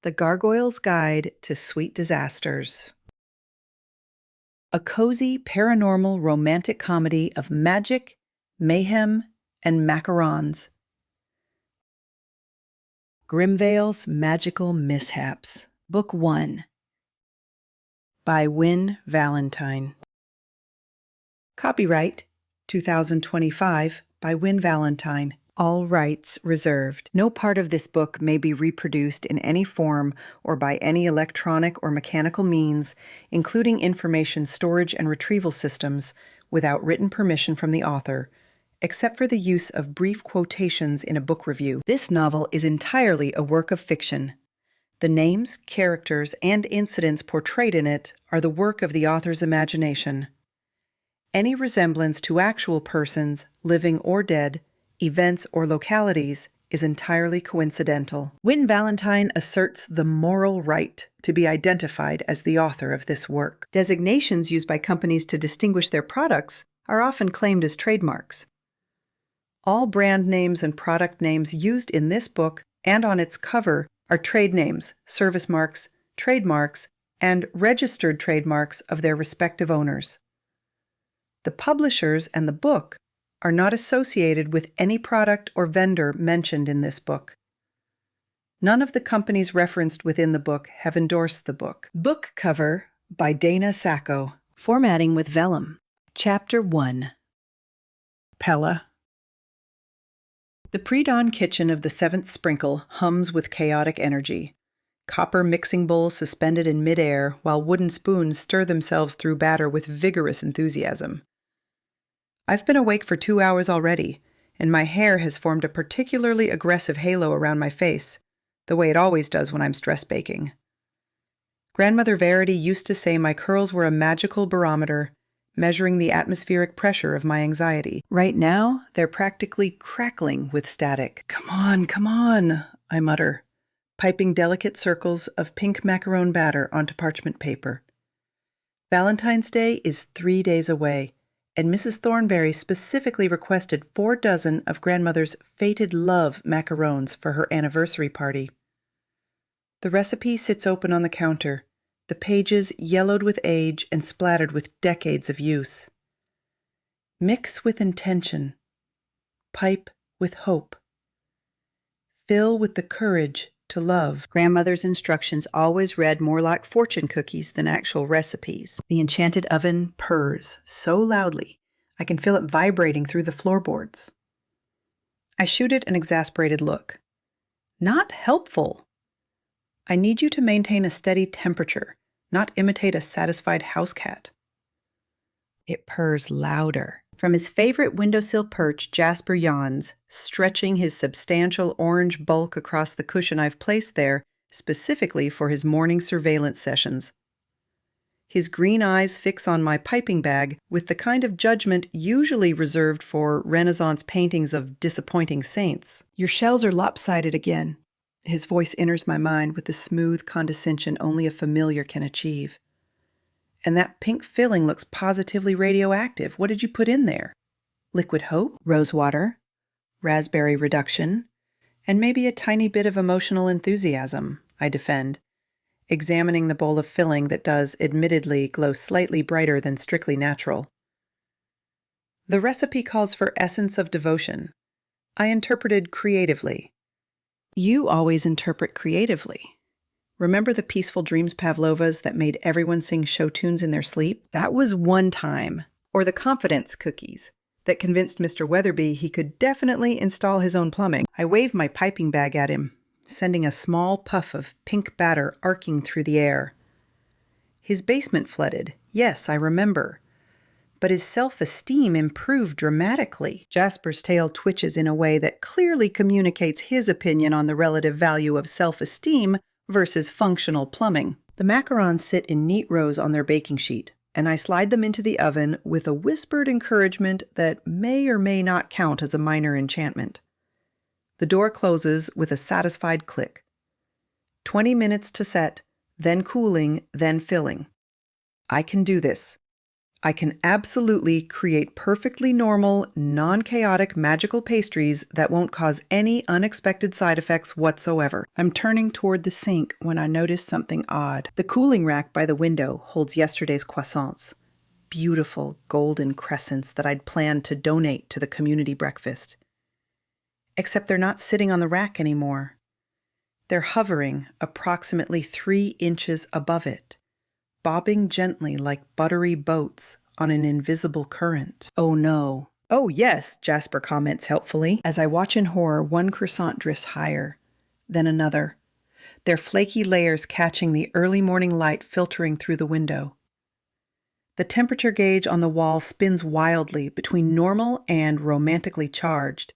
The Gargoyle's Guide to Sweet Disasters. A cozy paranormal romantic comedy of magic, mayhem, and macarons. Grimvale's Magical Mishaps. Book 1. By Win Valentine. Copyright 2025 by Win Valentine. All rights reserved. No part of this book may be reproduced in any form or by any electronic or mechanical means, including information storage and retrieval systems, without written permission from the author, except for the use of brief quotations in a book review. This novel is entirely a work of fiction. The names, characters, and incidents portrayed in it are the work of the author's imagination. Any resemblance to actual persons, living or dead, events or localities, is entirely coincidental. Win Valentine asserts the moral right to be identified as the author of this work. Designations used by companies to distinguish their products are often claimed as trademarks. All brand names and product names used in this book and on its cover are trade names, service marks, trademarks, and registered trademarks of their respective owners. The publishers and the book are not associated with any product or vendor mentioned in this book. None of the companies referenced within the book have endorsed the book. Book cover by Dana Sacco. Formatting with vellum. Chapter 1. Pella. The pre-dawn kitchen of the Seventh Sprinkle hums with chaotic energy. Copper mixing bowls suspended in midair while wooden spoons stir themselves through batter with vigorous enthusiasm. I've been awake for 2 hours already, and my hair has formed a particularly aggressive halo around my face, the way it always does when I'm stress baking. Grandmother Verity used to say my curls were a magical barometer, measuring the atmospheric pressure of my anxiety. Right now, they're practically crackling with static. Come on, I mutter, piping delicate circles of pink macaron batter onto parchment paper. Valentine's Day is 3 days away, and Mrs. Thornberry specifically requested 4 dozen of Grandmother's fated love macarons for her anniversary party. The recipe sits open on the counter, the pages yellowed with age and splattered with decades of use. Mix with intention. Pipe with hope. Fill with the courage to love. Grandmother's instructions always read more like fortune cookies than actual recipes. The enchanted oven purrs so loudly, I can feel it vibrating through the floorboards. I shoot it an exasperated look. Not helpful. I need you to maintain a steady temperature, not imitate a satisfied house cat. It purrs louder. From his favorite windowsill perch, Jasper yawns, stretching his substantial orange bulk across the cushion I've placed there specifically for his morning surveillance sessions. His green eyes fix on my piping bag with the kind of judgment usually reserved for Renaissance paintings of disappointing saints. Your shells are lopsided again. His voice enters my mind with the smooth condescension only a familiar can achieve. And that pink filling looks positively radioactive. What did you put in there? Liquid hope, rosewater, raspberry reduction, and maybe a tiny bit of emotional enthusiasm, I defend, examining the bowl of filling that does, admittedly, glow slightly brighter than strictly natural. The recipe calls for essence of devotion. I interpreted creatively. You always interpret creatively. Remember the peaceful dreams pavlovas that made everyone sing show tunes in their sleep? That was one time. Or the confidence cookies that convinced Mr. Weatherby he could definitely install his own plumbing. I waved my piping bag at him, sending a small puff of pink batter arcing through the air. His basement flooded. Yes, I remember. But his self-esteem improved dramatically. Jasper's tail twitches in a way that clearly communicates his opinion on the relative value of self-esteem versus functional plumbing. The macarons sit in neat rows on their baking sheet, and I slide them into the oven with a whispered encouragement that may or may not count as a minor enchantment. The door closes with a satisfied click. 20 minutes to set, then cooling, then filling. I can do this. I can absolutely create perfectly normal, non-chaotic magical pastries that won't cause any unexpected side effects whatsoever. I'm turning toward the sink when I notice something odd. The cooling rack by the window holds yesterday's croissants. Beautiful golden crescents that I'd planned to donate to the community breakfast. Except they're not sitting on the rack anymore. They're hovering approximately 3 inches above it, bobbing gently like buttery boats on an invisible current. Oh no. Oh yes, Jasper comments helpfully, as I watch in horror one croissant drifts higher, then another, their flaky layers catching the early morning light filtering through the window. The temperature gauge on the wall spins wildly between normal and romantically charged,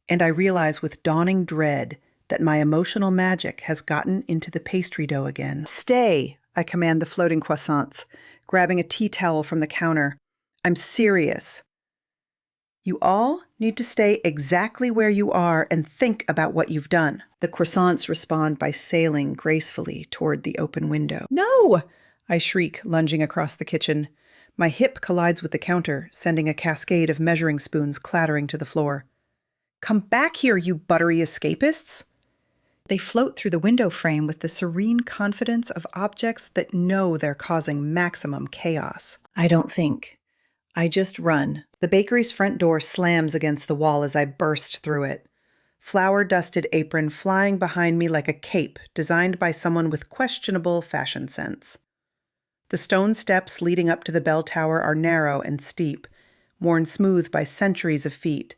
and I realize with dawning dread that my emotional magic has gotten into the pastry dough again. Stay! I command the floating croissants, grabbing a tea towel from the counter. I'm serious. You all need to stay exactly where you are and think about what you've done. The croissants respond by sailing gracefully toward the open window. No! I shriek, lunging across the kitchen. My hip collides with the counter, sending a cascade of measuring spoons clattering to the floor. Come back here, you buttery escapists! They float through the window frame with the serene confidence of objects that know they're causing maximum chaos. I don't think. I just run. The bakery's front door slams against the wall as I burst through it. Flour-dusted apron flying behind me like a cape designed by someone with questionable fashion sense. The stone steps leading up to the bell tower are narrow and steep, worn smooth by centuries of feet,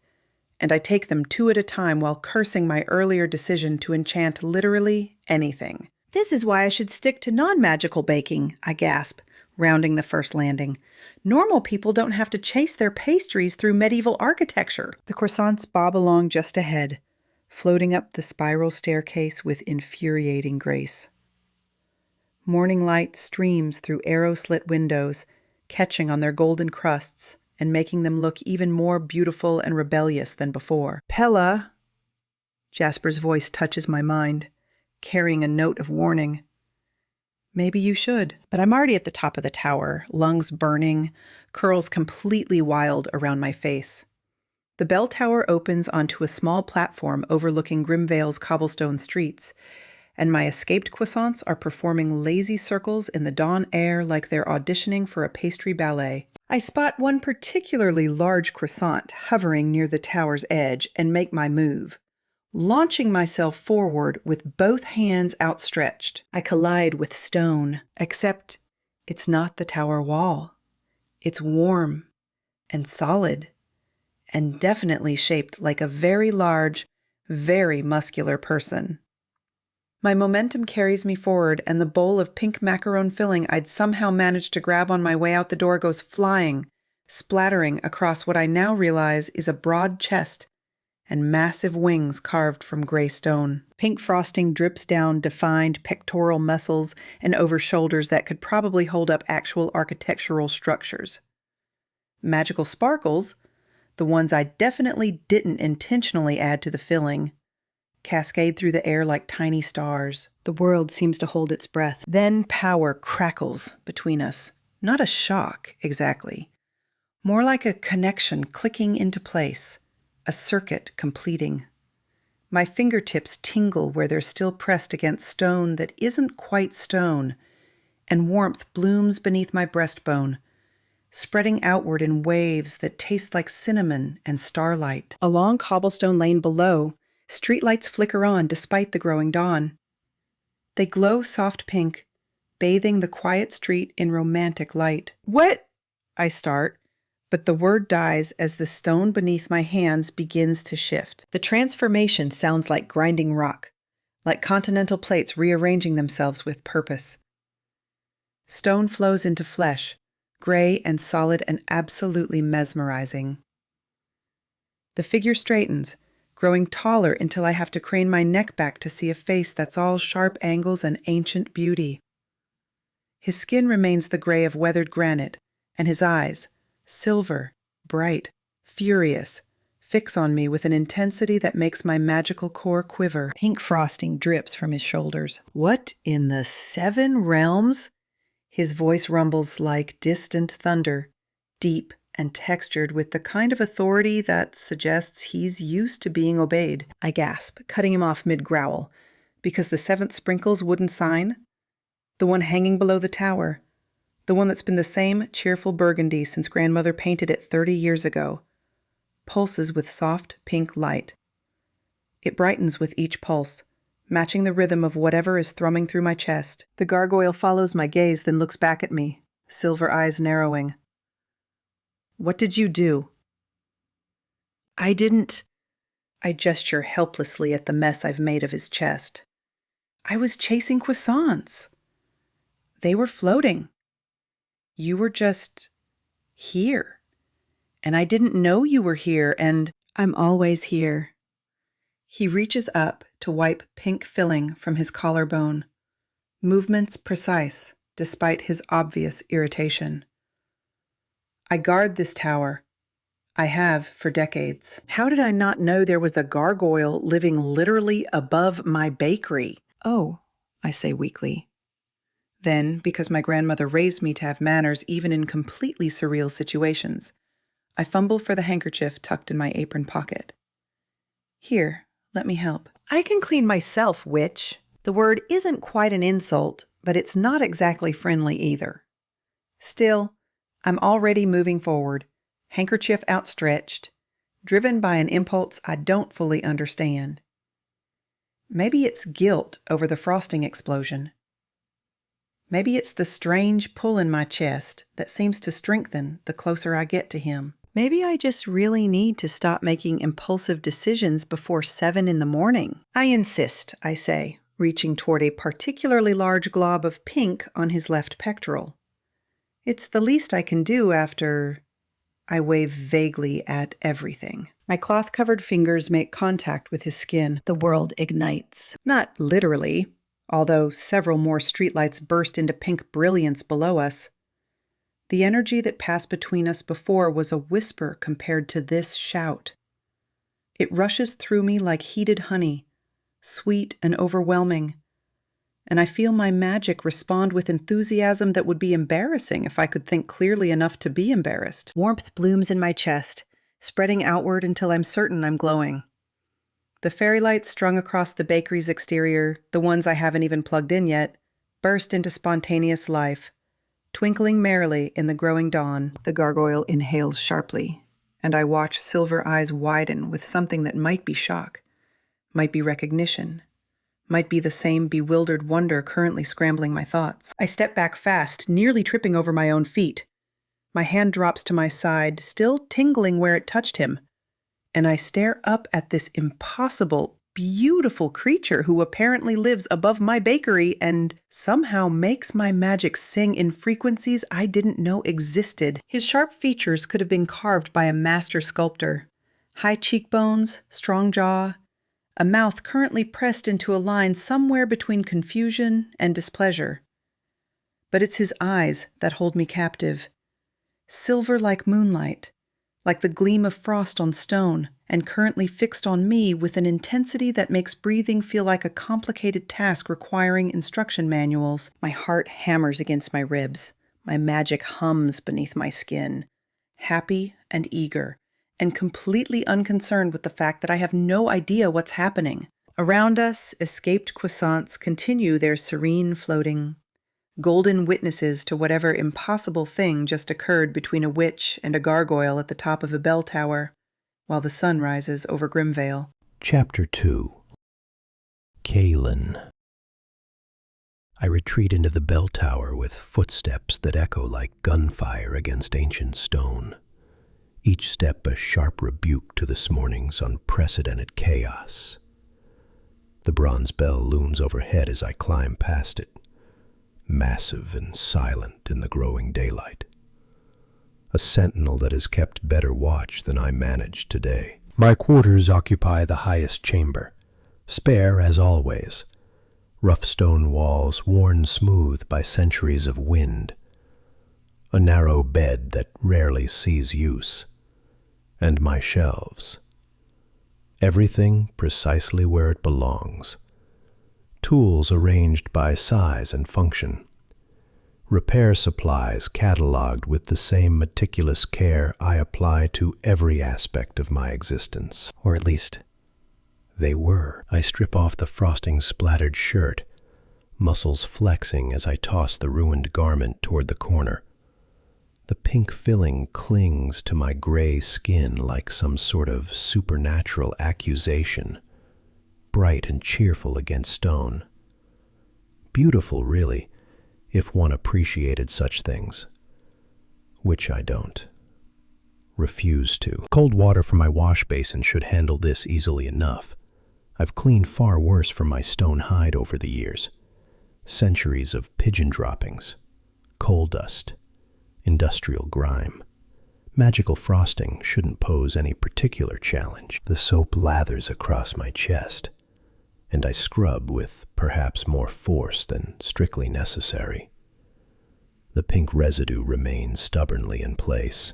and I take them 2 at a time while cursing my earlier decision to enchant literally anything. This is why I should stick to non-magical baking, I gasp, rounding the first landing. Normal people don't have to chase their pastries through medieval architecture. The croissants bob along just ahead, floating up the spiral staircase with infuriating grace. Morning light streams through arrow-slit windows, catching on their golden crusts and making them look even more beautiful and rebellious than before. Pella! Jasper's voice touches my mind, carrying a note of warning. Maybe you should, but I'm already at the top of the tower, lungs burning, curls completely wild around my face. The bell tower opens onto a small platform overlooking Grimvale's cobblestone streets, and my escaped croissants are performing lazy circles in the dawn air like they're auditioning for a pastry ballet. I spot one particularly large croissant hovering near the tower's edge and make my move, launching myself forward with both hands outstretched. I collide with stone, except it's not the tower wall. It's warm and solid and definitely shaped like a very large, very muscular person. My momentum carries me forward, and the bowl of pink macaron filling I'd somehow managed to grab on my way out the door goes flying, splattering across what I now realize is a broad chest and massive wings carved from gray stone. Pink frosting drips down defined pectoral muscles and over shoulders that could probably hold up actual architectural structures. Magical sparkles, the ones I definitely didn't intentionally add to the filling, cascade through the air like tiny stars. The world seems to hold its breath. Then power crackles between us. Not a shock, exactly. More like a connection clicking into place, a circuit completing. My fingertips tingle where they're still pressed against stone that isn't quite stone, and warmth blooms beneath my breastbone, spreading outward in waves that taste like cinnamon and starlight. Along cobblestone lane below, streetlights flicker on despite the growing dawn. They glow soft pink, bathing the quiet street in romantic light. What? I start, but the word dies as the stone beneath my hands begins to shift. The transformation sounds like grinding rock, like continental plates rearranging themselves with purpose. Stone flows into flesh, gray and solid and absolutely mesmerizing. The figure straightens, growing taller until I have to crane my neck back to see a face that's all sharp angles and ancient beauty. His skin remains the gray of weathered granite, and his eyes, silver, bright, furious, fix on me with an intensity that makes my magical core quiver. Pink frosting drips from his shoulders. What in the 7 realms? His voice rumbles like distant thunder, deep and textured with the kind of authority that suggests he's used to being obeyed. I gasp, cutting him off mid-growl. Because the 7th sprinkle's wooden sign? The one hanging below the tower. The one that's been the same cheerful burgundy since grandmother painted it 30 years ago. Pulses with soft pink light. It brightens with each pulse, matching the rhythm of whatever is thrumming through my chest. The gargoyle follows my gaze, then looks back at me, silver eyes narrowing. What did you do? I didn't. I gesture helplessly at the mess I've made of his chest. I was chasing croissants. They were floating. You were just here. And I didn't know you were here, and I'm always here. He reaches up to wipe pink filling from his collarbone. Movements precise, despite his obvious irritation. I guard this tower. I have for decades. How did I not know there was a gargoyle living literally above my bakery? Oh, I say weakly. Then, because my grandmother raised me to have manners even in completely surreal situations, I fumble for the handkerchief tucked in my apron pocket. Here, let me help. I can clean myself, witch. The word isn't quite an insult, but it's not exactly friendly either. Still, I'm already moving forward, handkerchief outstretched, driven by an impulse I don't fully understand. Maybe it's guilt over the frosting explosion. Maybe it's the strange pull in my chest that seems to strengthen the closer I get to him. Maybe I just really need to stop making impulsive decisions before 7 in the morning. I insist, I say, reaching toward a particularly large glob of pink on his left pectoral. It's the least I can do after... I wave vaguely at everything. My cloth-covered fingers make contact with his skin. The world ignites. Not literally, although several more streetlights burst into pink brilliance below us. The energy that passed between us before was a whisper compared to this shout. It rushes through me like heated honey, sweet and overwhelming, and I feel my magic respond with enthusiasm that would be embarrassing if I could think clearly enough to be embarrassed. Warmth blooms in my chest, spreading outward until I'm certain I'm glowing. The fairy lights strung across the bakery's exterior, the ones I haven't even plugged in yet, burst into spontaneous life, twinkling merrily in the growing dawn. The gargoyle inhales sharply, and I watch silver eyes widen with something that might be shock, might be recognition, might be the same bewildered wonder currently scrambling my thoughts. I step back fast, nearly tripping over my own feet. My hand drops to my side, still tingling where it touched him, and I stare up at this impossible, beautiful creature who apparently lives above my bakery and somehow makes my magic sing in frequencies I didn't know existed. His sharp features could have been carved by a master sculptor. High cheekbones, strong jaw, a mouth currently pressed into a line somewhere between confusion and displeasure. But it's his eyes that hold me captive. Silver like moonlight, like the gleam of frost on stone, and currently fixed on me with an intensity that makes breathing feel like a complicated task requiring instruction manuals. My heart hammers against my ribs. My magic hums beneath my skin, happy and eager, and completely unconcerned with the fact that I have no idea what's happening. Around us, escaped croissants continue their serene floating, golden witnesses to whatever impossible thing just occurred between a witch and a gargoyle at the top of a bell tower, while the sun rises over Grimvale. Chapter 2. Kaelen. I retreat into the bell tower with footsteps that echo like gunfire against ancient stone. Each step a sharp rebuke to this morning's unprecedented chaos. The bronze bell looms overhead as I climb past it, massive and silent in the growing daylight. A sentinel that has kept better watch than I managed today. My quarters occupy the highest chamber, spare as always. Rough stone walls worn smooth by centuries of wind. A narrow bed that rarely sees use. And my shelves. Everything precisely where it belongs. Tools arranged by size and function. Repair supplies cataloged with the same meticulous care I apply to every aspect of my existence. Or at least, they were. I strip off the frosting-splattered shirt, muscles flexing as I toss the ruined garment toward the corner. The pink filling clings to my gray skin like some sort of supernatural accusation, bright and cheerful against stone. Beautiful, really, if one appreciated such things, which I don't. Refuse to. Cold water from my wash basin should handle this easily enough. I've cleaned far worse from my stone hide over the years. Centuries of pigeon droppings, coal dust, industrial grime. Magical frosting shouldn't pose any particular challenge. The soap lathers across my chest, and I scrub with perhaps more force than strictly necessary. The pink residue remains stubbornly in place,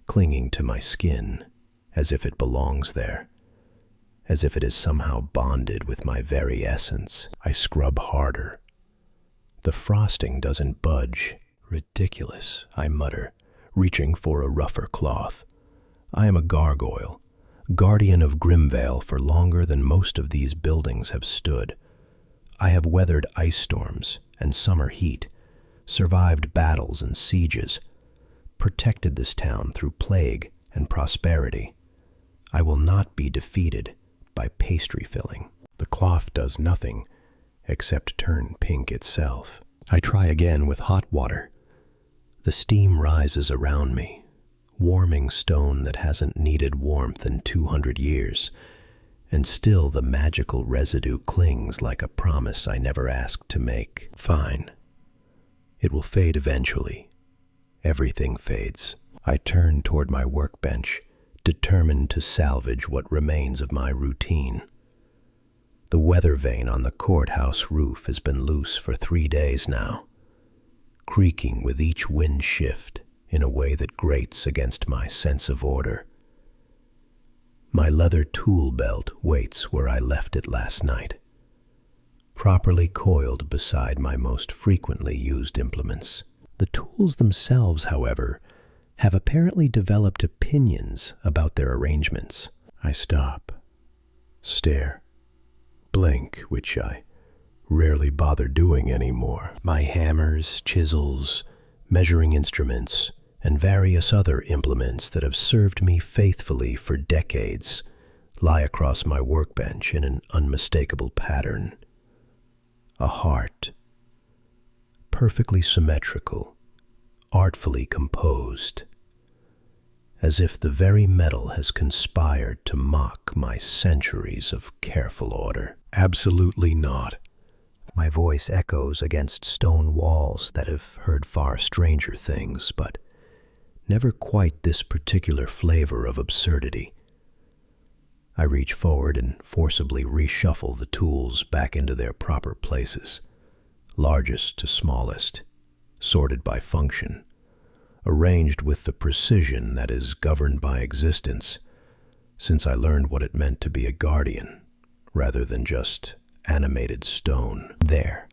clinging to my skin as if it belongs there, as if it is somehow bonded with my very essence. I scrub harder. The frosting doesn't budge. Ridiculous, I mutter, reaching for a rougher cloth. I am a gargoyle, guardian of Grimvale for longer than most of these buildings have stood. I have weathered ice storms and summer heat, survived battles and sieges, protected this town through plague and prosperity. I will not be defeated by pastry filling. The cloth does nothing except turn pink itself. I try again with hot water. The steam rises around me, warming stone that hasn't needed warmth in 200 years, and still the magical residue clings like a promise I never asked to make. Fine. It will fade eventually. Everything fades. I turn toward my workbench, determined to salvage what remains of my routine. The weather vane on the courthouse roof has been loose for 3 days now, creaking with each wind shift in a way that grates against my sense of order. My leather tool belt waits where I left it last night, properly coiled beside my most frequently used implements. The tools themselves, however, have apparently developed opinions about their arrangements. I stop, stare, blink, which I rarely bother doing anymore. My hammers, chisels, measuring instruments, and various other implements that have served me faithfully for decades lie across my workbench in an unmistakable pattern. A heart, perfectly symmetrical, artfully composed, as if the very metal has conspired to mock my centuries of careful order. Absolutely not. My voice echoes against stone walls that have heard far stranger things, but never quite this particular flavor of absurdity. I reach forward and forcibly reshuffle the tools back into their proper places, largest to smallest, sorted by function, arranged with the precision that is governed by existence, since I learned what it meant to be a guardian, rather than just animated stone. There,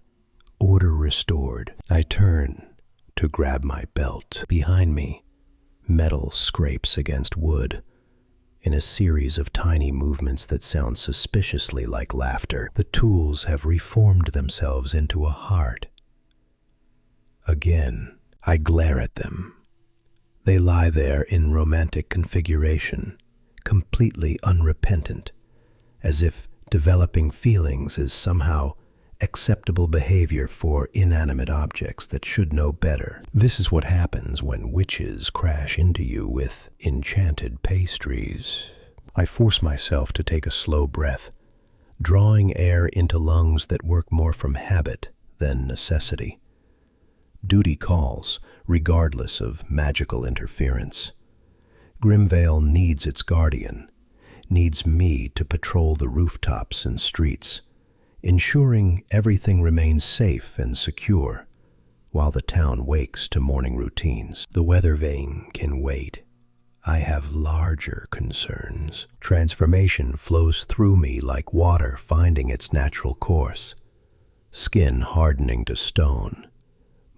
order restored. I turn to grab my belt. Behind me, metal scrapes against wood in a series of tiny movements that sound suspiciously like laughter. The tools have reformed themselves into a heart. Again, I glare at them. They lie there in romantic configuration, completely unrepentant, as if developing feelings is somehow acceptable behavior for inanimate objects that should know better. This is what happens when witches crash into you with enchanted pastries. I force myself to take a slow breath, drawing air into lungs that work more from habit than necessity. Duty calls, regardless of magical interference. Grimvale needs its guardian, needs me to patrol the rooftops and streets, ensuring everything remains safe and secure while the town wakes to morning routines. The weather vane can wait. I have larger concerns. Transformation flows through me like water finding its natural course, skin hardening to stone,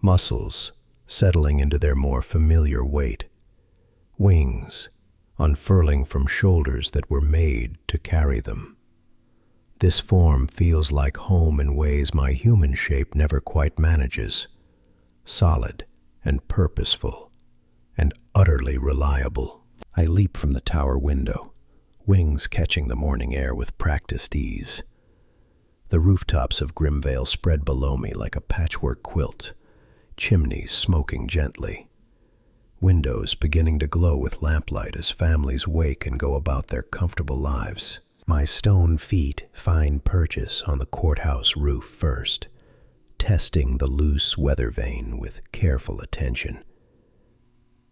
muscles settling into their more familiar weight, wings unfurling from shoulders that were made to carry them. This form feels like home in ways my human shape never quite manages, solid and purposeful and utterly reliable. I leap from the tower window, wings catching the morning air with practiced ease. The rooftops of Grimvale spread below me like a patchwork quilt, chimneys smoking gently, windows beginning to glow with lamplight as families wake and go about their comfortable lives. My stone feet find purchase on the courthouse roof first, testing the loose weather vane with careful attention.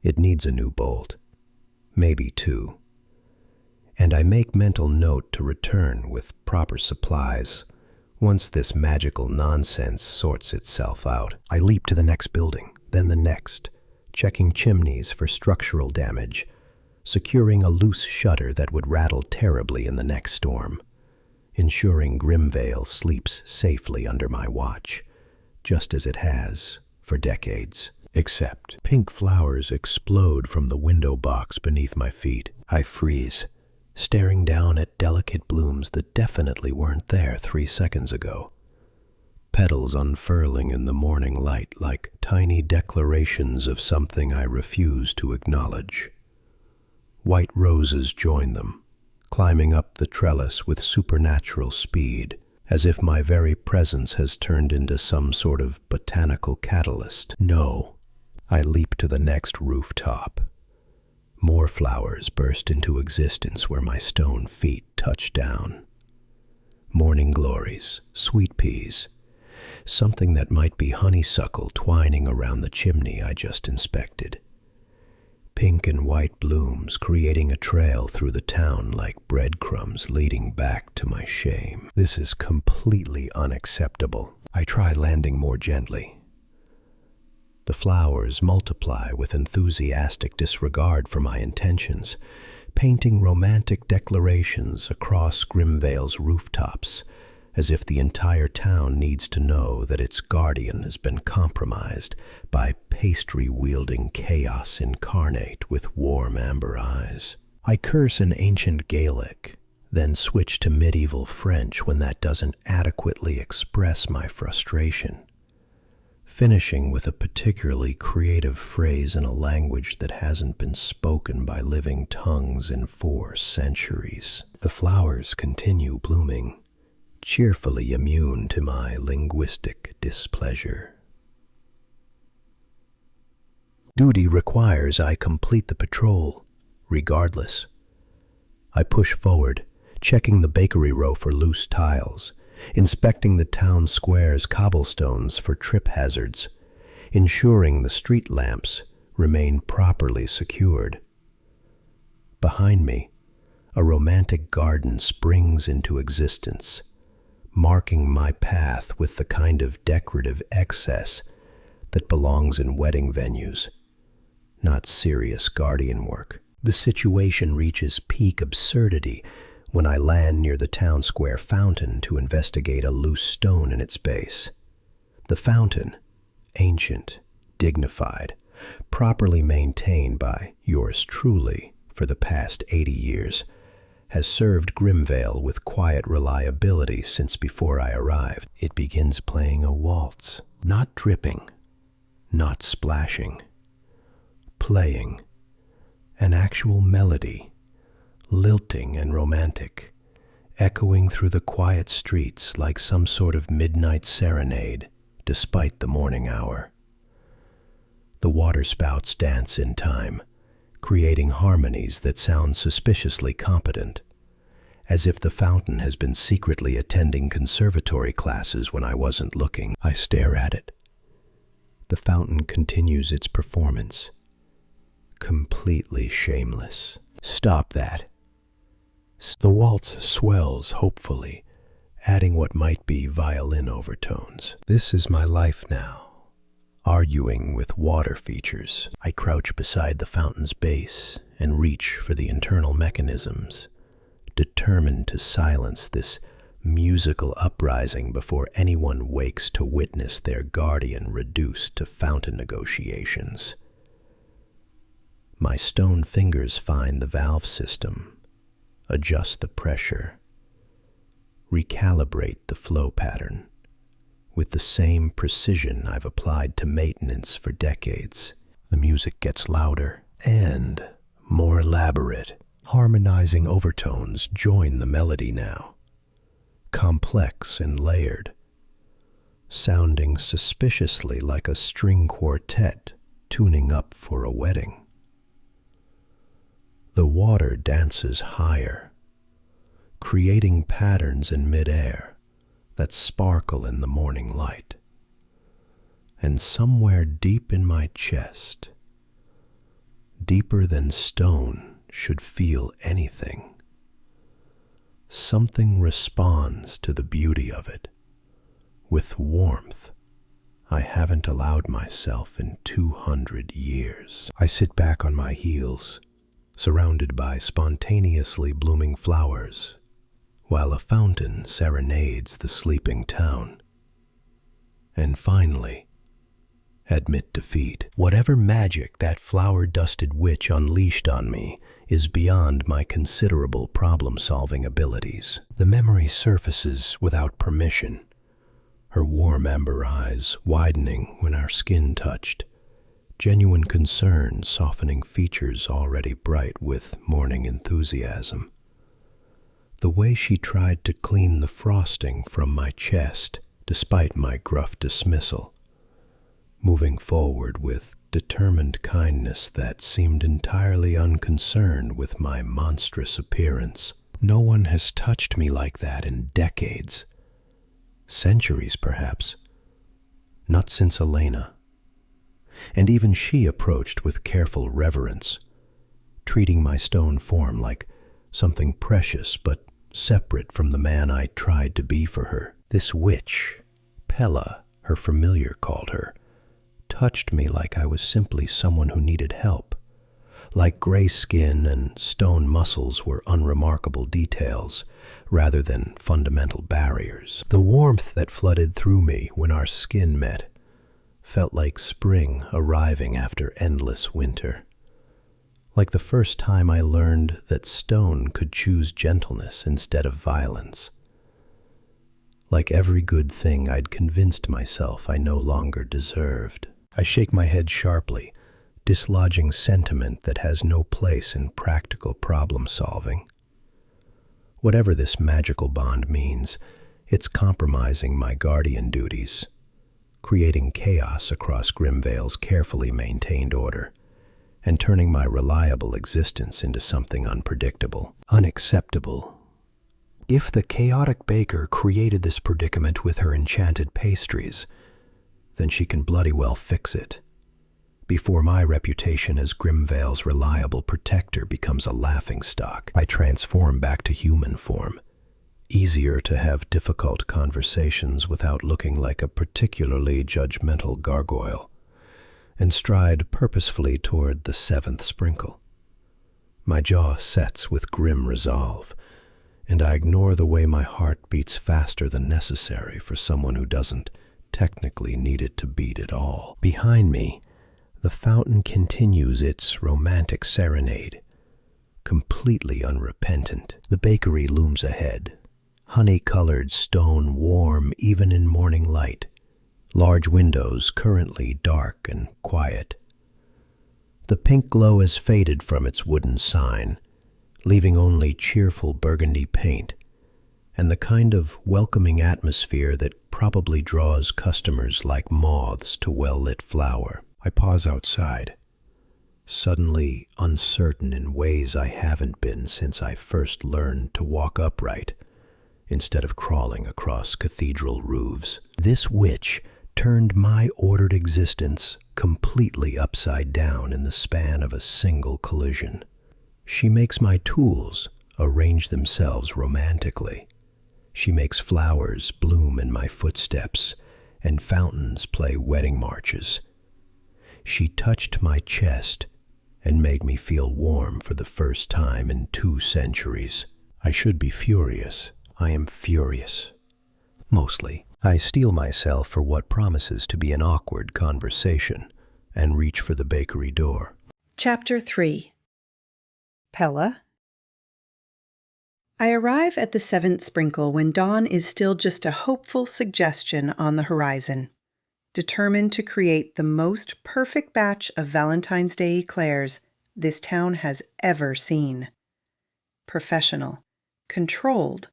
It needs a new bolt, maybe two, and I make mental note to return with proper supplies once this magical nonsense sorts itself out. I leap to the next building, then the next, checking chimneys for structural damage, securing a loose shutter that would rattle terribly in the next storm, ensuring Grimvale sleeps safely under my watch, just as it has for decades. Except pink flowers explode from the window box beneath my feet. I freeze, staring down at delicate blooms that definitely weren't there 3 seconds ago. Petals unfurling in the morning light like tiny declarations of something I refuse to acknowledge. White roses join them, climbing up the trellis with supernatural speed, as if my very presence has turned into some sort of botanical catalyst. No. I leap to the next rooftop. More flowers burst into existence where my stone feet touch down. Morning glories, sweet peas, something that might be honeysuckle twining around the chimney I just inspected. Pink and white blooms creating a trail through the town like breadcrumbs leading back to my shame. This is completely unacceptable. I try landing more gently. The flowers multiply with enthusiastic disregard for my intentions, painting romantic declarations across Grimvale's rooftops, as if the entire town needs to know that its guardian has been compromised by pastry-wielding chaos incarnate with warm amber eyes. I curse in ancient Gaelic, then switch to medieval French when that doesn't adequately express my frustration, finishing with a particularly creative phrase in a language that hasn't been spoken by living tongues in 4 centuries. The flowers continue blooming, cheerfully immune to my linguistic displeasure. Duty requires I complete the patrol, regardless. I push forward, checking the bakery row for loose tiles, inspecting the town square's cobblestones for trip hazards, ensuring the street lamps remain properly secured. Behind me, a romantic garden springs into existence, marking my path with the kind of decorative excess that belongs in wedding venues, not serious guardian work. The situation reaches peak absurdity when I land near the town square fountain to investigate a loose stone in its base. The fountain, ancient, dignified, properly maintained by yours truly for the past 80 years, has served Grimvale with quiet reliability since before I arrived. It begins playing a waltz, not dripping, not splashing, playing an actual melody, lilting and romantic, echoing through the quiet streets like some sort of midnight serenade, despite the morning hour. The waterspouts dance in time, creating harmonies that sound suspiciously competent, as if the fountain has been secretly attending conservatory classes when I wasn't looking. I stare at it. The fountain continues its performance, completely shameless. Stop that. The waltz swells hopefully, adding what might be violin overtones. This is my life now, arguing with water features. I crouch beside the fountain's base and reach for the internal mechanisms, determined to silence this musical uprising before anyone wakes to witness their guardian reduced to fountain negotiations. My stone fingers find the valve system, adjust the pressure, recalibrate the flow pattern with the same precision I've applied to maintenance for decades. The music gets louder and more elaborate. Harmonizing overtones join the melody now, complex and layered, sounding suspiciously like a string quartet tuning up for a wedding. The water dances higher, creating patterns in midair that sparkle in the morning light. And somewhere deep in my chest, deeper than stone should feel anything, something responds to the beauty of it with warmth I haven't allowed myself in 200 years. I sit back on my heels, surrounded by spontaneously blooming flowers, while a fountain serenades the sleeping town. And finally, admit defeat. Whatever magic that flower-dusted witch unleashed on me is beyond my considerable problem-solving abilities. The memory surfaces without permission, her warm amber eyes widening when our skin touched, genuine concern softening features already bright with morning enthusiasm. The way she tried to clean the frosting from my chest despite my gruff dismissal, moving forward with determined kindness that seemed entirely unconcerned with my monstrous appearance. No one has touched me like that in decades. Centuries, perhaps. Not since Elena. And even she approached with careful reverence, treating my stone form like something precious but separate from the man I tried to be for her. This witch, Pella, her familiar called her, touched me like I was simply someone who needed help, like gray skin and stone muscles were unremarkable details rather than fundamental barriers. The warmth that flooded through me when our skin met felt like spring arriving after endless winter, like the first time I learned that stone could choose gentleness instead of violence, like every good thing I'd convinced myself I no longer deserved. I shake my head sharply, dislodging sentiment that has no place in practical problem-solving. Whatever this magical bond means, it's compromising my guardian duties, creating chaos across Grimvale's carefully maintained order, and turning my reliable existence into something unpredictable, unacceptable. If the chaotic baker created this predicament with her enchanted pastries, then she can bloody well fix it, before my reputation as Grimvale's reliable protector becomes a laughingstock. I transform back to human form, easier to have difficult conversations without looking like a particularly judgmental gargoyle, and stride purposefully toward the seventh sprinkle. My jaw sets with grim resolve, and I ignore the way my heart beats faster than necessary for someone who doesn't technically need it to beat at all. Behind me, the fountain continues its romantic serenade, completely unrepentant. The bakery looms ahead, honey-colored stone warm even in morning light, large windows currently dark and quiet. The pink glow has faded from its wooden sign, leaving only cheerful burgundy paint and the kind of welcoming atmosphere that probably draws customers like moths to well-lit flower. I pause outside, suddenly uncertain in ways I haven't been since I first learned to walk upright instead of crawling across cathedral roofs. This witch turned my ordered existence completely upside down in the span of a single collision. She makes my tools arrange themselves romantically. She makes flowers bloom in my footsteps and fountains play wedding marches. She touched my chest and made me feel warm for the first time in 2 centuries. I should be furious, I am furious. Mostly, I steel myself for what promises to be an awkward conversation and reach for the bakery door. Chapter 3. Pella. I arrive at the 7th sprinkle when dawn is still just a hopeful suggestion on the horizon, determined to create the most perfect batch of Valentine's Day eclairs this town has ever seen. Professional, controlled,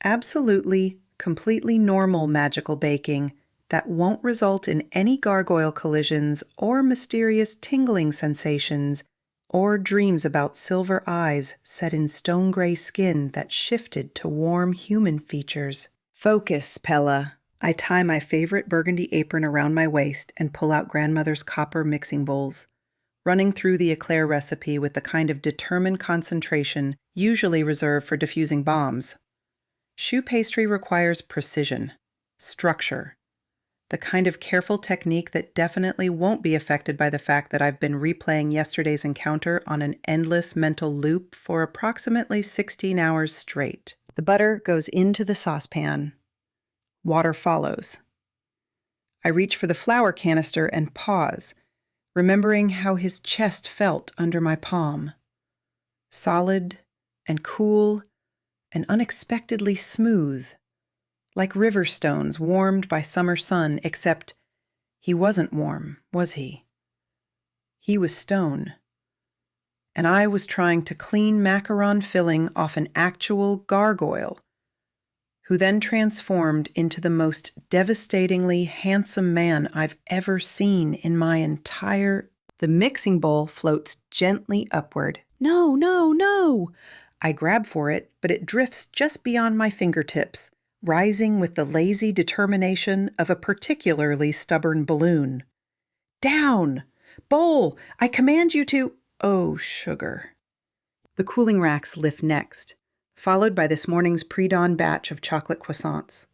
absolutely, completely normal magical baking that won't result in any gargoyle collisions or mysterious tingling sensations or dreams about silver eyes set in stone-gray skin that shifted to warm human features. Focus, Pella. I tie my favorite burgundy apron around my waist and pull out grandmother's copper mixing bowls, running through the eclair recipe with the kind of determined concentration usually reserved for diffusing bombs. Choux pastry requires precision, structure, the kind of careful technique that definitely won't be affected by the fact that I've been replaying yesterday's encounter on an endless mental loop for approximately 16 hours straight. The butter goes into the saucepan. Water follows. I reach for the flour canister and pause, remembering how his chest felt under my palm. Solid and cool and unexpectedly smooth, like river stones warmed by summer sun, except he wasn't warm, was he? He was stone. And I was trying to clean macaron filling off an actual gargoyle, who then transformed into the most devastatingly handsome man I've ever seen in my entire... The mixing bowl floats gently upward. No, no, no! I grab for it, but it drifts just beyond my fingertips, rising with the lazy determination of a particularly stubborn balloon. Down! Bowl! I command you to... Oh, sugar. The cooling racks lift next, followed by this morning's pre-dawn batch of chocolate croissants.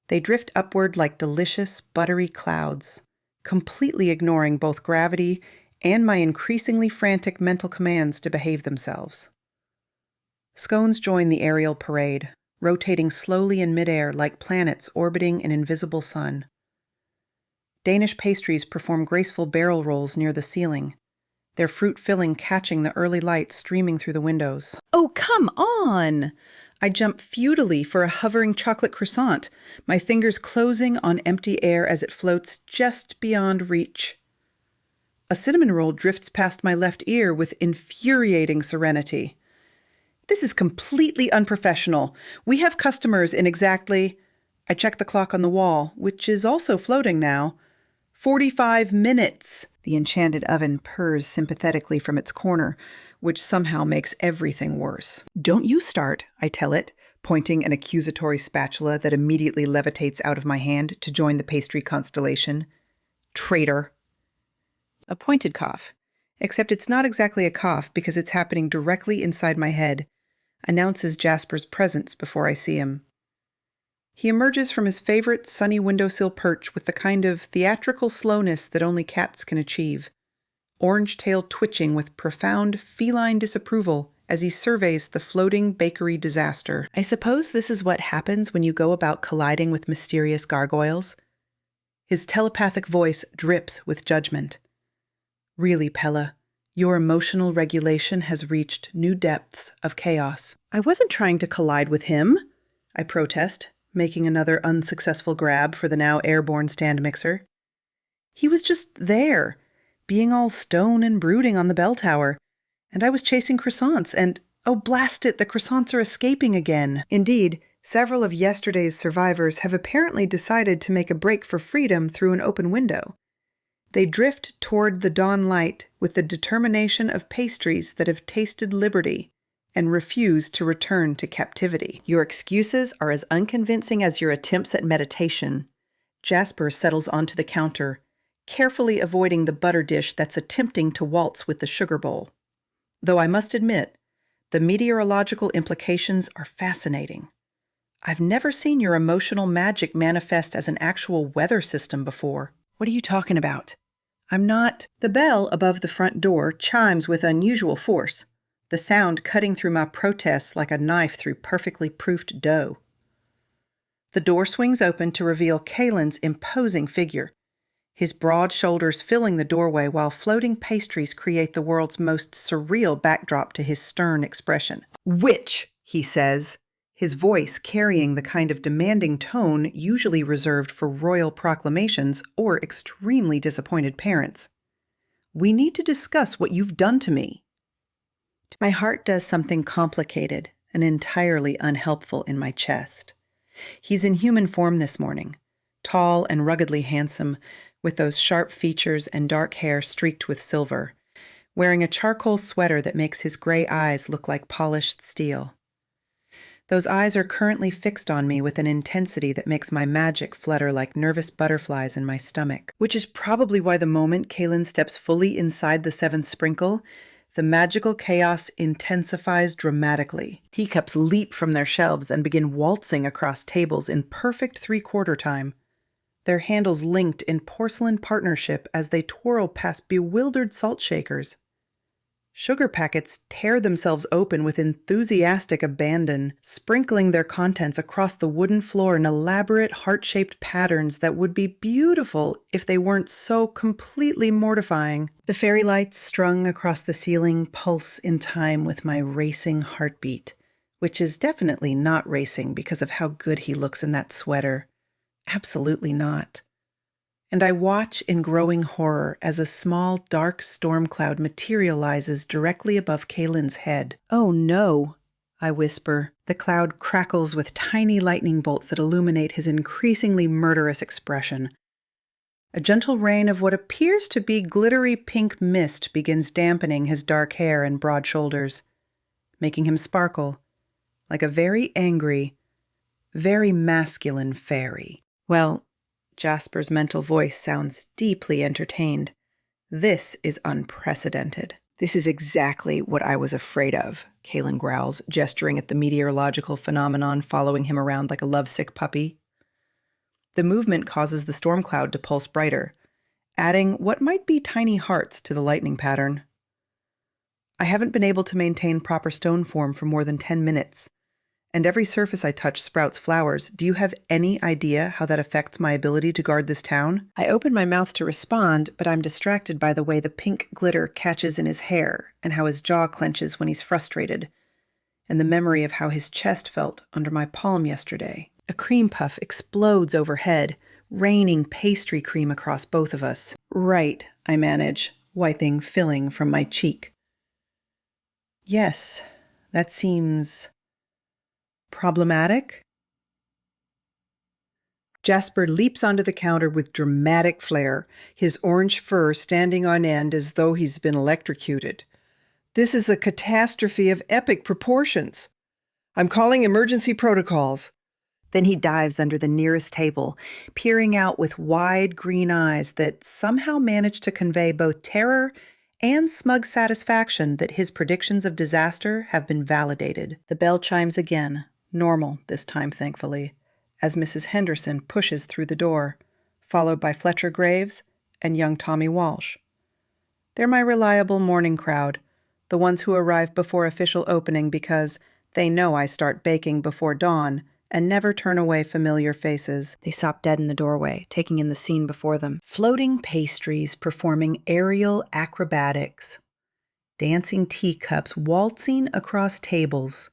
They drift upward like delicious, buttery clouds, completely ignoring both gravity and my increasingly frantic mental commands to behave themselves. Scones join the aerial parade, rotating slowly in midair like planets orbiting an invisible sun. Danish pastries perform graceful barrel rolls near the ceiling, their fruit filling catching the early light streaming through the windows. Oh, come on! I jump futilely for a hovering chocolate croissant, my fingers closing on empty air as it floats just beyond reach. A cinnamon roll drifts past my left ear with infuriating serenity. This is completely unprofessional. We have customers in exactly... I check the clock on the wall, which is also floating now. 45 minutes. The enchanted oven purrs sympathetically from its corner, which somehow makes everything worse. Don't you start, I tell it, pointing an accusatory spatula that immediately levitates out of my hand to join the pastry constellation. Traitor. A pointed cough, except it's not exactly a cough because it's happening directly inside my head, announces Jasper's presence before I see him. He emerges from his favorite sunny windowsill perch with the kind of theatrical slowness that only cats can achieve, orange tail twitching with profound feline disapproval as he surveys the floating bakery disaster. I suppose this is what happens when you go about colliding with mysterious gargoyles. His telepathic voice drips with judgment. Really, Pella, your emotional regulation has reached new depths of chaos. I wasn't trying to collide with him, I protest, making another unsuccessful grab for the now airborne stand mixer. He was just there, being all stone and brooding on the bell tower, and I was chasing croissants, and, oh blast it, the croissants are escaping again. Indeed, several of yesterday's survivors have apparently decided to make a break for freedom through an open window. They drift toward the dawn light with the determination of pastries that have tasted liberty and refuse to return to captivity. Your excuses are as unconvincing as your attempts at meditation. Jasper settles onto the counter, carefully avoiding the butter dish that's attempting to waltz with the sugar bowl. Though I must admit, the meteorological implications are fascinating. I've never seen your emotional magic manifest as an actual weather system before. What are you talking about? I'm not... The bell above the front door chimes with unusual force, the sound cutting through my protests like a knife through perfectly proofed dough. The door swings open to reveal Kaelen's imposing figure, his broad shoulders filling the doorway while floating pastries create the world's most surreal backdrop to his stern expression. "Witch," he says, his voice carrying the kind of demanding tone usually reserved for royal proclamations or extremely disappointed parents. "We need to discuss what you've done to me." My heart does something complicated and entirely unhelpful in my chest. He's in human form this morning, tall and ruggedly handsome, with those sharp features and dark hair streaked with silver, wearing a charcoal sweater that makes his gray eyes look like polished steel. Those eyes are currently fixed on me with an intensity that makes my magic flutter like nervous butterflies in my stomach, which is probably why the moment Kaelen steps fully inside the seventh sprinkle, the magical chaos intensifies dramatically. Teacups leap from their shelves and begin waltzing across tables in perfect three-quarter time, their handles linked in porcelain partnership as they twirl past bewildered salt shakers. Sugar packets tear themselves open with enthusiastic abandon, sprinkling their contents across the wooden floor in elaborate heart-shaped patterns that would be beautiful if they weren't so completely mortifying. The fairy lights strung across the ceiling pulse in time with my racing heartbeat, which is definitely not racing because of how good he looks in that sweater. Absolutely not. And I watch in growing horror as a small, dark storm cloud materializes directly above Kaelen's head. "Oh no," I whisper. The cloud crackles with tiny lightning bolts that illuminate his increasingly murderous expression. A gentle rain of what appears to be glittery pink mist begins dampening his dark hair and broad shoulders, making him sparkle like a very angry, very masculine fairy. Well, Jasper's mental voice sounds deeply entertained. This is unprecedented. "This is exactly what I was afraid of," Kaelen growls, gesturing at the meteorological phenomenon following him around like a lovesick puppy. The movement causes the storm cloud to pulse brighter, adding what might be tiny hearts to the lightning pattern. I haven't been able to maintain proper stone form for more than 10 minutes. And every surface I touch sprouts flowers. Do you have any idea how that affects my ability to guard this town? I open my mouth to respond, but I'm distracted by the way the pink glitter catches in his hair and how his jaw clenches when he's frustrated, and the memory of how his chest felt under my palm yesterday. A cream puff explodes overhead, raining pastry cream across both of us. "Right," I manage, wiping filling from my cheek. "Yes, that seems problematic?" Jasper leaps onto the counter with dramatic flair, his orange fur standing on end as though he's been electrocuted. "This is a catastrophe of epic proportions. I'm calling emergency protocols." Then he dives under the nearest table, peering out with wide green eyes that somehow manage to convey both terror and smug satisfaction that his predictions of disaster have been validated. The bell chimes again. Normal this time, thankfully, as Mrs. Henderson pushes through the door, followed by Fletcher Graves and young Tommy Walsh. They're my reliable morning crowd, the ones who arrive before official opening because they know I start baking before dawn and never turn away familiar faces. They stop dead in the doorway, taking in the scene before them. Floating pastries performing aerial acrobatics, dancing teacups waltzing across tables,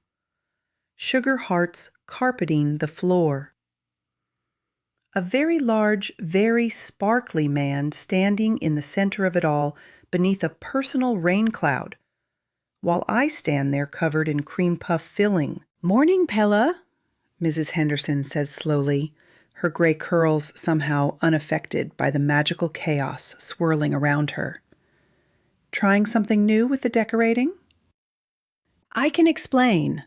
sugar hearts carpeting the floor. A very large, very sparkly man standing in the center of it all beneath a personal rain cloud, while I stand there covered in cream puff filling. "Morning, Pella," Mrs. Henderson says slowly, her gray curls somehow unaffected by the magical chaos swirling around her. "Trying something new with the decorating?" "I can explain."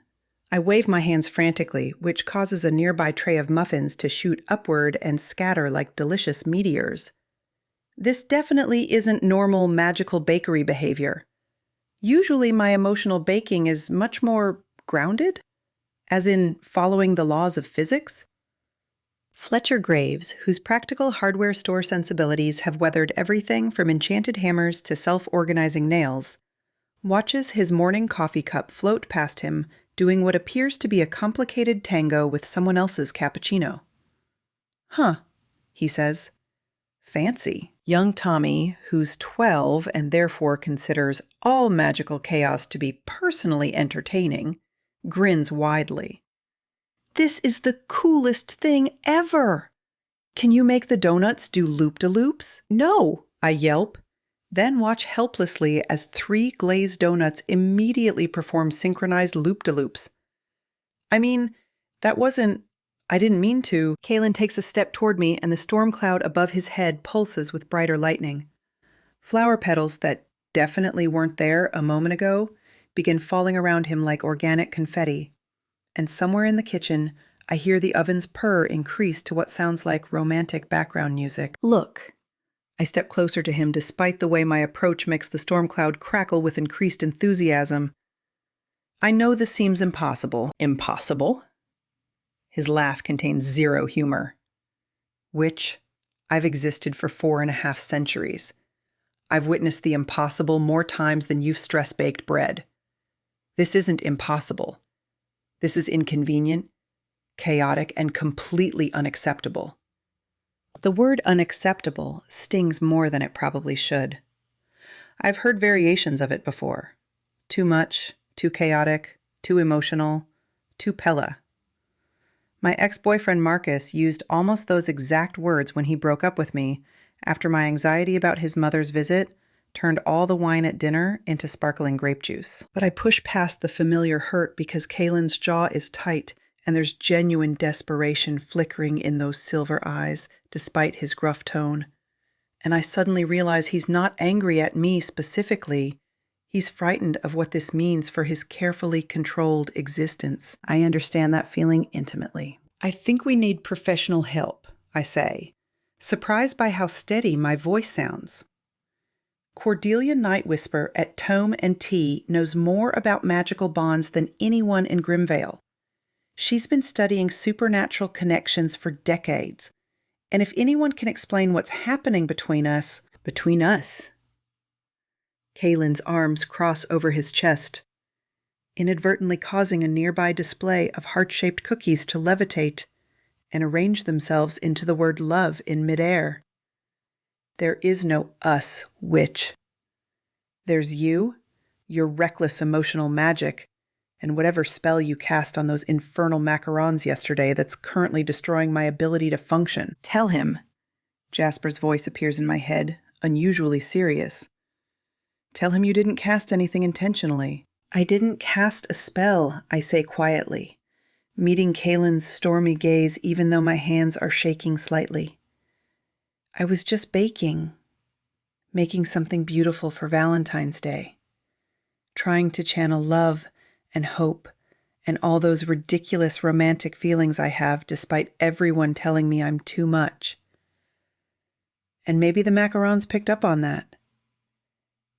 I wave my hands frantically, which causes a nearby tray of muffins to shoot upward and scatter like delicious meteors. This definitely isn't normal magical bakery behavior. Usually my emotional baking is much more grounded, as in following the laws of physics. Fletcher Graves, whose practical hardware store sensibilities have weathered everything from enchanted hammers to self-organizing nails, Watches his morning coffee cup float past him, doing what appears to be a complicated tango with someone else's cappuccino. "Huh," he says. "Fancy." Young Tommy, who's 12 and therefore considers all magical chaos to be personally entertaining, grins widely. "This is the coolest thing ever! Can you make the donuts do loop-de-loops?" "No," I yelp, then watch helplessly as 3 glazed donuts immediately perform synchronized loop-de-loops. "I mean, I didn't mean to." Kaelen takes a step toward me, and the storm cloud above his head pulses with brighter lightning. Flower petals that definitely weren't there a moment ago begin falling around him like organic confetti. And somewhere in the kitchen, I hear the oven's purr increase to what sounds like romantic background music. "Look." I step closer to him despite the way my approach makes the storm cloud crackle with increased enthusiasm. "I know this seems impossible." "Impossible?" His laugh contains zero humor. "Witch, I've existed for 4.5 centuries. I've witnessed the impossible more times than you've stress-baked bread. This isn't impossible. This is inconvenient, chaotic, and completely unacceptable." The word unacceptable stings more than it probably should. I've heard variations of it before. Too much, too chaotic, too emotional, too Pella. My ex-boyfriend Marcus used almost those exact words when he broke up with me after my anxiety about his mother's visit turned all the wine at dinner into sparkling grape juice. But I push past the familiar hurt because Kaelen's jaw is tight and there's genuine desperation flickering in those silver eyes despite his gruff tone. And I suddenly realize he's not angry at me specifically. He's frightened of what this means for his carefully controlled existence. I understand that feeling intimately. "I think we need professional help," I say, surprised by how steady my voice sounds. Cordelia Nightwhisper at Tome and Tea knows more about magical bonds than anyone in Grimvale. She's been studying supernatural connections for decades, and if anyone can explain what's happening between us. Kaelen's arms cross over his chest, inadvertently causing a nearby display of heart-shaped cookies to levitate and arrange themselves into the word love in midair. "There is no us, witch. There's you, your reckless emotional magic, and whatever spell you cast on those infernal macarons yesterday that's currently destroying my ability to function." "Tell him." Jasper's voice appears in my head, unusually serious. "Tell him you didn't cast anything intentionally." "I didn't cast a spell," I say quietly, meeting Kaelen's stormy gaze even though my hands are shaking slightly. "I was just baking, making something beautiful for Valentine's Day, trying to channel love and hope and all those ridiculous romantic feelings I have despite everyone telling me I'm too much. And maybe the macarons picked up on that.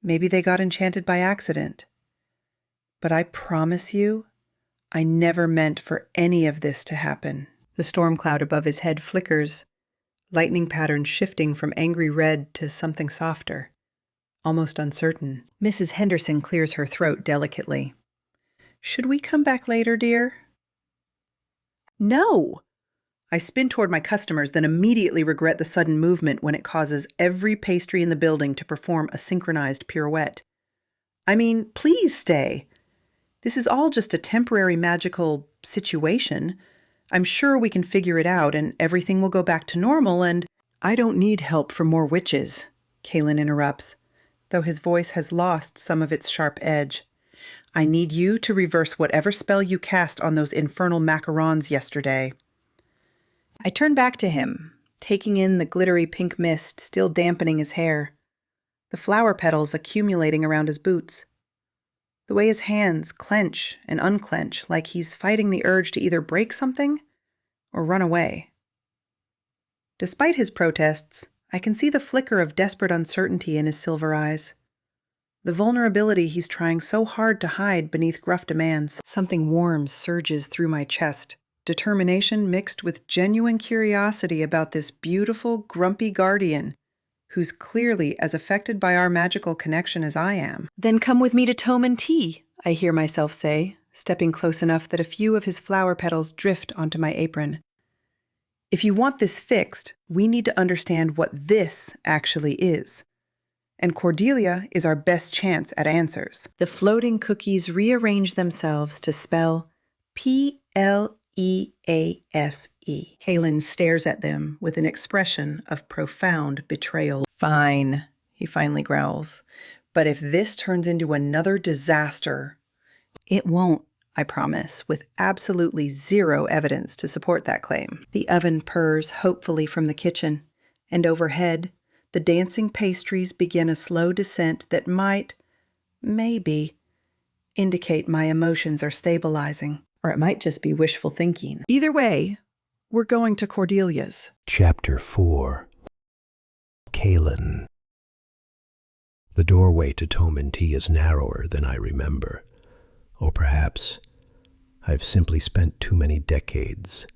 Maybe they got enchanted by accident. But I promise you, I never meant for any of this to happen." The storm cloud above his head flickers, lightning patterns shifting from angry red to something softer, almost uncertain. Mrs. Henderson clears her throat delicately. "Should we come back later, dear?" "No!" I spin toward my customers, then immediately regret the sudden movement when it causes every pastry in the building to perform a synchronized pirouette. "I mean, please stay. This is all just a temporary magical situation. I'm sure we can figure it out and everything will go back to normal and—" "I don't need help from more witches," Kaelen interrupts, though his voice has lost some of its sharp edge. "I need you to reverse whatever spell you cast on those infernal macarons yesterday." I turn back to him, taking in the glittery pink mist still dampening his hair, the flower petals accumulating around his boots, the way his hands clench and unclench like he's fighting the urge to either break something or run away. Despite his protests, I can see the flicker of desperate uncertainty in his silver eyes, the vulnerability he's trying so hard to hide beneath gruff demands. Something warm surges through my chest, determination mixed with genuine curiosity about this beautiful, grumpy guardian who's clearly as affected by our magical connection as I am. Then come with me to Tome and Tea, I hear myself say, stepping close enough that a few of his flower petals drift onto my apron. If you want this fixed, we need to understand what this actually is. And Cordelia is our best chance at answers. The floating cookies rearrange themselves to spell P-L-E-A-S-E. Kaelen stares at them with an expression of profound betrayal. Fine, he finally growls. But if this turns into another disaster... It won't, I promise, with absolutely zero evidence to support that claim. The oven purrs hopefully from the kitchen, and overhead, the dancing pastries begin a slow descent that might, maybe, indicate my emotions are stabilizing. Or it might just be wishful thinking. Either way, we're going to Cordelia's. Chapter 4. Kaelen. The doorway to Tome and Tea is narrower than I remember. Or perhaps I've simply spent too many decades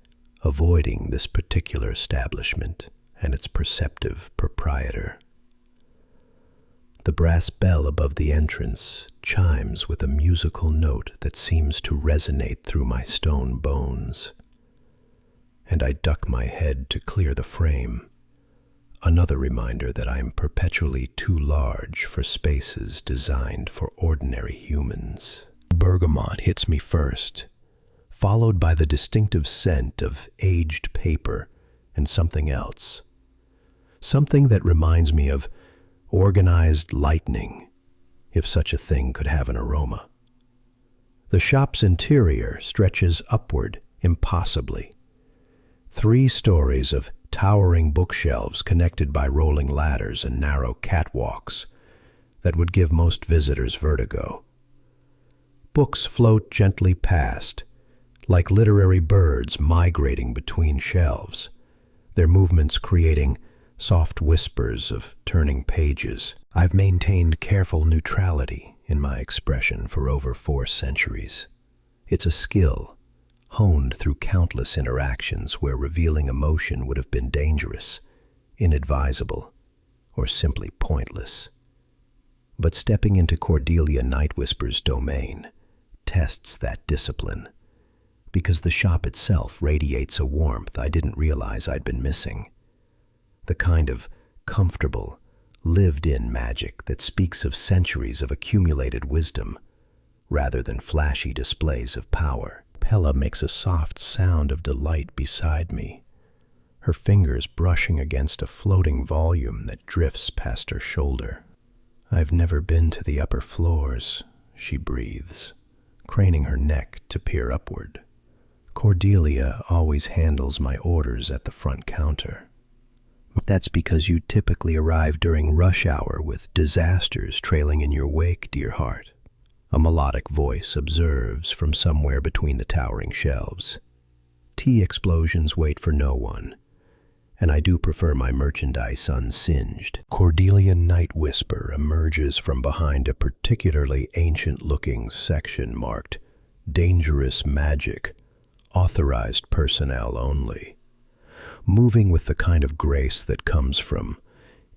avoiding this particular establishment and its perceptive proprietor. The brass bell above the entrance chimes with a musical note that seems to resonate through my stone bones, and I duck my head to clear the frame, another reminder that I'm perpetually too large for spaces designed for ordinary humans. Bergamot hits me first, followed by the distinctive scent of aged paper and something else. Something that reminds me of organized lightning, if such a thing could have an aroma. The shop's interior stretches upward impossibly. 3 stories of towering bookshelves connected by rolling ladders and narrow catwalks that would give most visitors vertigo. Books float gently past, like literary birds migrating between shelves, their movements creating soft whispers of turning pages. I've maintained careful neutrality in my expression for over 4 centuries. It's a skill, honed through countless interactions where revealing emotion would have been dangerous, inadvisable, or simply pointless. But stepping into Cordelia Nightwhisper's domain tests that discipline, because the shop itself radiates a warmth I didn't realize I'd been missing. The kind of comfortable, lived-in magic that speaks of centuries of accumulated wisdom, rather than flashy displays of power. Pella makes a soft sound of delight beside me, her fingers brushing against a floating volume that drifts past her shoulder. "I've never been to the upper floors," she breathes, craning her neck to peer upward. "Cordelia always handles my orders at the front counter." "That's because you typically arrive during rush hour with disasters trailing in your wake, dear heart," a melodic voice observes from somewhere between the towering shelves. "Tea explosions wait for no one, and I do prefer my merchandise unsinged." Cordelia Nightwhisper emerges from behind a particularly ancient-looking section marked "Dangerous Magic, Authorized Personnel Only," moving with the kind of grace that comes from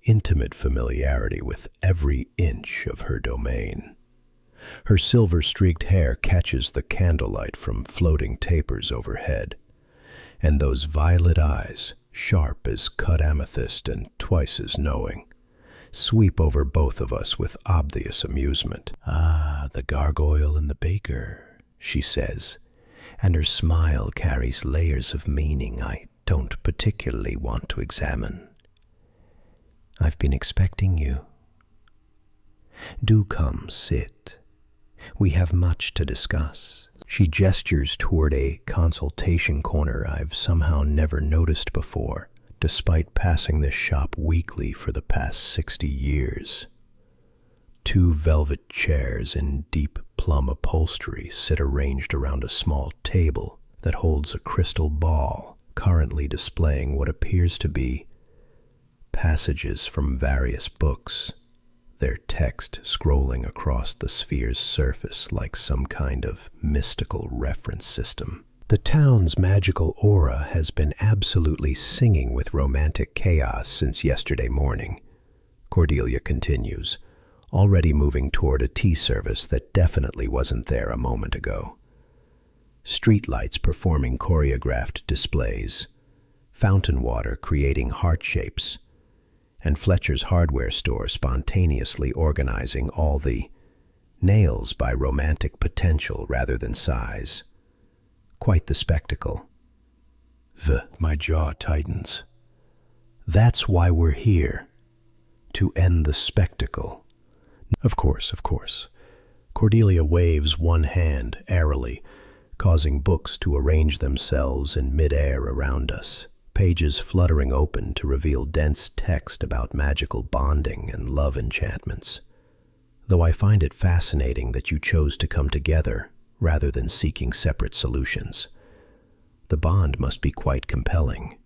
intimate familiarity with every inch of her domain. Her silver-streaked hair catches the candlelight from floating tapers overhead, and those violet eyes, sharp as cut amethyst and twice as knowing, sweep over both of us with obvious amusement. "Ah, the gargoyle and the baker," she says, and her smile carries layers of meaning I don't particularly want to examine. "I've been expecting you. Do come, sit. We have much to discuss." She gestures toward a consultation corner I've somehow never noticed before, despite passing this shop weekly for the past 60 years. 2 velvet chairs in deep plum upholstery sit arranged around a small table that holds a crystal ball, currently displaying what appears to be passages from various books, their text scrolling across the sphere's surface like some kind of mystical reference system. The town's magical aura has been absolutely singing with romantic chaos since yesterday morning, Cordelia continues, already moving toward a tea service that definitely wasn't there a moment ago. Streetlights performing choreographed displays, fountain water creating heart shapes, and Fletcher's hardware store spontaneously organizing all the nails by romantic potential rather than size. Quite the spectacle. My jaw tightens. That's why we're here. To end the spectacle. Of course. Cordelia waves one hand airily, causing books to arrange themselves in midair around us, pages fluttering open to reveal dense text about magical bonding and love enchantments. Though I find it fascinating that you chose to come together rather than seeking separate solutions. The bond must be quite compelling.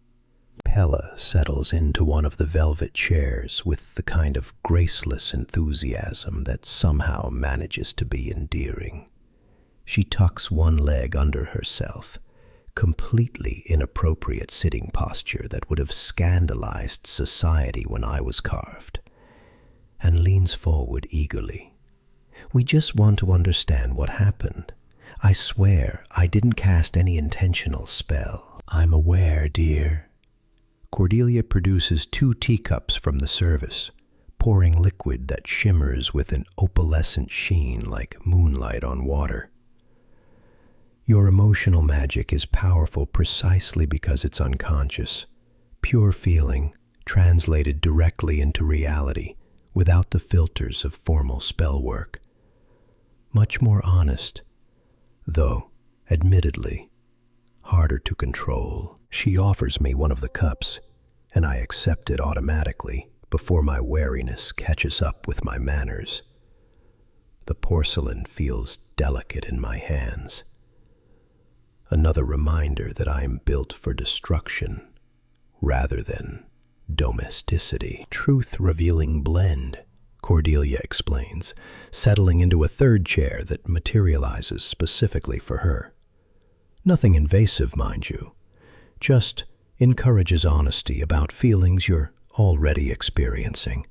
Pella settles into one of the velvet chairs with the kind of graceless enthusiasm that somehow manages to be endearing. She tucks one leg under herself, completely inappropriate sitting posture that would have scandalized society when I was carved, and leans forward eagerly. We just want to understand what happened. I swear I didn't cast any intentional spell. I'm aware, dear. Cordelia produces 2 teacups from the service, pouring liquid that shimmers with an opalescent sheen like moonlight on water. Your emotional magic is powerful precisely because it's unconscious, pure feeling translated directly into reality without the filters of formal spell work. Much more honest, though, admittedly, harder to control. She offers me one of the cups, and I accept it automatically before my wariness catches up with my manners. The porcelain feels delicate in my hands. Another reminder that I am built for destruction rather than domesticity. Truth-revealing blend, Cordelia explains, settling into a third chair that materializes specifically for her. Nothing invasive, mind you, just encourages honesty about feelings you're already experiencing.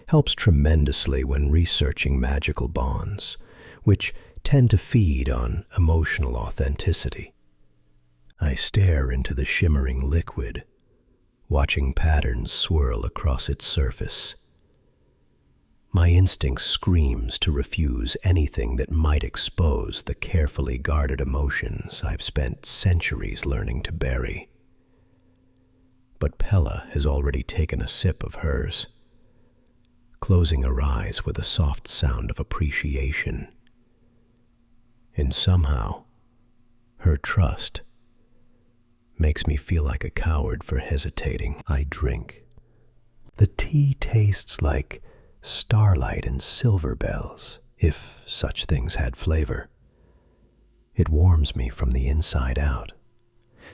Helps tremendously when researching magical bonds, which tend to feed on emotional authenticity. I stare into the shimmering liquid, watching patterns swirl across its surface. My instinct screams to refuse anything that might expose the carefully guarded emotions I've spent centuries learning to bury. But Pella has already taken a sip of hers, closing her eyes with a soft sound of appreciation. And somehow, her trust makes me feel like a coward for hesitating. I drink. The tea tastes like starlight and silver bells, if such things had flavor. It warms me from the inside out,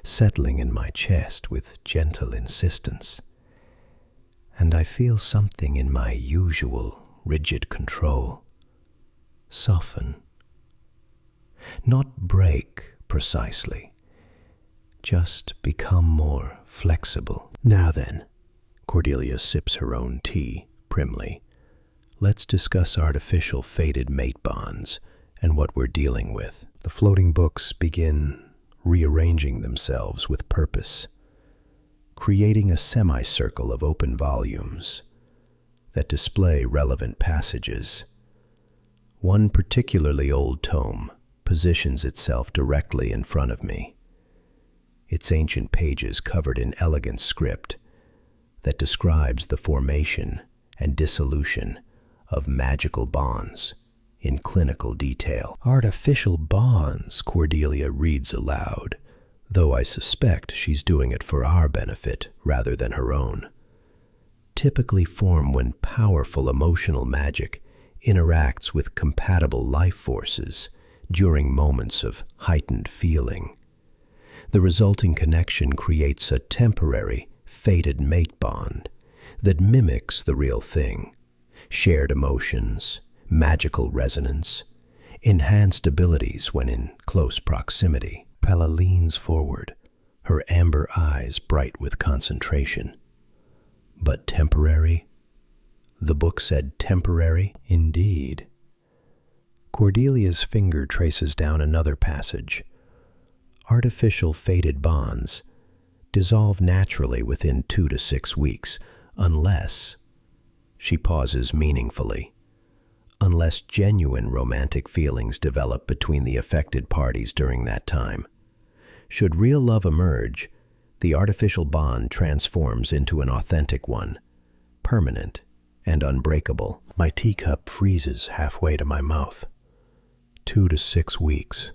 settling in my chest with gentle insistence, and I feel something in my usual rigid control soften. Not break precisely, just become more flexible. Now then, Cordelia sips her own tea primly. Let's discuss artificial fated mate bonds and what we're dealing with. The floating books begin rearranging themselves with purpose, creating a semicircle of open volumes that display relevant passages. One particularly old tome positions itself directly in front of me, its ancient pages covered in elegant script that describes the formation and dissolution of magical bonds in clinical detail. Artificial bonds, Cordelia reads aloud, though I suspect she's doing it for our benefit rather than her own. Typically form when powerful emotional magic interacts with compatible life forces during moments of heightened feeling. The resulting connection creates a temporary, fated mate bond that mimics the real thing. Shared emotions, magical resonance, enhanced abilities when in close proximity. Pella leans forward, her amber eyes bright with concentration. But temporary? The book said temporary. Indeed. Cordelia's finger traces down another passage. Artificial faded bonds dissolve naturally within 2 to 6 weeks, unless, she pauses meaningfully, unless genuine romantic feelings develop between the affected parties during that time. Should real love emerge, the artificial bond transforms into an authentic one, permanent and unbreakable. My teacup freezes halfway to my mouth. 2 to 6 weeks.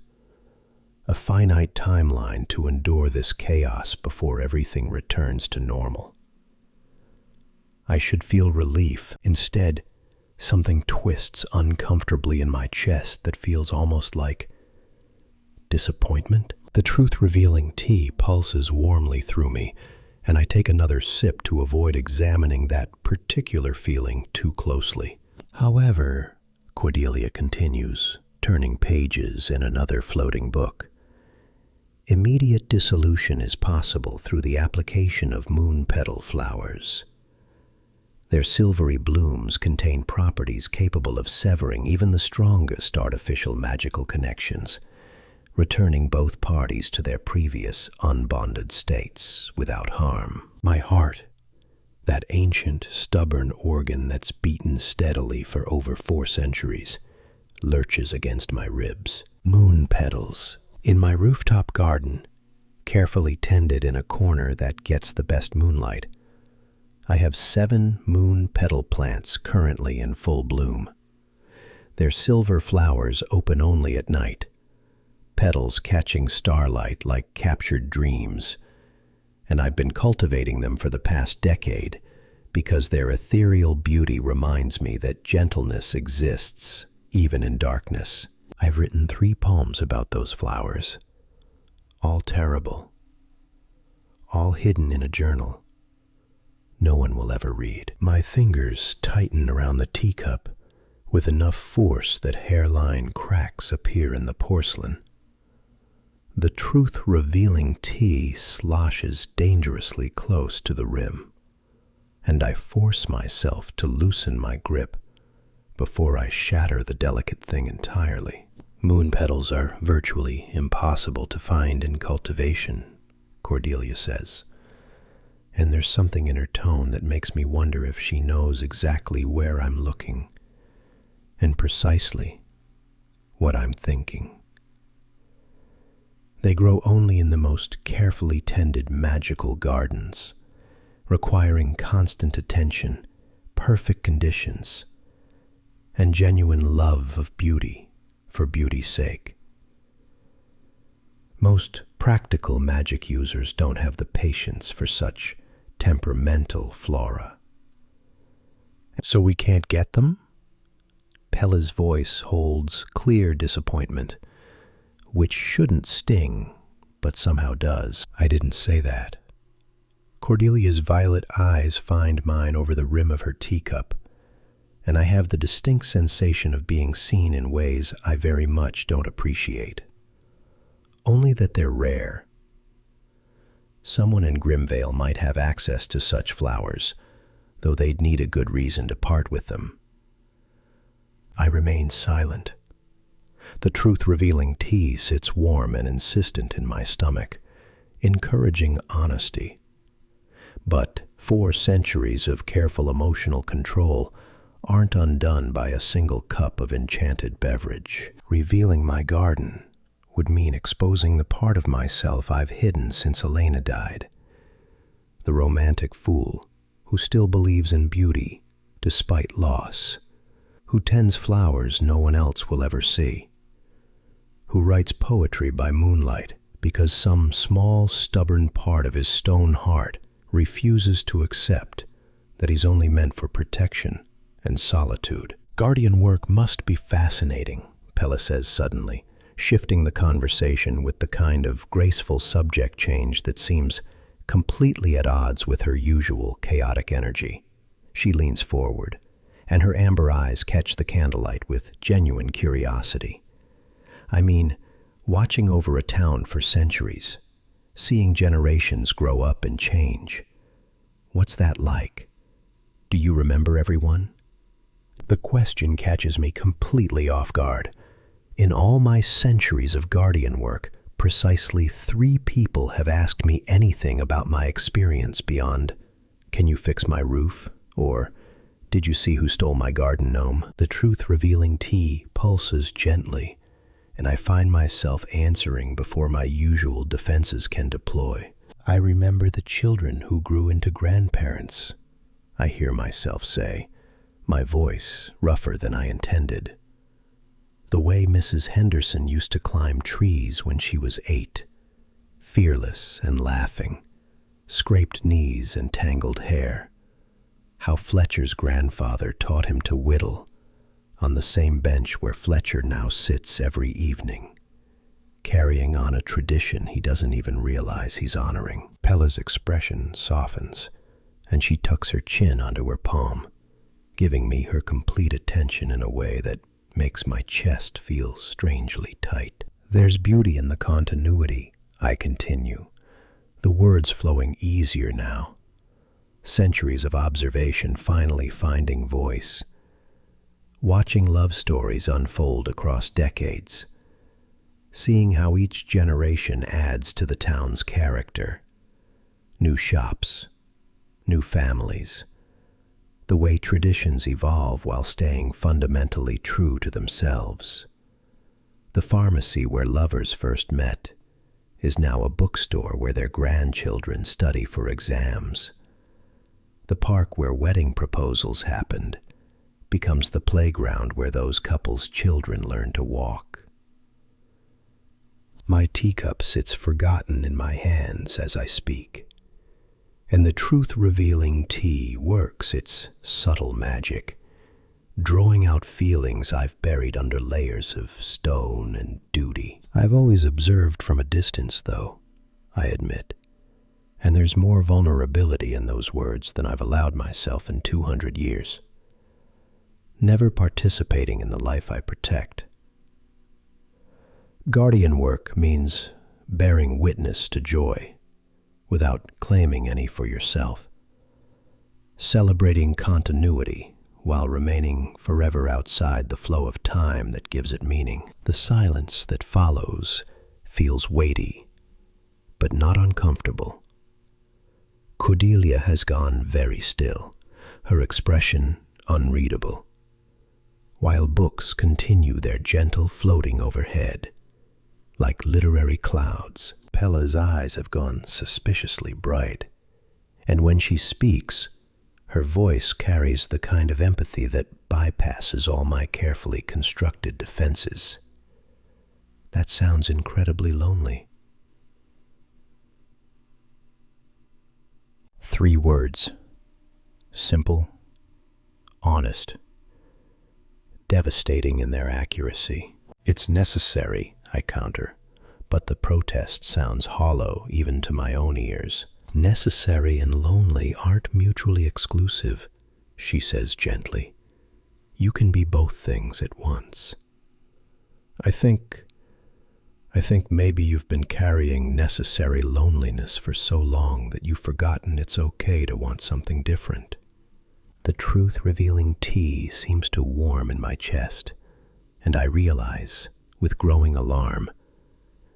A finite timeline to endure this chaos before everything returns to normal. I should feel relief. Instead, something twists uncomfortably in my chest that feels almost like disappointment. The truth-revealing tea pulses warmly through me, and I take another sip to avoid examining that particular feeling too closely. However, Cordelia continues, turning pages in another floating book. Immediate dissolution is possible through the application of moon petal flowers. Their silvery blooms contain properties capable of severing even the strongest artificial magical connections, returning both parties to their previous unbonded states without harm. My heart, that ancient, stubborn organ that's beaten steadily for over 4 centuries, lurches against my ribs. Moon petals. In my rooftop garden, carefully tended in a corner that gets the best moonlight, I have 7 moon petal plants currently in full bloom. Their silver flowers open only at night, petals catching starlight like captured dreams, and I've been cultivating them for the past decade because their ethereal beauty reminds me that gentleness exists even in darkness. I've written 3 poems about those flowers, all terrible, all hidden in a journal no one will ever read. My fingers tighten around the teacup with enough force that hairline cracks appear in the porcelain. The truth-revealing tea sloshes dangerously close to the rim, and I force myself to loosen my grip before I shatter the delicate thing entirely. Moon petals are virtually impossible to find in cultivation, Cordelia says, and there's something in her tone that makes me wonder if she knows exactly where I'm looking and precisely what I'm thinking. They grow only in the most carefully tended magical gardens, requiring constant attention, perfect conditions, and genuine love of beauty for beauty's sake. Most practical magic users don't have the patience for such temperamental flora. So we can't get them? Pella's voice holds clear disappointment, which shouldn't sting, but somehow does. I didn't say that. Cordelia's violet eyes find mine over the rim of her teacup, and I have the distinct sensation of being seen in ways I very much don't appreciate. Only that they're rare. Someone in Grimvale might have access to such flowers, though they'd need a good reason to part with them. I remain silent. The truth-revealing tea sits warm and insistent in my stomach, encouraging honesty. But 4 centuries of careful emotional control aren't undone by a single cup of enchanted beverage. Revealing my garden would mean exposing the part of myself I've hidden since Elena died. The romantic fool who still believes in beauty despite loss, who tends flowers no one else will ever see, who writes poetry by moonlight because some small, stubborn part of his stone heart refuses to accept that he's only meant for protection and solitude. Guardian work must be fascinating, Pella says suddenly, shifting the conversation with the kind of graceful subject change that seems completely at odds with her usual chaotic energy. She leans forward, and her amber eyes catch the candlelight with genuine curiosity. I mean, watching over a town for centuries, seeing generations grow up and change. What's that like? Do you remember everyone? The question catches me completely off guard. In all my centuries of guardian work, precisely 3 people have asked me anything about my experience beyond, "Can you fix my roof?" or "Did you see who stole my garden gnome?" The truth-revealing tea pulses gently, and I find myself answering before my usual defenses can deploy. "I remember the children who grew into grandparents," I hear myself say, my voice rougher than I intended. "The way Mrs. Henderson used to climb trees when she was 8, fearless and laughing, scraped knees and tangled hair. How Fletcher's grandfather taught him to whittle on the same bench where Fletcher now sits every evening, carrying on a tradition he doesn't even realize he's honoring." Pella's expression softens, and she tucks her chin onto her palm, giving me her complete attention in a way that makes my chest feel strangely tight. "There's beauty in the continuity," I continue, the words flowing easier now. Centuries of observation finally finding voice. Watching love stories unfold across decades. Seeing how each generation adds to the town's character. New shops, new families. The way traditions evolve while staying fundamentally true to themselves. The pharmacy where lovers first met is now a bookstore where their grandchildren study for exams. The park where wedding proposals happened becomes the playground where those couples' children learn to walk. My teacup sits forgotten in my hands as I speak, and the truth-revealing tea works its subtle magic, drawing out feelings I've buried under layers of stone and duty. I've always observed from a distance, though, I admit, and there's more vulnerability in those words than I've allowed myself in 200 years. Never participating in the life I protect. Guardian work means bearing witness to joy without claiming any for yourself. Celebrating continuity while remaining forever outside the flow of time that gives it meaning. The silence that follows feels weighty, but not uncomfortable. Cordelia has gone very still, her expression unreadable, while books continue their gentle floating overhead, like literary clouds. Pella's eyes have gone suspiciously bright, and when she speaks, her voice carries the kind of empathy that bypasses all my carefully constructed defenses. That sounds incredibly lonely. 3 words. Simple, honest, devastating in their accuracy. "It's necessary," I counter, but the protest sounds hollow even to my own ears. "Necessary and lonely aren't mutually exclusive," she says gently. "You can be both things at once." I think maybe you've been carrying necessary loneliness for so long that you've forgotten it's okay to want something different. The truth-revealing tea seems to warm in my chest, and I realize, with growing alarm,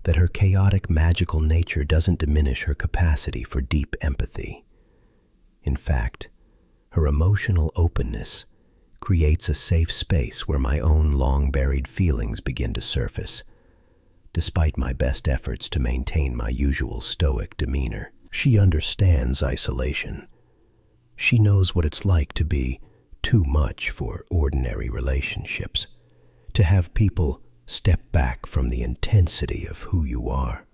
that her chaotic magical nature doesn't diminish her capacity for deep empathy. In fact, her emotional openness creates a safe space where my own long-buried feelings begin to surface, despite my best efforts to maintain my usual stoic demeanor. She understands isolation. She knows what it's like to be too much for ordinary relationships, to have people step back from the intensity of who you are.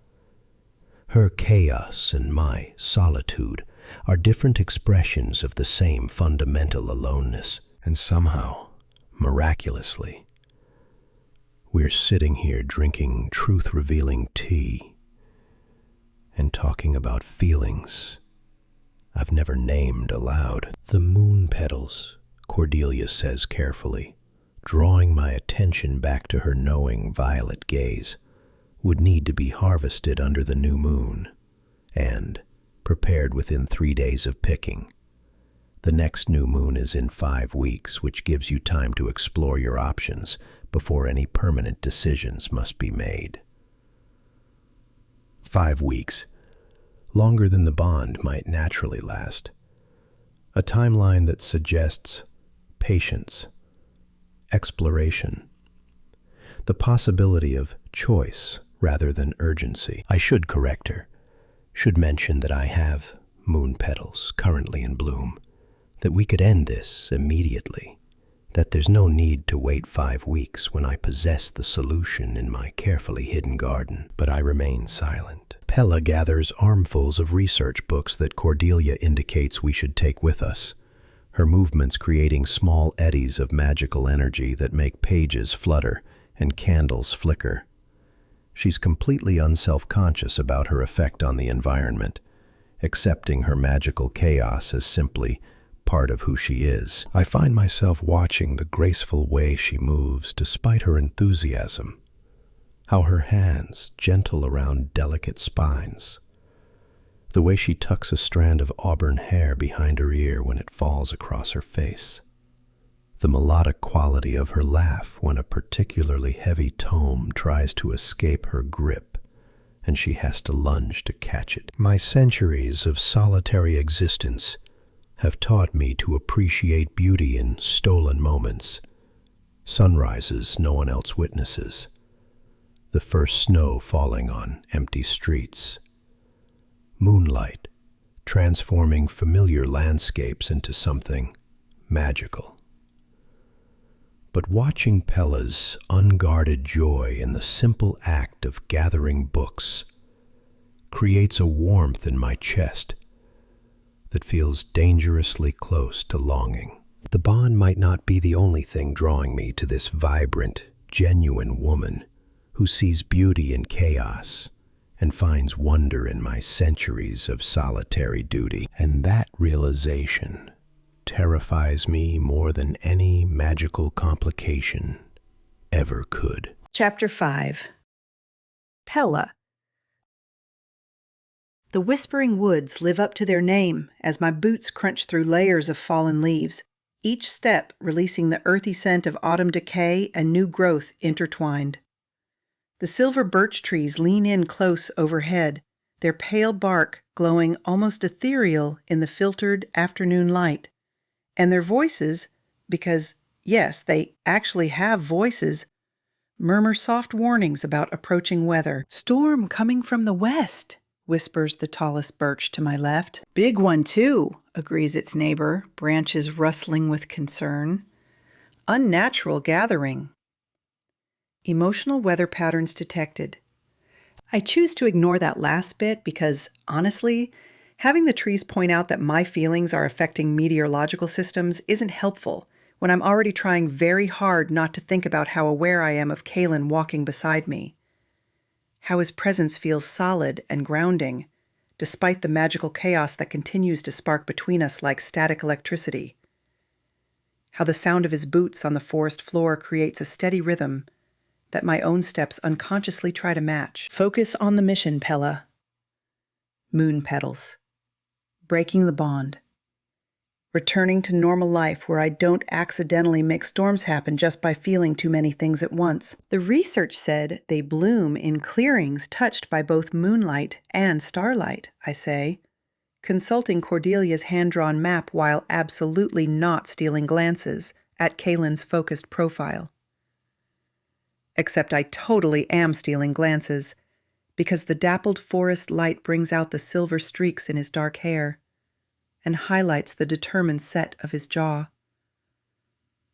Her chaos and my solitude are different expressions of the same fundamental aloneness, and somehow, miraculously, we're sitting here drinking truth-revealing tea and talking about feelings I've never named aloud. "The moon petals," Cordelia says carefully, drawing my attention back to her knowing violet gaze, "would need to be harvested under the new moon and prepared within 3 days of picking. The next new moon is in 5 weeks, which gives you time to explore your options before any permanent decisions must be made. 5 weeks, longer than the bond might naturally last. A timeline that suggests patience, exploration, the possibility of choice rather than urgency. I should correct her, should mention that I have moon petals currently in bloom, that we could end this immediately, that there's no need to wait 5 weeks when I possess the solution in my carefully hidden garden. But I remain silent. Pella gathers armfuls of research books that Cordelia indicates we should take with us, her movements creating small eddies of magical energy that make pages flutter and candles flicker. She's completely unself-conscious about her effect on the environment, accepting her magical chaos as simply part of who she is. I find myself watching the graceful way she moves despite her enthusiasm, how her hands gentle around delicate spines, the way she tucks a strand of auburn hair behind her ear when it falls across her face, the melodic quality of her laugh when a particularly heavy tome tries to escape her grip and she has to lunge to catch it. My centuries of solitary existence have taught me to appreciate beauty in stolen moments, sunrises no one else witnesses, the first snow falling on empty streets, moonlight transforming familiar landscapes into something magical. But watching Pella's unguarded joy in the simple act of gathering books creates a warmth in my chest that feels dangerously close to longing. The bond might not be the only thing drawing me to this vibrant, genuine woman who sees beauty in chaos and finds wonder in my centuries of solitary duty. And that realization terrifies me more than any magical complication ever could. Chapter 5. Pella. The whispering woods live up to their name as my boots crunch through layers of fallen leaves, each step releasing the earthy scent of autumn decay and new growth intertwined. The silver birch trees lean in close overhead, their pale bark glowing almost ethereal in the filtered afternoon light, and their voices, because, yes, they actually have voices, murmur soft warnings about approaching weather. "Storm coming from the west," whispers the tallest birch to my left. "Big one, too," agrees its neighbor, branches rustling with concern. "Unnatural gathering." Emotional weather patterns detected. I choose to ignore that last bit because, honestly, having the trees point out that my feelings are affecting meteorological systems isn't helpful when I'm already trying very hard not to think about how aware I am of Kaelen walking beside me. How his presence feels solid and grounding, despite the magical chaos that continues to spark between us like static electricity. How the sound of his boots on the forest floor creates a steady rhythm that my own steps unconsciously try to match. Focus on the mission, Pella. Moon petals. Breaking the bond. Returning to normal life where I don't accidentally make storms happen just by feeling too many things at once. The research said they bloom in clearings touched by both moonlight and starlight, I say, consulting Cordelia's hand-drawn map while absolutely not stealing glances at Kaelen's focused profile. Except I totally am stealing glances, because the dappled forest light brings out the silver streaks in his dark hair and highlights the determined set of his jaw.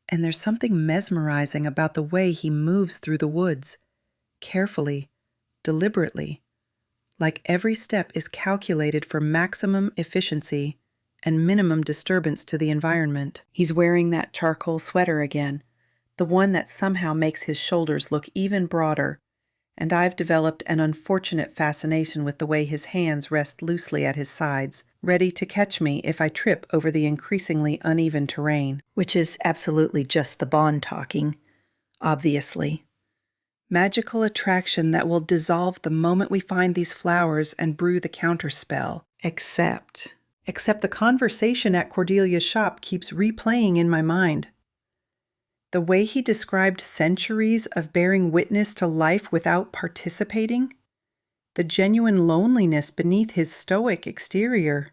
And there's something mesmerizing about the way he moves through the woods, carefully, deliberately, like every step is calculated for maximum efficiency and minimum disturbance to the environment. He's wearing that charcoal sweater again, the one that somehow makes his shoulders look even broader, and I've developed an unfortunate fascination with the way his hands rest loosely at his sides, ready to catch me if I trip over the increasingly uneven terrain. Which is absolutely just the bond talking, obviously. Magical attraction that will dissolve the moment we find these flowers and brew the counterspell. Except except the conversation at Cordelia's shop keeps replaying in my mind. The way he described centuries of bearing witness to life without participating, the genuine loneliness beneath his stoic exterior,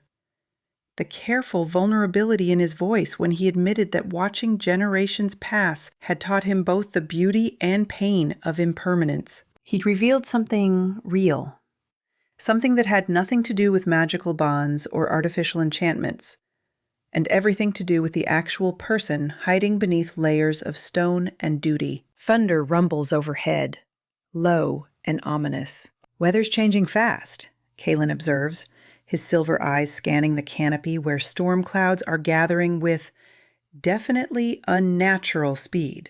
the careful vulnerability in his voice when he admitted that watching generations pass had taught him both the beauty and pain of impermanence. He revealed something real, something that had nothing to do with magical bonds or artificial enchantments, and everything to do with the actual person hiding beneath layers of stone and duty. Thunder rumbles overhead, low and ominous. "Weather's changing fast," Kaelen observes, his silver eyes scanning the canopy where storm clouds are gathering with definitely unnatural speed.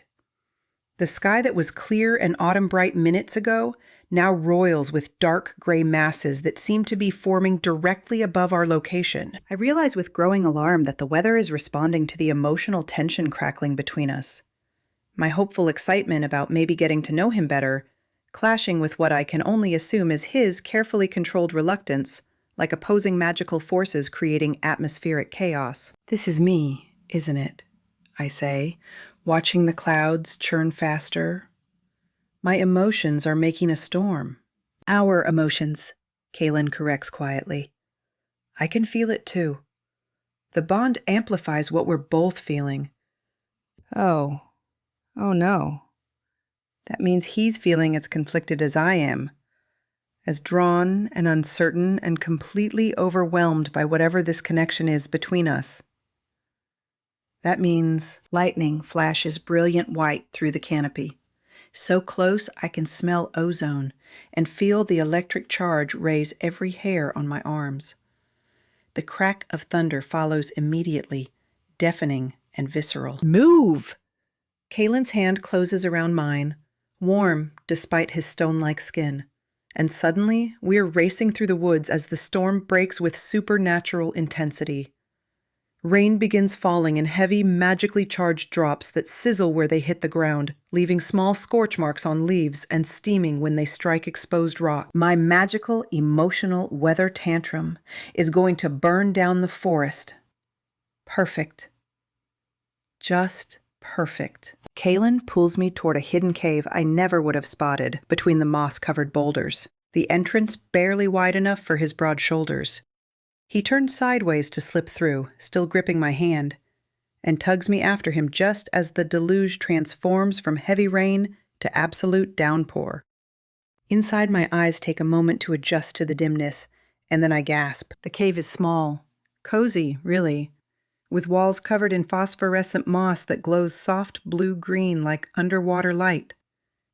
The sky that was clear and autumn bright minutes ago now roils with dark gray masses that seem to be forming directly above our location. I realize with growing alarm that the weather is responding to the emotional tension crackling between us. My hopeful excitement about maybe getting to know him better, clashing with what I can only assume is his carefully controlled reluctance, like opposing magical forces creating atmospheric chaos. "This is me, isn't it?" I say, watching the clouds churn faster. My emotions are making a storm. "Our emotions," Kaelen corrects quietly. "I can feel it too. The bond amplifies what we're both feeling." Oh no. That means he's feeling as conflicted as I am, as drawn and uncertain and completely overwhelmed by whatever this connection is between us. That means lightning flashes brilliant white through the canopy, so close I can smell ozone and feel the electric charge raise every hair on my arms. The crack of thunder follows immediately, deafening and visceral. "Move!" Kaelen's hand closes around mine, warm despite his stone-like skin, and suddenly we're racing through the woods as the storm breaks with supernatural intensity. Rain begins falling in heavy, magically charged drops that sizzle where they hit the ground, leaving small scorch marks on leaves and steaming when they strike exposed rock. My magical, emotional weather tantrum is going to burn down the forest. Perfect. Just perfect. Kaelen pulls me toward a hidden cave I never would have spotted between the moss-covered boulders, the entrance barely wide enough for his broad shoulders. He turns sideways to slip through, still gripping my hand, and tugs me after him just as the deluge transforms from heavy rain to absolute downpour. Inside, my eyes take a moment to adjust to the dimness, and then I gasp. The cave is small, cozy, really, with walls covered in phosphorescent moss that glows soft blue-green like underwater light.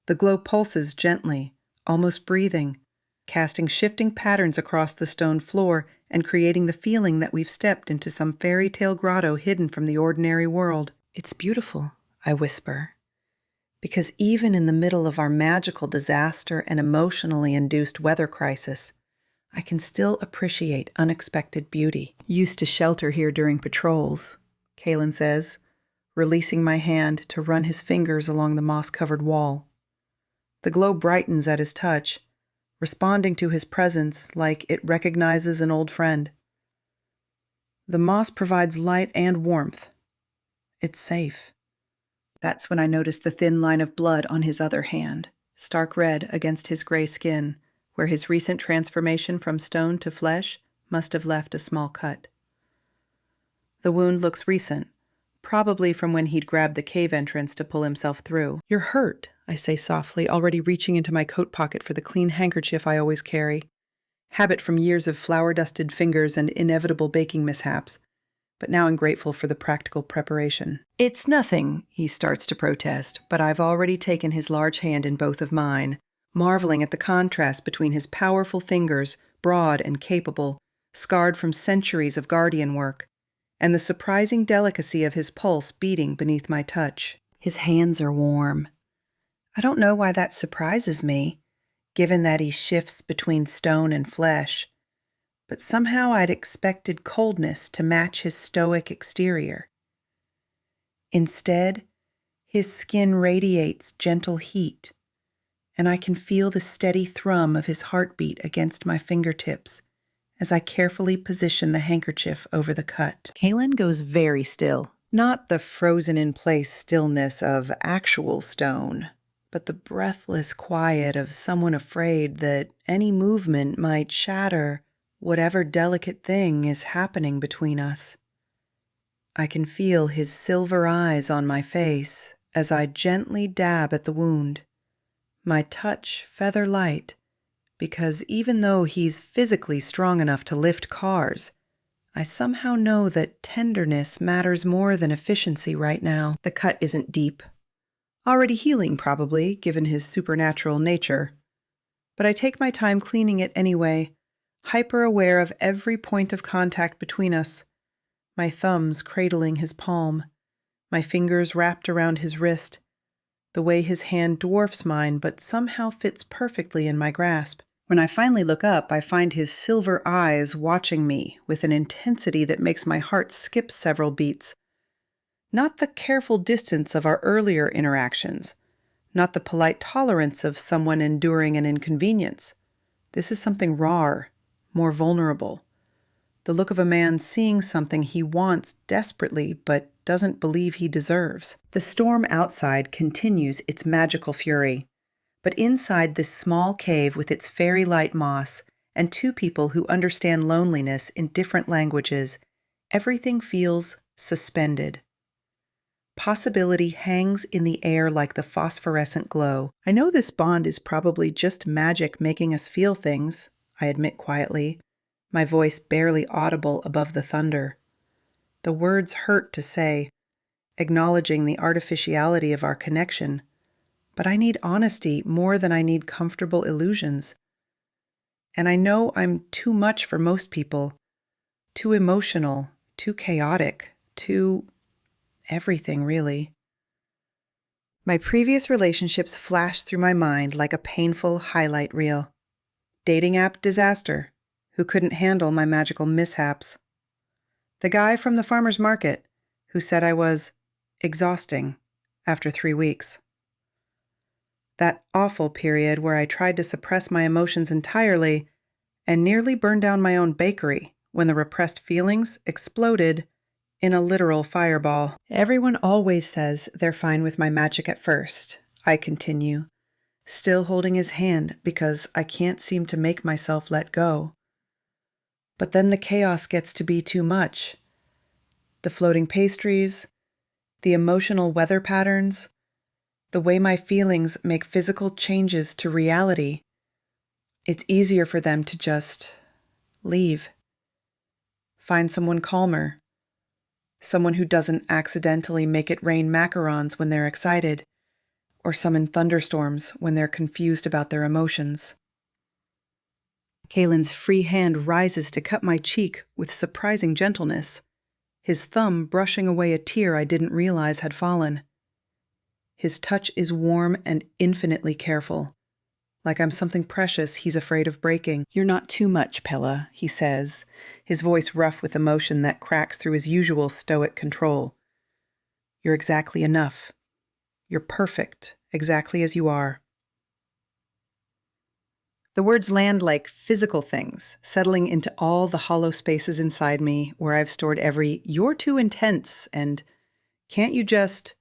The glow pulses gently, almost breathing, casting shifting patterns across the stone floor and creating the feeling that we've stepped into some fairy tale grotto hidden from the ordinary world. "It's beautiful," I whisper, because even in the middle of our magical disaster and emotionally induced weather crisis, I can still appreciate unexpected beauty. "Used to shelter here during patrols," Kaelen says, releasing my hand to run his fingers along the moss-covered wall. The glow brightens at his touch, responding to his presence like it recognizes an old friend. The moss provides light and warmth. It's safe. That's when I notice the thin line of blood on his other hand, stark red against his gray skin, where his recent transformation from stone to flesh must have left a small cut. The wound looks recent, probably from when he'd grabbed the cave entrance to pull himself through. "You're hurt," I say softly, already reaching into my coat pocket for the clean handkerchief I always carry. Habit from years of flour-dusted fingers and inevitable baking mishaps, but now I'm grateful for the practical preparation. "It's nothing," he starts to protest, but I've already taken his large hand in both of mine, marveling at the contrast between his powerful fingers, broad and capable, scarred from centuries of guardian work, and the surprising delicacy of his pulse beating beneath my touch. His hands are warm. I don't know why that surprises me, given that he shifts between stone and flesh, but somehow I'd expected coldness to match his stoic exterior. Instead, his skin radiates gentle heat, and I can feel the steady thrum of his heartbeat against my fingertips as I carefully position the handkerchief over the cut. Kaelen goes very still. Not the frozen-in-place stillness of actual stone, but the breathless quiet of someone afraid that any movement might shatter whatever delicate thing is happening between us. I can feel his silver eyes on my face as I gently dab at the wound, my touch feather light, because even though he's physically strong enough to lift cars, I somehow know that tenderness matters more than efficiency right now. The cut isn't deep. Already healing, probably, given his supernatural nature. But I take my time cleaning it anyway, hyper-aware of every point of contact between us, my thumbs cradling his palm, my fingers wrapped around his wrist, the way his hand dwarfs mine but somehow fits perfectly in my grasp. When I finally look up, I find his silver eyes watching me with an intensity that makes my heart skip several beats. Not the careful distance of our earlier interactions, not the polite tolerance of someone enduring an inconvenience. This is something rawer, more vulnerable. The look of a man seeing something he wants desperately but doesn't believe he deserves. The storm outside continues its magical fury. But inside this small cave with its fairy-light moss and two people who understand loneliness in different languages, everything feels suspended. Possibility hangs in the air like the phosphorescent glow. I know this bond is probably just magic making us feel things, I admit quietly, my voice barely audible above the thunder. The words hurt to say, acknowledging the artificiality of our connection. But I need honesty more than I need comfortable illusions. And I know I'm too much for most people. Too emotional, too chaotic, too everything, really. My previous relationships flash through my mind like a painful highlight reel. Dating app disaster, who couldn't handle my magical mishaps. The guy from the farmer's market, who said I was exhausting after 3 weeks. That awful period where I tried to suppress my emotions entirely and nearly burned down my own bakery when the repressed feelings exploded in a literal fireball. Everyone always says they're fine with my magic at first, I continue, still holding his hand because I can't seem to make myself let go. But then the chaos gets to be too much. The floating pastries, the emotional weather patterns, the way my feelings make physical changes to reality. It's easier for them to just leave. Find someone calmer. Someone who doesn't accidentally make it rain macarons when they're excited, or summon thunderstorms when they're confused about their emotions. Kaelen's free hand rises to cut my cheek with surprising gentleness, his thumb brushing away a tear I didn't realize had fallen. His touch is warm and infinitely careful, like I'm something precious he's afraid of breaking. "You're not too much, Pella," he says, his voice rough with emotion that cracks through his usual stoic control. "You're exactly enough. You're perfect, exactly as you are." The words land like physical things, settling into all the hollow spaces inside me where I've stored every "you're too intense" and "can't you just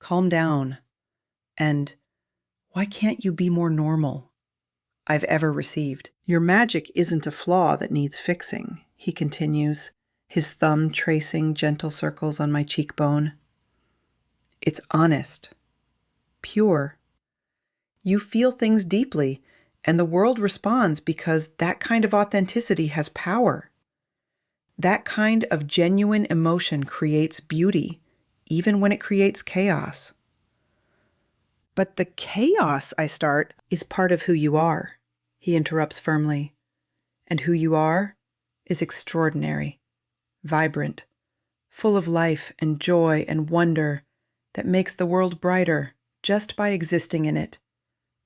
calm down" and "why can't you be more normal" I've ever received. "Your magic isn't a flaw that needs fixing," he continues, his thumb tracing gentle circles on my cheekbone. "It's honest, pure. You feel things deeply, and the world responds because that kind of authenticity has power. That kind of genuine emotion creates beauty, even when it creates chaos." "But the chaos," I start, "is part of who you are," he interrupts firmly. "And who you are is extraordinary, vibrant, full of life and joy and wonder that makes the world brighter just by existing in it.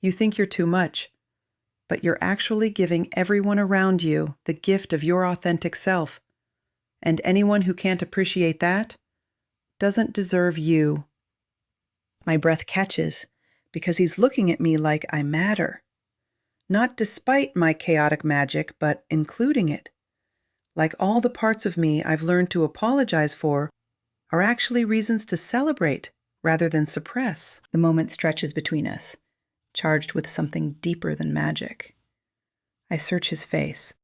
You think you're too much, but you're actually giving everyone around you the gift of your authentic self. And anyone who can't appreciate that doesn't deserve you." My breath catches because he's looking at me like I matter. Not despite my chaotic magic, but including it. like all the parts of me I've learned to apologize for, are actually reasons to celebrate rather than suppress. The moment stretches between us, charged with something deeper than magic. I search his face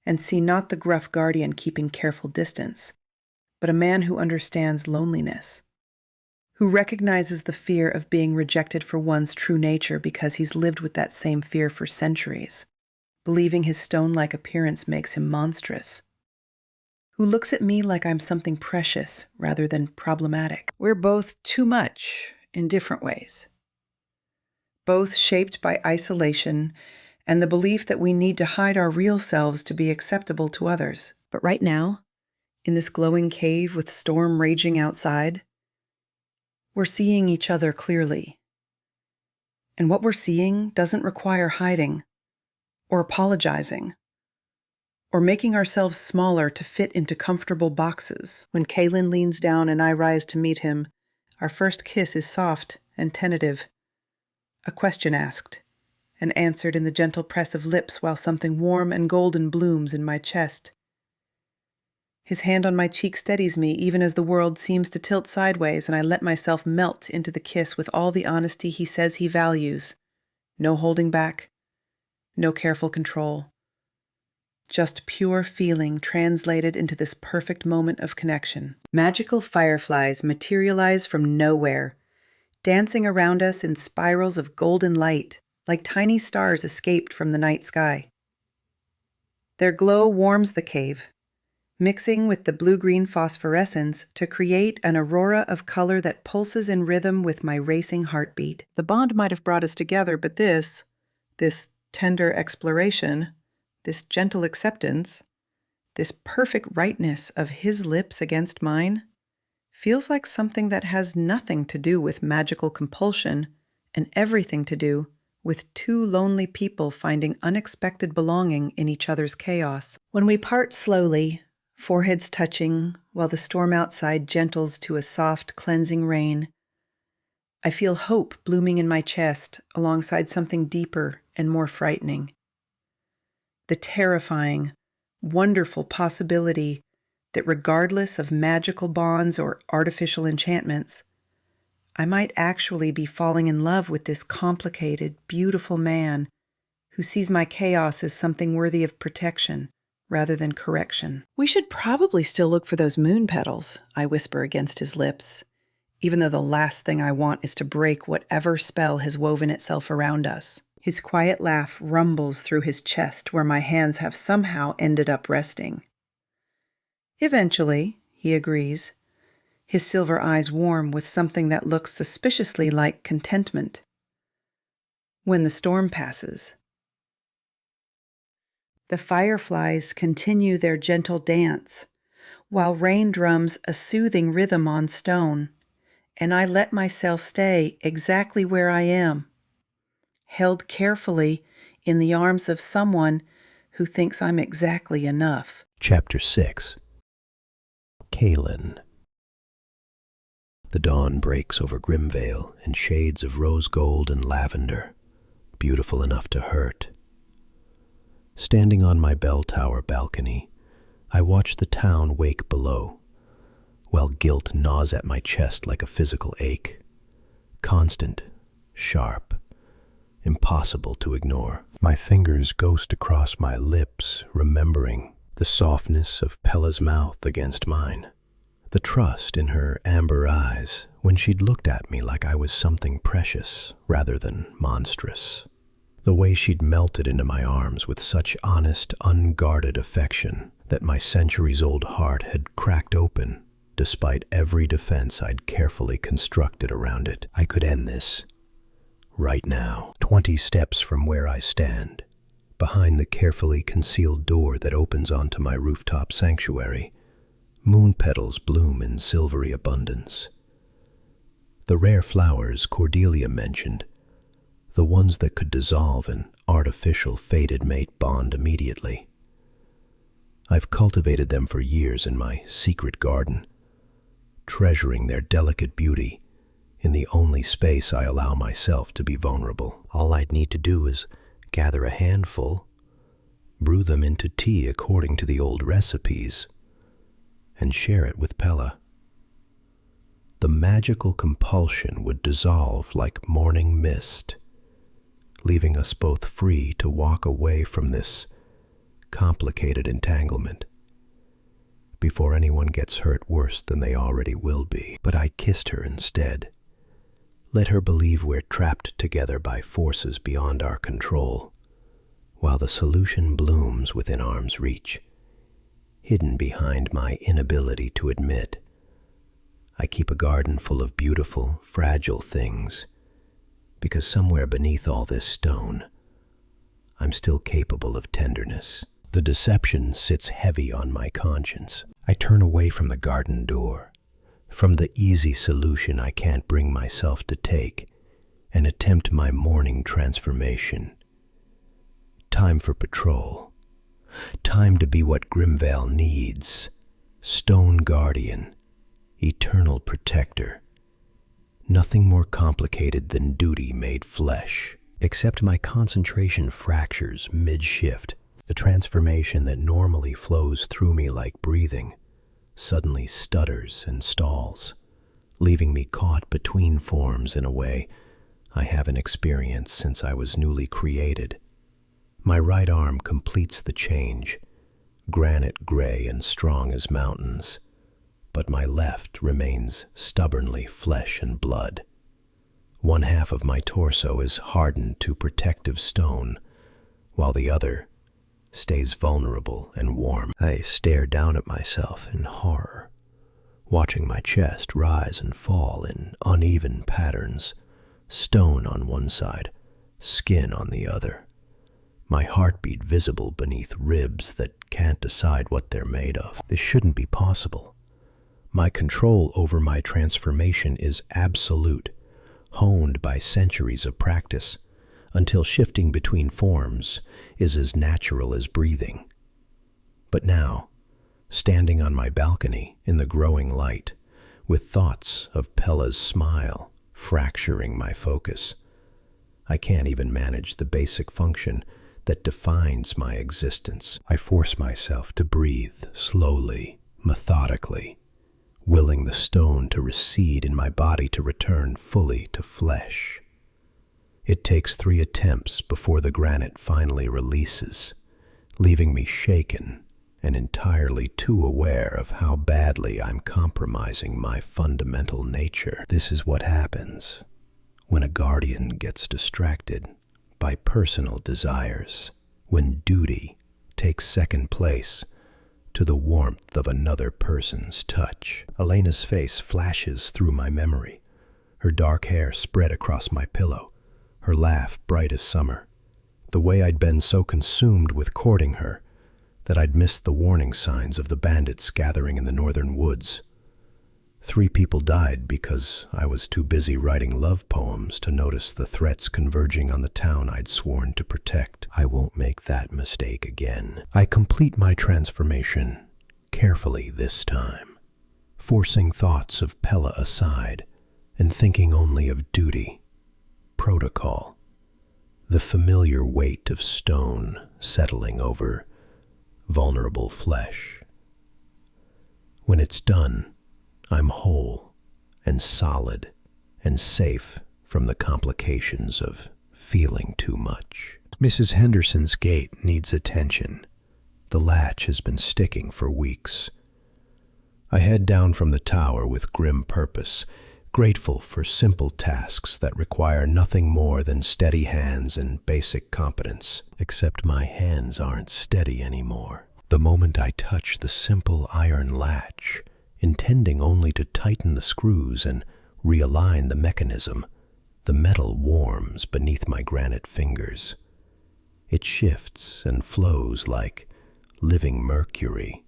and see not the gruff guardian keeping careful distance, but a man who understands loneliness, who recognizes the fear of being rejected for one's true nature because he's lived with that same fear for centuries, believing his stone-like appearance makes him monstrous, who looks at me like I'm something precious rather than problematic. We're both too much in different ways, both shaped by isolation and the belief that we need to hide our real selves to be acceptable to others. But right now, in this glowing cave with storm raging outside, we're seeing each other clearly. And what we're seeing doesn't require hiding, or apologizing, or making ourselves smaller to fit into comfortable boxes. When Kaelen leans down and I rise to meet him, our first kiss is soft and tentative. A question asked, and answered in the gentle press of lips while something warm and golden blooms in my chest. His hand on my cheek steadies me even as the world seems to tilt sideways and I let myself melt into the kiss with all the honesty he says he values. No holding back, no careful control. Just pure feeling translated into this perfect moment of connection. Magical fireflies materialize from nowhere, dancing around us in spirals of golden light, like tiny stars escaped from the night sky. Their glow warms the cave, mixing with the blue-green phosphorescence to create an aurora of color that pulses in rhythm with my racing heartbeat. The bond might have brought us together, but this tender exploration, this gentle acceptance, this perfect rightness of his lips against mine, feels like something that has nothing to do with magical compulsion and everything to do with two lonely people finding unexpected belonging in each other's chaos. When we part slowly, foreheads touching, while the storm outside gentles to a soft, cleansing rain, I feel hope blooming in my chest alongside something deeper and more frightening. The terrifying, wonderful possibility that regardless of magical bonds or artificial enchantments, I might actually be falling in love with this complicated, beautiful man who sees my chaos as something worthy of protection rather than correction. We should probably still look for those moon petals, I whisper against his lips, even though the last thing I want is to break whatever spell has woven itself around us. His quiet laugh rumbles through his chest where my hands have somehow ended up resting. Eventually, he agrees, his silver eyes warm with something that looks suspiciously like contentment. When the storm passes, the fireflies continue their gentle dance, while rain drums a soothing rhythm on stone, and I let myself stay exactly where I am, held carefully in the arms of someone who thinks I'm exactly enough. Chapter 6. Kaelen. The dawn breaks over Grimvale in shades of rose gold and lavender, beautiful enough to hurt. Standing on my bell tower balcony, I watch the town wake below, while guilt gnaws at my chest like a physical ache. Constant, sharp, impossible to ignore. My fingers ghost across my lips, remembering the softness of Pella's mouth against mine, the trust in her amber eyes when she'd looked at me like I was something precious rather than monstrous. The way she'd melted into my arms with such honest, unguarded affection that my centuries-old heart had cracked open, despite every defense I'd carefully constructed around it. I could end this right now, 20 steps from where I stand, behind the carefully concealed door that opens onto my rooftop sanctuary. Moon petals bloom in silvery abundance. The rare flowers Cordelia mentioned, the ones that could dissolve an artificial fated mate bond immediately. I've cultivated them for years in my secret garden, treasuring their delicate beauty in the only space I allow myself to be vulnerable. All I'd need to do is gather a handful, brew them into tea according to the old recipes, and share it with Pella. The magical compulsion would dissolve like morning mist, leaving us both free to walk away from this complicated entanglement before anyone gets hurt worse than they already will be. But I kissed her instead. Let her believe we're trapped together by forces beyond our control, while the solution blooms within arm's reach, hidden behind my inability to admit. I keep a garden full of beautiful, fragile things, because somewhere beneath all this stone, I'm still capable of tenderness. The deception sits heavy on my conscience. I turn away from the garden door, from the easy solution I can't bring myself to take, and attempt my morning transformation. Time for patrol. Time to be what Grimvale needs. Stone guardian, eternal protector. Nothing more complicated than duty made flesh. Except my concentration fractures mid-shift. The transformation that normally flows through me like breathing suddenly stutters and stalls, leaving me caught between forms in a way I haven't experienced since I was newly created. My right arm completes the change, granite gray and strong as mountains, but my left remains stubbornly flesh and blood. One half of my torso is hardened to protective stone, while the other stays vulnerable and warm. I stare down at myself in horror, watching my chest rise and fall in uneven patterns, stone on one side, skin on the other. My heartbeat visible beneath ribs that can't decide what they're made of. This shouldn't be possible. My control over my transformation is absolute, honed by centuries of practice, until shifting between forms is as natural as breathing. But now, standing on my balcony in the growing light, with thoughts of Pella's smile fracturing my focus, I can't even manage the basic function that defines my existence. I force myself to breathe slowly, methodically, willing the stone to recede in my body to return fully to flesh. It takes 3 attempts before the granite finally releases, leaving me shaken and entirely too aware of how badly I'm compromising my fundamental nature. This is what happens when a guardian gets distracted by personal desires, when duty takes second place to the warmth of another person's touch. Elena's face flashes through my memory, her dark hair spread across my pillow, her laugh bright as summer. The way I'd been so consumed with courting her that I'd missed the warning signs of the bandits gathering in the northern woods. 3 people died because I was too busy writing love poems to notice the threats converging on the town I'd sworn to protect. I won't make that mistake again. I complete my transformation carefully this time, forcing thoughts of Pella aside and thinking only of duty, protocol, the familiar weight of stone settling over vulnerable flesh. When it's done, I'm whole and solid and safe from the complications of feeling too much. Mrs. Henderson's gate needs attention. The latch has been sticking for weeks. I head down from the tower with grim purpose, grateful for simple tasks that require nothing more than steady hands and basic competence. Except my hands aren't steady anymore. The moment I touch the simple iron latch, intending only to tighten the screws and realign the mechanism, the metal warms beneath my granite fingers. It shifts and flows like living mercury,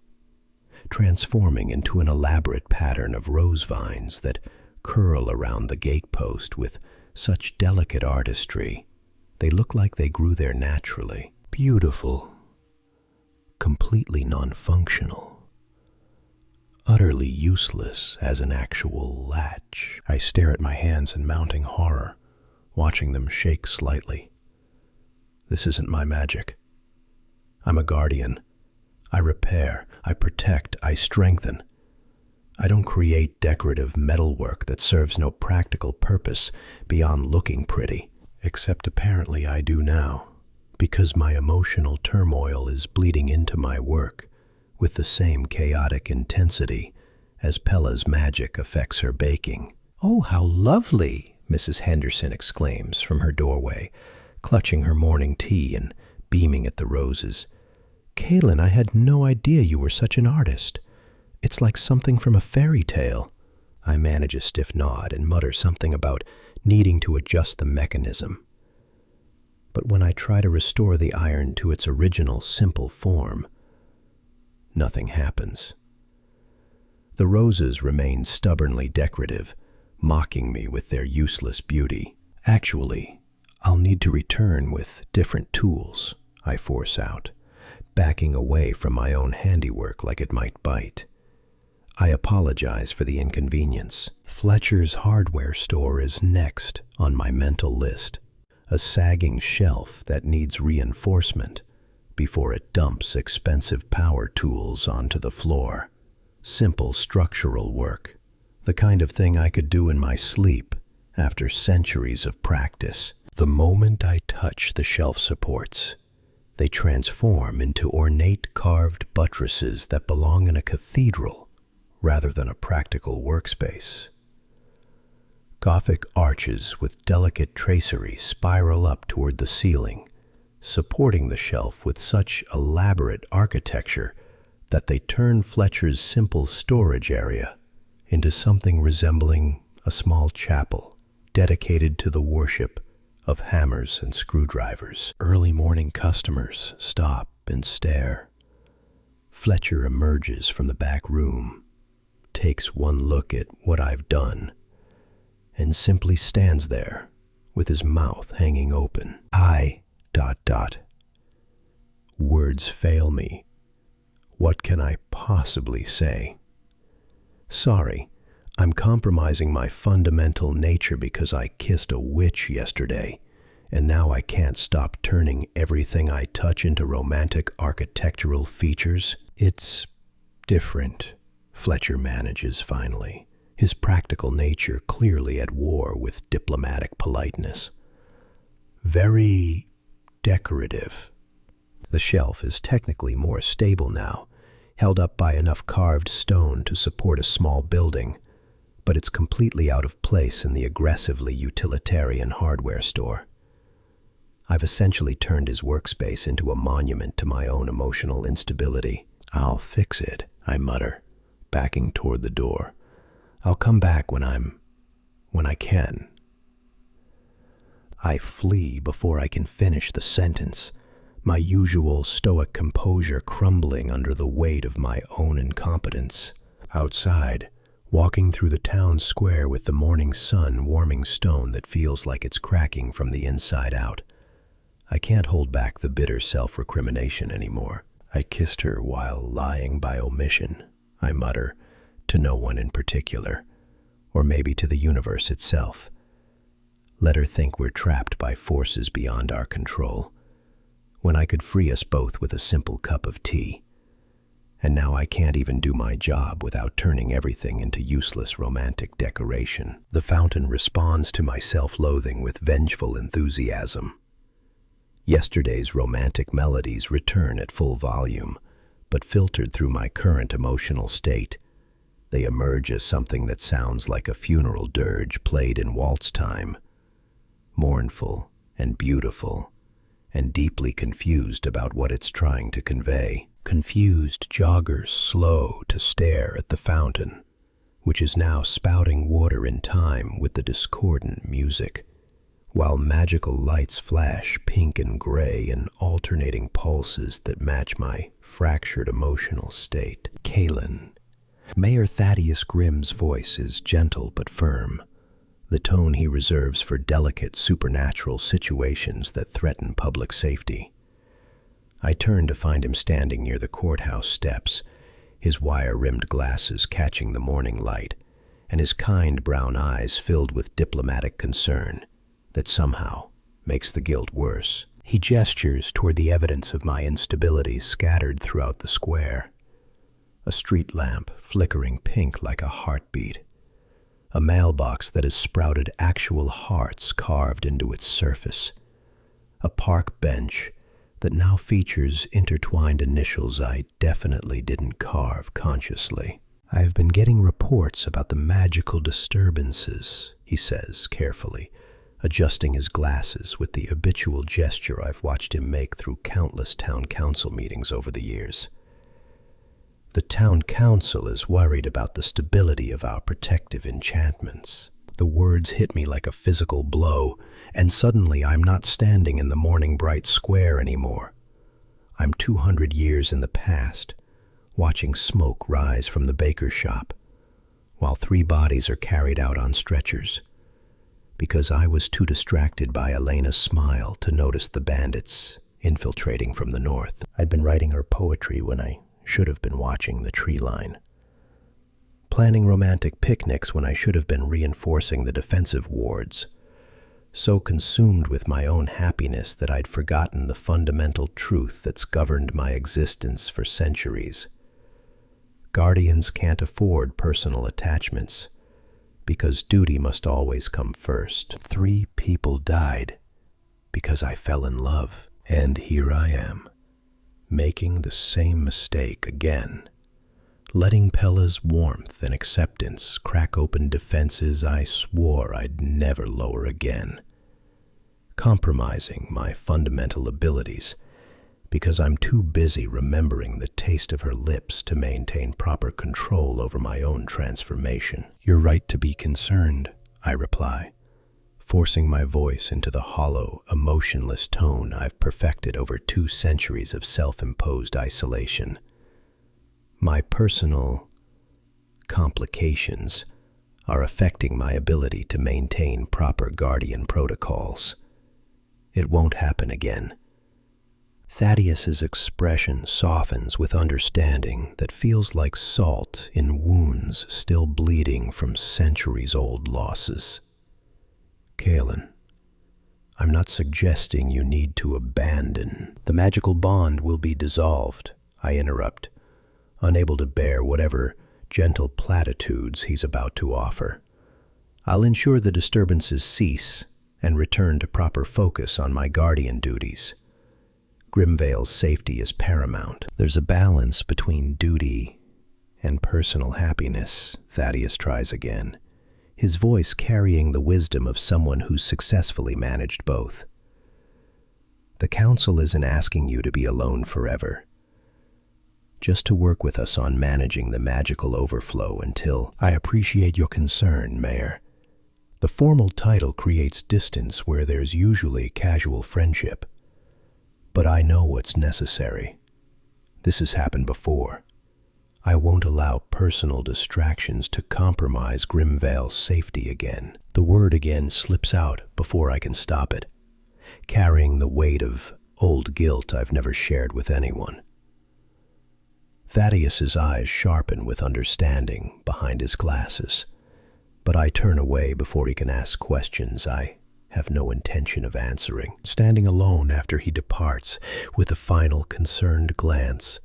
transforming into an elaborate pattern of rose vines that curl around the gatepost with such delicate artistry. They look like they grew there naturally. Beautiful, completely non-functional, utterly useless as an actual latch. I stare at my hands in mounting horror, watching them shake slightly. This isn't my magic. I'm a guardian. I repair, I protect, I strengthen. I don't create decorative metalwork that serves no practical purpose beyond looking pretty. Except apparently I do now, because my emotional turmoil is bleeding into my work with the same chaotic intensity as Pella's magic affects her baking. "Oh, how lovely!" Mrs. Henderson exclaims from her doorway, clutching her morning tea and beaming at the roses. "Kaelen, I had no idea you were such an artist. It's like something from a fairy tale." I manage a stiff nod and mutter something about needing to adjust the mechanism. But when I try to restore the iron to its original simple form, nothing happens. The roses remain stubbornly decorative, mocking me with their useless beauty. "Actually, I'll need to return with different tools," I force out, backing away from my own handiwork like it might bite. I apologize for the inconvenience. Fletcher's hardware store is next on my mental list, a sagging shelf that needs reinforcement before it dumps expensive power tools onto the floor. Simple structural work, the kind of thing I could do in my sleep after centuries of practice. The moment I touch the shelf supports, they transform into ornate carved buttresses that belong in a cathedral rather than a practical workspace. Gothic arches with delicate tracery spiral up toward the ceiling, supporting the shelf with such elaborate architecture that they turn Fletcher's simple storage area into something resembling a small chapel dedicated to the worship of hammers and screwdrivers. Early morning customers stop and stare. Fletcher emerges from the back room, takes one look at what I've done, and simply stands there with his mouth hanging open. Words fail me. What can I possibly say? Sorry, I'm compromising my fundamental nature because I kissed a witch yesterday, and now I can't stop turning everything I touch into romantic architectural features. It's different, Fletcher manages finally, his practical nature clearly at war with diplomatic politeness. Very decorative. The shelf is technically more stable now, held up by enough carved stone to support a small building, but it's completely out of place in the aggressively utilitarian hardware store. I've essentially turned his workspace into a monument to my own emotional instability. "I'll fix it," I mutter, backing toward the door. "I'll come back when I can." I flee before I can finish the sentence, my usual stoic composure crumbling under the weight of my own incompetence. Outside, walking through the town square with the morning sun warming stone that feels like it's cracking from the inside out, I can't hold back the bitter self-recrimination anymore. "I kissed her while lying by omission," I mutter, to no one in particular, or maybe to the universe itself. Let her think we're trapped by forces beyond our control, when I could free us both with a simple cup of tea. And now I can't even do my job without turning everything into useless romantic decoration. The fountain responds to my self-loathing with vengeful enthusiasm. Yesterday's romantic melodies return at full volume, but filtered through my current emotional state, they emerge as something that sounds like a funeral dirge played in waltz time, mournful and beautiful, and deeply confused about what it's trying to convey. Confused joggers slow to stare at the fountain, which is now spouting water in time with the discordant music, while magical lights flash pink and gray in alternating pulses that match my fractured emotional state. "Kaelen." Mayor Thaddeus Grimm's voice is gentle but firm, the tone he reserves for delicate supernatural situations that threaten public safety. I turn to find him standing near the courthouse steps, his wire-rimmed glasses catching the morning light, and his kind brown eyes filled with diplomatic concern that somehow makes the guilt worse. He gestures toward the evidence of my instability scattered throughout the square. A street lamp flickering pink like a heartbeat. A mailbox that has sprouted actual hearts carved into its surface. A park bench that now features intertwined initials I definitely didn't carve consciously. I have been getting reports about the magical disturbances, he says carefully, adjusting his glasses with the habitual gesture I've watched him make through countless town council meetings over the years. The town council is worried about the stability of our protective enchantments. The words hit me like a physical blow, and suddenly I'm not standing in the morning bright square anymore. I'm 200 years in the past, watching smoke rise from the baker's shop, while 3 bodies are carried out on stretchers, because I was too distracted by Elena's smile to notice the bandits infiltrating from the north. I'd been writing her poetry when I should have been watching the tree line, planning romantic picnics when I should have been reinforcing the defensive wards, so consumed with my own happiness that I'd forgotten the fundamental truth that's governed my existence for centuries. Guardians can't afford personal attachments, because duty must always come first. 3 people died because I fell in love, and here I am, making the same mistake again, letting Pella's warmth and acceptance crack open defenses I swore I'd never lower again, compromising my fundamental abilities because I'm too busy remembering the taste of her lips to maintain proper control over my own transformation. You're right to be concerned, I reply, forcing my voice into the hollow, emotionless tone I've perfected over 2 centuries of self-imposed isolation. My personal complications are affecting my ability to maintain proper guardian protocols. It won't happen again. Thaddeus's expression softens with understanding that feels like salt in wounds still bleeding from centuries-old losses. Kaelen, I'm not suggesting you need to abandon. The magical bond will be dissolved, I interrupt, unable to bear whatever gentle platitudes he's about to offer. I'll ensure the disturbances cease and return to proper focus on my guardian duties. Grimvale's safety is paramount. There's a balance between duty and personal happiness, Thaddeus tries again, his voice carrying the wisdom of someone who's successfully managed both. The council isn't asking you to be alone forever, just to work with us on managing the magical overflow until... I appreciate your concern, Mayor. The formal title creates distance where there's usually casual friendship. But I know what's necessary. This has happened before. I won't allow personal distractions to compromise Grimvale's safety again. The word again slips out before I can stop it, carrying the weight of old guilt I've never shared with anyone. Thaddeus's eyes sharpen with understanding behind his glasses, but I turn away before he can ask questions I have no intention of answering. Standing alone after he departs, with a final concerned glance,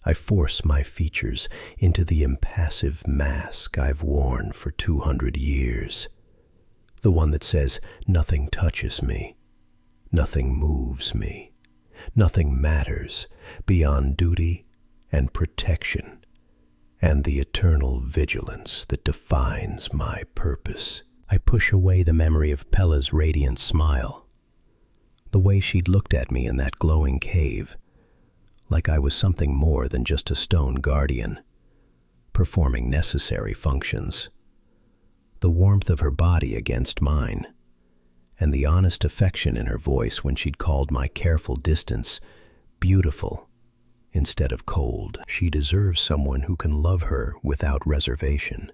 I force my features into the impassive mask I've worn for 200 years. The one that says, nothing touches me, nothing moves me, nothing matters beyond duty and protection, and the eternal vigilance that defines my purpose. I push away the memory of Pella's radiant smile, the way she'd looked at me in that glowing cave, like I was something more than just a stone guardian, performing necessary functions. The warmth of her body against mine, and the honest affection in her voice when she'd called my careful distance beautiful instead of cold. She deserves someone who can love her without reservation.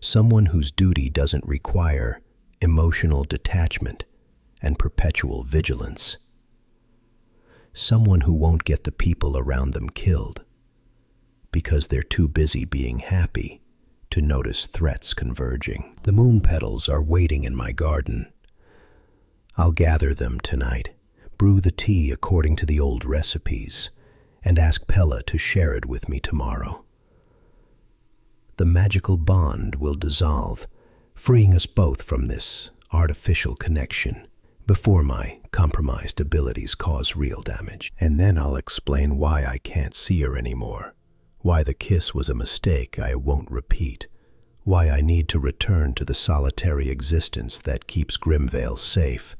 Someone whose duty doesn't require emotional detachment and perpetual vigilance. Someone who won't get the people around them killed because they're too busy being happy to notice threats converging. The moon petals are waiting in my garden. I'll gather them tonight, brew the tea according to the old recipes, and ask Pella to share it with me tomorrow. The magical bond will dissolve, freeing us both from this artificial connection before my compromised abilities cause real damage. And then I'll explain why I can't see her anymore, why the kiss was a mistake I won't repeat, why I need to return to the solitary existence that keeps Grimvale safe,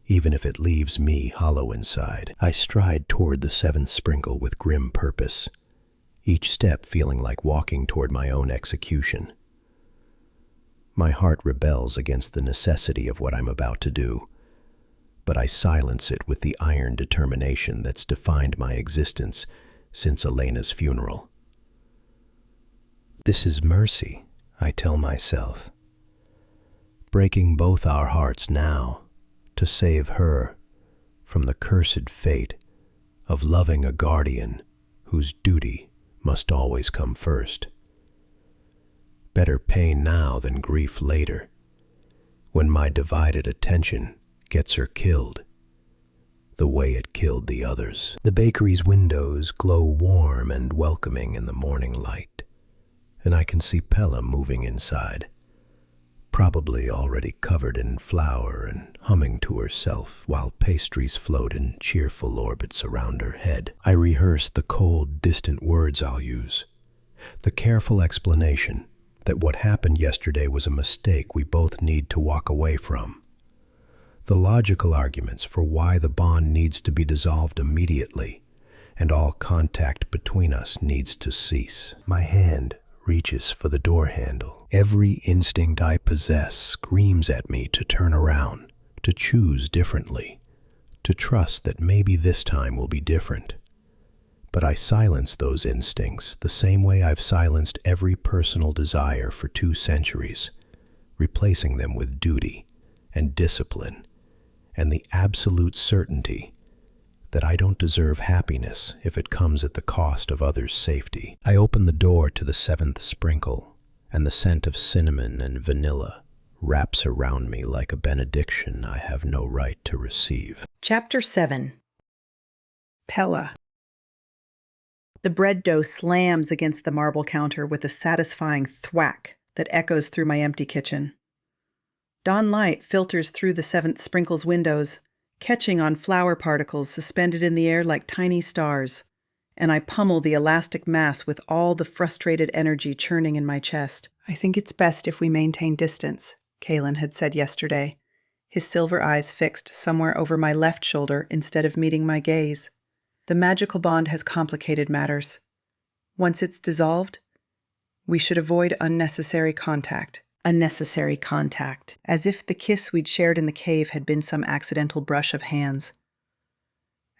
even if it leaves me hollow inside. I stride toward the seventh sprinkle with grim purpose, each step feeling like walking toward my own execution. My heart rebels against the necessity of what I'm about to do, but I silence it with the iron determination that's defined my existence since Elena's funeral. This is mercy, I tell myself, breaking both our hearts now to save her from the cursed fate of loving a guardian whose duty must always come first. Better pain now than grief later, when my divided attention gets her killed, the way it killed the others. The bakery's windows glow warm and welcoming in the morning light, and I can see Pella moving inside, probably already covered in flour and humming to herself while pastries float in cheerful orbits around her head. I rehearse the cold, distant words I'll use, the careful explanation that what happened yesterday was a mistake we both need to walk away from, the logical arguments for why the bond needs to be dissolved immediately and all contact between us needs to cease. My hand reaches for the door handle. Every instinct I possess screams at me to turn around, to choose differently, to trust that maybe this time will be different. But I silence those instincts the same way I've silenced every personal desire for 2 centuries, replacing them with duty and discipline and the absolute certainty that I don't deserve happiness if it comes at the cost of others' safety. I open the door to the seventh sprinkle, and the scent of cinnamon and vanilla wraps around me like a benediction I have no right to receive. Chapter 7. Pella. The bread dough slams against the marble counter with a satisfying thwack that echoes through my empty kitchen. Dawn light filters through the seventh sprinkle's windows, catching on flour particles suspended in the air like tiny stars, and I pummel the elastic mass with all the frustrated energy churning in my chest. I think it's best if we maintain distance, Kaelen had said yesterday, his silver eyes fixed somewhere over my left shoulder instead of meeting my gaze. The magical bond has complicated matters. Once it's dissolved, we should avoid unnecessary contact. Unnecessary contact, as if the kiss we'd shared in the cave had been some accidental brush of hands.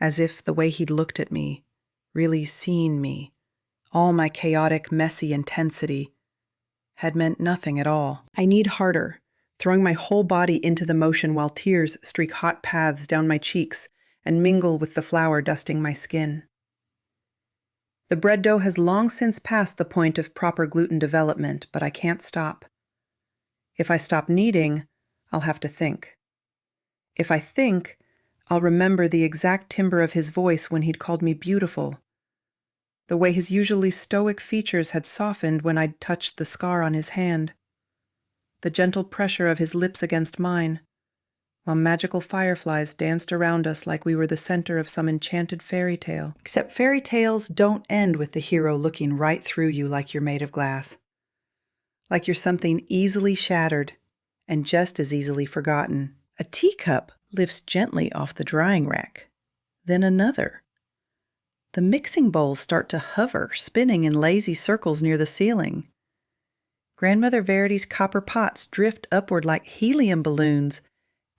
As if the way he'd looked at me, really seen me, all my chaotic, messy intensity, had meant nothing at all. I need harder, throwing my whole body into the motion while tears streak hot paths down my cheeks and mingle with the flour dusting my skin. The bread dough has long since passed the point of proper gluten development, but I can't stop. If I stop kneading, I'll have to think. If I think, I'll remember the exact timbre of his voice when he'd called me beautiful, the way his usually stoic features had softened when I'd touched the scar on his hand, the gentle pressure of his lips against mine, while magical fireflies danced around us like we were the center of some enchanted fairy tale. Except fairy tales don't end with the hero looking right through you like you're made of glass. Like you're something easily shattered and just as easily forgotten. A teacup lifts gently off the drying rack, then another. The mixing bowls start to hover, spinning in lazy circles near the ceiling. Grandmother Verity's copper pots drift upward like helium balloons,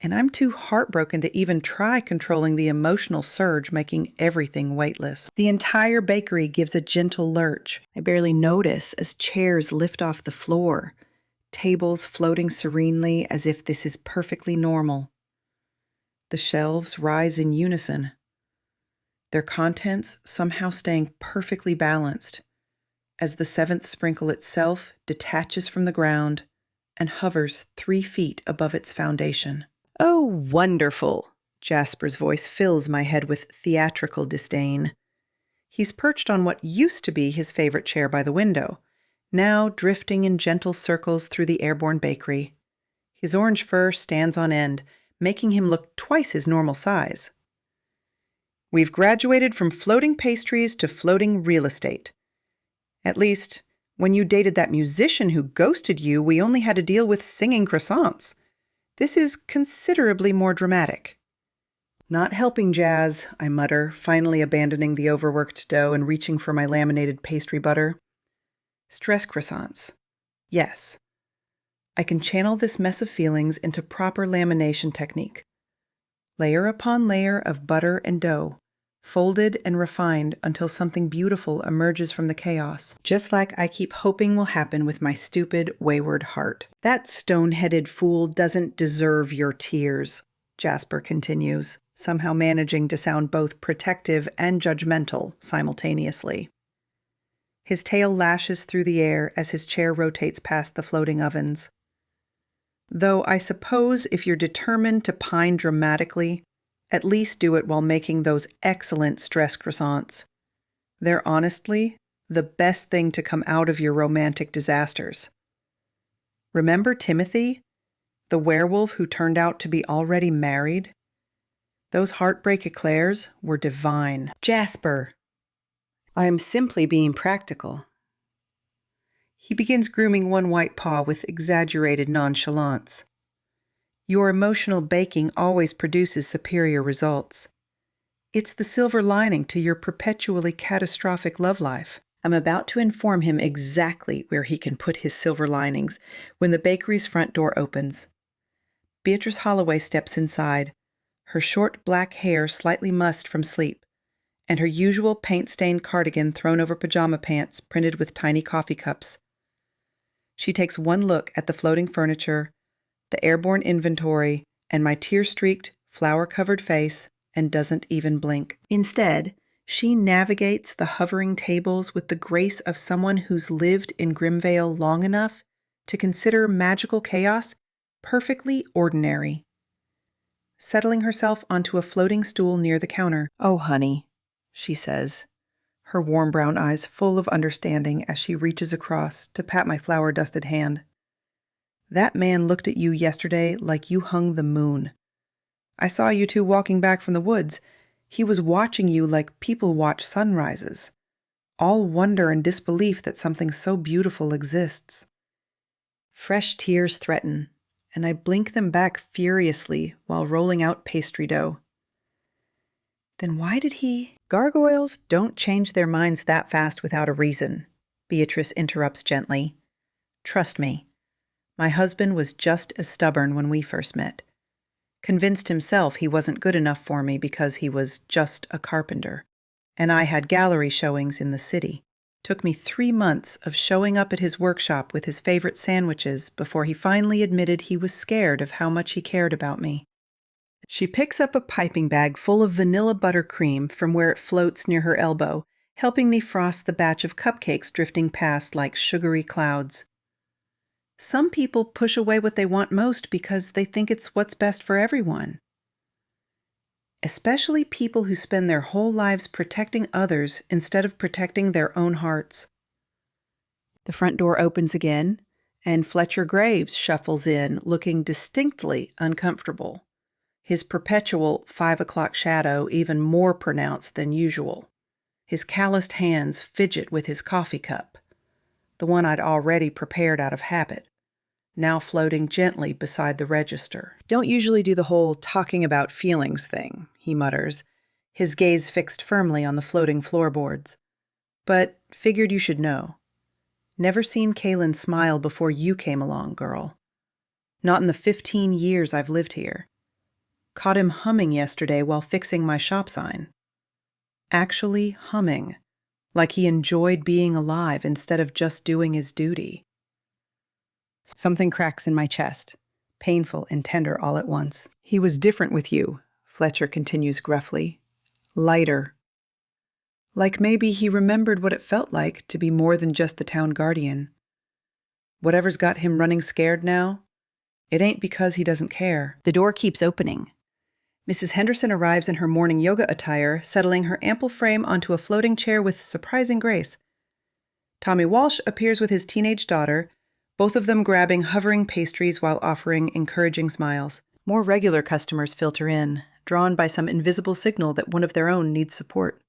and I'm too heartbroken to even try controlling the emotional surge making everything weightless. The entire bakery gives a gentle lurch. I barely notice as chairs lift off the floor, tables floating serenely as if this is perfectly normal. The shelves rise in unison, their contents somehow staying perfectly balanced, as the seventh sprinkle itself detaches from the ground and hovers 3 feet above its foundation. "Oh, wonderful," Jasper's voice fills my head with theatrical disdain. He's perched on what used to be his favorite chair by the window, now drifting in gentle circles through the airborne bakery. His orange fur stands on end, making him look twice his normal size. We've graduated from floating pastries to floating real estate. At least, when you dated that musician who ghosted you, we only had to deal with singing croissants. This is considerably more dramatic. Not helping, Jazz, I mutter, finally abandoning the overworked dough and reaching for my laminated pastry butter. Stress croissants. Yes. I can channel this mess of feelings into proper lamination technique. Layer upon layer of butter and dough, folded and refined until something beautiful emerges from the chaos, just like I keep hoping will happen with my stupid, wayward heart. That stone-headed fool doesn't deserve your tears, Jasper continues, somehow managing to sound both protective and judgmental simultaneously. His tail lashes through the air as his chair rotates past the floating ovens. Though I suppose if you're determined to pine dramatically, at least do it while making those excellent stress croissants. They're honestly the best thing to come out of your romantic disasters. Remember Timothy, the werewolf who turned out to be already married? Those heartbreak eclairs were divine. Jasper! I am simply being practical. He begins grooming one white paw with exaggerated nonchalance. Your emotional baking always produces superior results. It's the silver lining to your perpetually catastrophic love life. I'm about to inform him exactly where he can put his silver linings when the bakery's front door opens. Beatrice Holloway steps inside, her short black hair slightly mussed from sleep, and her usual paint-stained cardigan thrown over pajama pants printed with tiny coffee cups. She takes one look at the floating furniture, the airborne inventory, and my tear-streaked, flour-covered face, and doesn't even blink. Instead, she navigates the hovering tables with the grace of someone who's lived in Grimvale long enough to consider magical chaos perfectly ordinary. Settling herself onto a floating stool near the counter. "Oh, honey," she says, her warm brown eyes full of understanding as she reaches across to pat my flour-dusted hand. "That man looked at you yesterday like you hung the moon. I saw you two walking back from the woods. He was watching you like people watch sunrises, all wonder and disbelief that something so beautiful exists." Fresh tears threaten, and I blink them back furiously while rolling out pastry dough. Then why did he? Gargoyles don't change their minds that fast without a reason, Beatrice interrupts gently. Trust me. My husband was just as stubborn when we first met. Convinced himself he wasn't good enough for me because he was just a carpenter. And I had gallery showings in the city. Took me 3 months of showing up at his workshop with his favorite sandwiches before he finally admitted he was scared of how much he cared about me. She picks up a piping bag full of vanilla buttercream from where it floats near her elbow, helping me frost the batch of cupcakes drifting past like sugary clouds. Some people push away what they want most because they think it's what's best for everyone. Especially people who spend their whole lives protecting others instead of protecting their own hearts. The front door opens again, and Fletcher Graves shuffles in, looking distinctly uncomfortable, his perpetual 5 o'clock shadow even more pronounced than usual. His calloused hands fidget with his coffee cup, the one I'd already prepared out of habit, now floating gently beside the register. "Don't usually do the whole talking about feelings thing," he mutters, his gaze fixed firmly on the floating floorboards. "But figured you should know. Never seen Kaelen smile before you came along, girl. Not in the 15 years I've lived here. Caught him humming yesterday while fixing my shop sign. Actually humming, like he enjoyed being alive instead of just doing his duty." Something cracks in my chest, painful and tender all at once. "He was different with you," Fletcher continues gruffly. "Lighter. Like maybe he remembered what it felt like to be more than just the town guardian. Whatever's got him running scared now, it ain't because he doesn't care." The door keeps opening. Mrs. Henderson arrives in her morning yoga attire, settling her ample frame onto a floating chair with surprising grace. Tommy Walsh appears with his teenage daughter, both of them grabbing hovering pastries while offering encouraging smiles. More regular customers filter in, drawn by some invisible signal that one of their own needs support.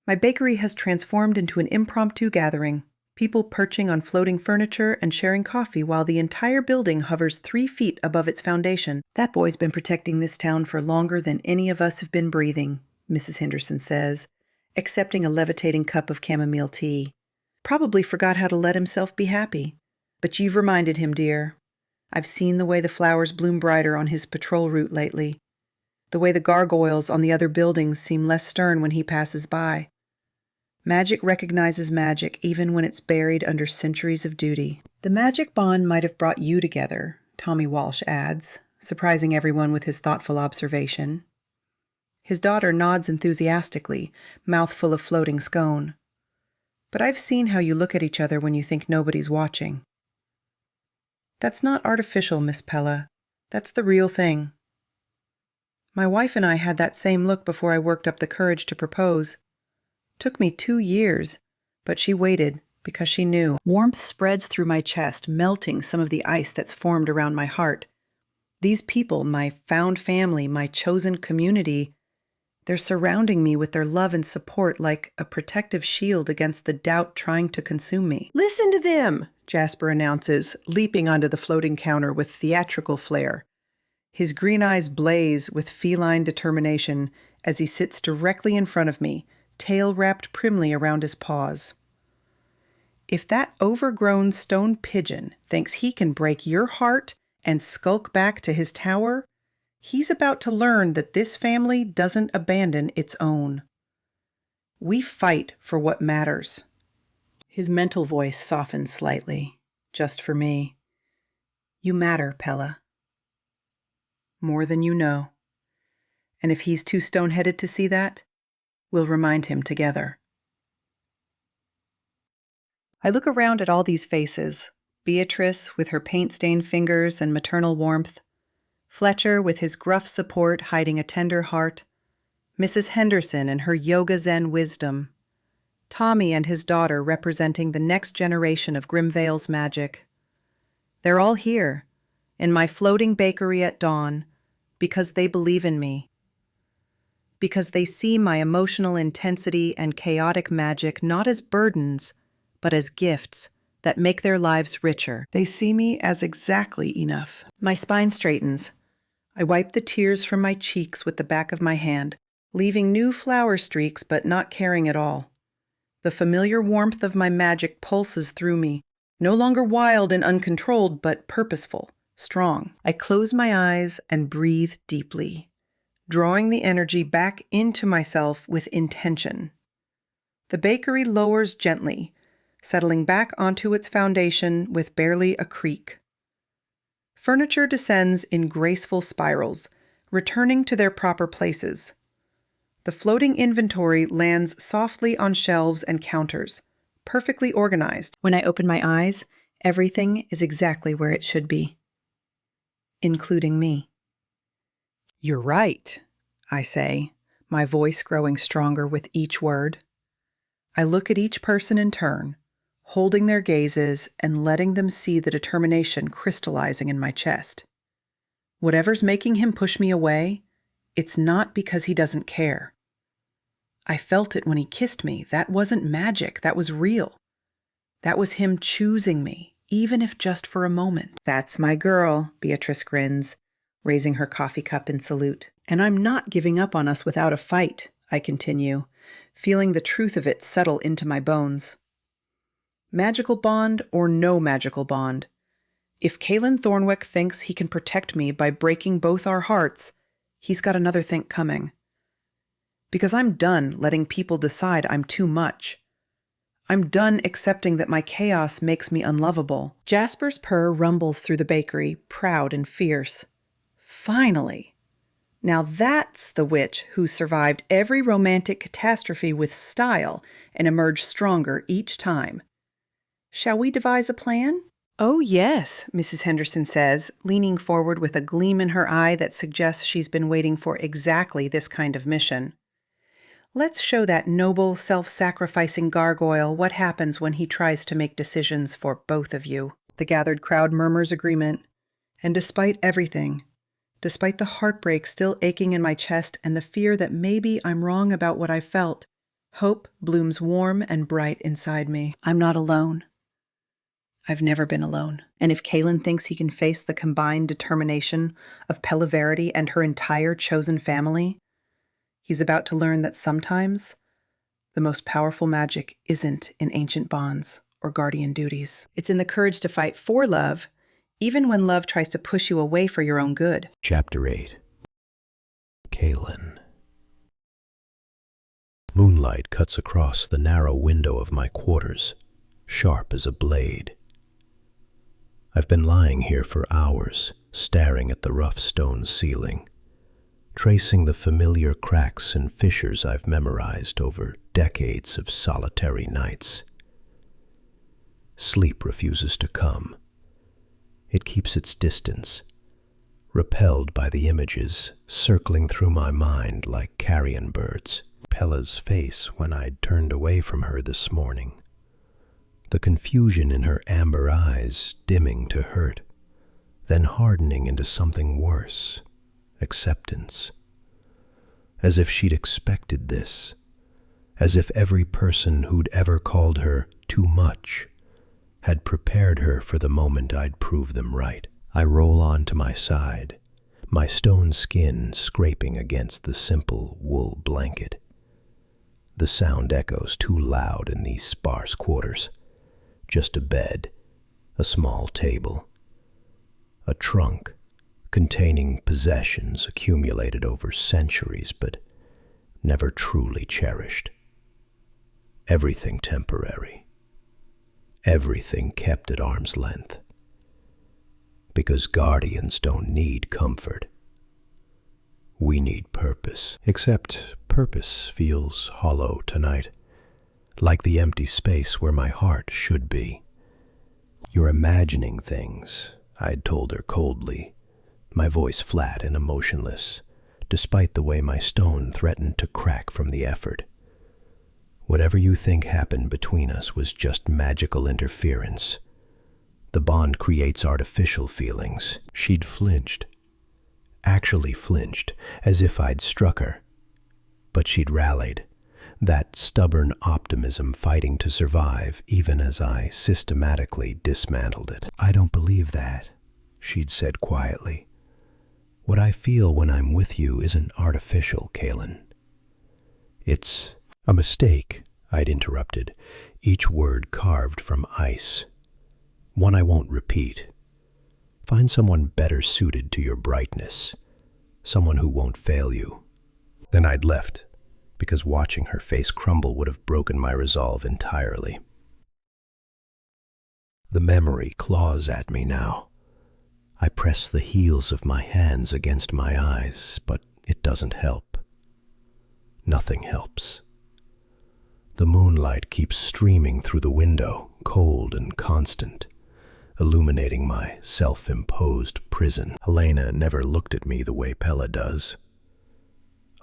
My bakery has transformed into an impromptu gathering, people perching on floating furniture and sharing coffee while the entire building hovers 3 feet above its foundation. That boy's been protecting this town for longer than any of us have been breathing, Mrs. Henderson says, accepting a levitating cup of chamomile tea. Probably forgot how to let himself be happy. But you've reminded him, dear. I've seen the way the flowers bloom brighter on his patrol route lately. The way the gargoyles on the other buildings seem less stern when he passes by. Magic recognizes magic even when it's buried under centuries of duty. The magic bond might have brought you together, Tommy Walsh adds, surprising everyone with his thoughtful observation. His daughter nods enthusiastically, mouth full of floating scone. But I've seen how you look at each other when you think nobody's watching. That's not artificial, Miss Pella. That's the real thing. My wife and I had that same look before I worked up the courage to propose. Took me 2 years, but she waited because she knew. Warmth spreads through my chest, melting some of the ice that's formed around my heart. These people, my found family, my chosen community, they're surrounding me with their love and support like a protective shield against the doubt trying to consume me. Listen to them, Jasper announces, leaping onto the floating counter with theatrical flair. His green eyes blaze with feline determination as he sits directly in front of me, tail wrapped primly around his paws. If that overgrown stone pigeon thinks he can break your heart and skulk back to his tower, he's about to learn that this family doesn't abandon its own. We fight for what matters. His mental voice softens slightly, just for me. You matter, Pella. More than you know. And if he's too stone-headed to see that, we'll remind him together. I look around at all these faces. Beatrice with her paint-stained fingers and maternal warmth. Fletcher with his gruff support hiding a tender heart. Mrs. Henderson and her yoga zen wisdom. Tommy and his daughter representing the next generation of Grimvale's magic. They're all here, in my floating bakery at dawn, because they believe in me. Because they see my emotional intensity and chaotic magic not as burdens, but as gifts that make their lives richer. They see me as exactly enough. My spine straightens. I wipe the tears from my cheeks with the back of my hand, leaving new flower streaks but not caring at all. The familiar warmth of my magic pulses through me, no longer wild and uncontrolled, but purposeful, strong. I close my eyes and breathe deeply, drawing the energy back into myself with intention. The bakery lowers gently, settling back onto its foundation with barely a creak. Furniture descends in graceful spirals, returning to their proper places. The floating inventory lands softly on shelves and counters, perfectly organized. When I open my eyes, everything is exactly where it should be, including me. You're right, I say, my voice growing stronger with each word. I look at each person in turn, holding their gazes and letting them see the determination crystallizing in my chest. Whatever's making him push me away, it's not because he doesn't care. I felt it when he kissed me. That wasn't magic. That was real. That was him choosing me, even if just for a moment. That's my girl, Beatrice grins, raising her coffee cup in salute. And I'm not giving up on us without a fight, I continue, feeling the truth of it settle into my bones. Magical bond or no magical bond. If Kaelen Thornwick thinks he can protect me by breaking both our hearts, he's got another think coming. Because I'm done letting people decide I'm too much. I'm done accepting that my chaos makes me unlovable. Jasper's purr rumbles through the bakery, proud and fierce. Finally! Now that's the witch who survived every romantic catastrophe with style and emerged stronger each time. Shall we devise a plan? "Oh, yes," Mrs. Henderson says, leaning forward with a gleam in her eye that suggests she's been waiting for exactly this kind of mission. "Let's show that noble, self-sacrificing gargoyle what happens when he tries to make decisions for both of you." The gathered crowd murmurs agreement. And despite everything, despite the heartbreak still aching in my chest and the fear that maybe I'm wrong about what I felt, hope blooms warm and bright inside me. I'm not alone. I've never been alone. And if Kaelen thinks he can face the combined determination of Pella Verity and her entire chosen family, he's about to learn that sometimes the most powerful magic isn't in ancient bonds or guardian duties. It's in the courage to fight for love, even when love tries to push you away for your own good. Chapter 8. Kaelen. Moonlight cuts across the narrow window of my quarters, sharp as a blade. I've been lying here for hours, staring at the rough stone ceiling, tracing the familiar cracks and fissures I've memorized over decades of solitary nights. Sleep refuses to come. It keeps its distance, repelled by the images circling through my mind like carrion birds. Pella's face when I'd turned away from her this morning. The confusion in her amber eyes dimming to hurt, then hardening into something worse, acceptance. As if she'd expected this, as if every person who'd ever called her too much had prepared her for the moment I'd prove them right. I roll onto my side, my stone skin scraping against the simple wool blanket. The sound echoes too loud in these sparse quarters. Just a bed, a small table, a trunk containing possessions accumulated over centuries but never truly cherished. Everything temporary, everything kept at arm's length. Because guardians don't need comfort. We need purpose. Except purpose feels hollow tonight, like the empty space where my heart should be. "You're imagining things," I'd told her coldly, my voice flat and emotionless, despite the way my stone threatened to crack from the effort. "Whatever you think happened between us was just magical interference. The bond creates artificial feelings." She'd flinched, actually flinched, as if I'd struck her. But she'd rallied, that stubborn optimism fighting to survive even as I systematically dismantled it. "I don't believe that," she'd said quietly. "What I feel when I'm with you isn't artificial, Kaelen. It's a mistake," I'd interrupted, each word carved from ice. "One I won't repeat. Find someone better suited to your brightness, someone who won't fail you." Then I'd left, because watching her face crumble would have broken my resolve entirely. The memory claws at me now. I press the heels of my hands against my eyes, but it doesn't help. Nothing helps. The moonlight keeps streaming through the window, cold and constant, illuminating my self-imposed prison. Elena never looked at me the way Pella does.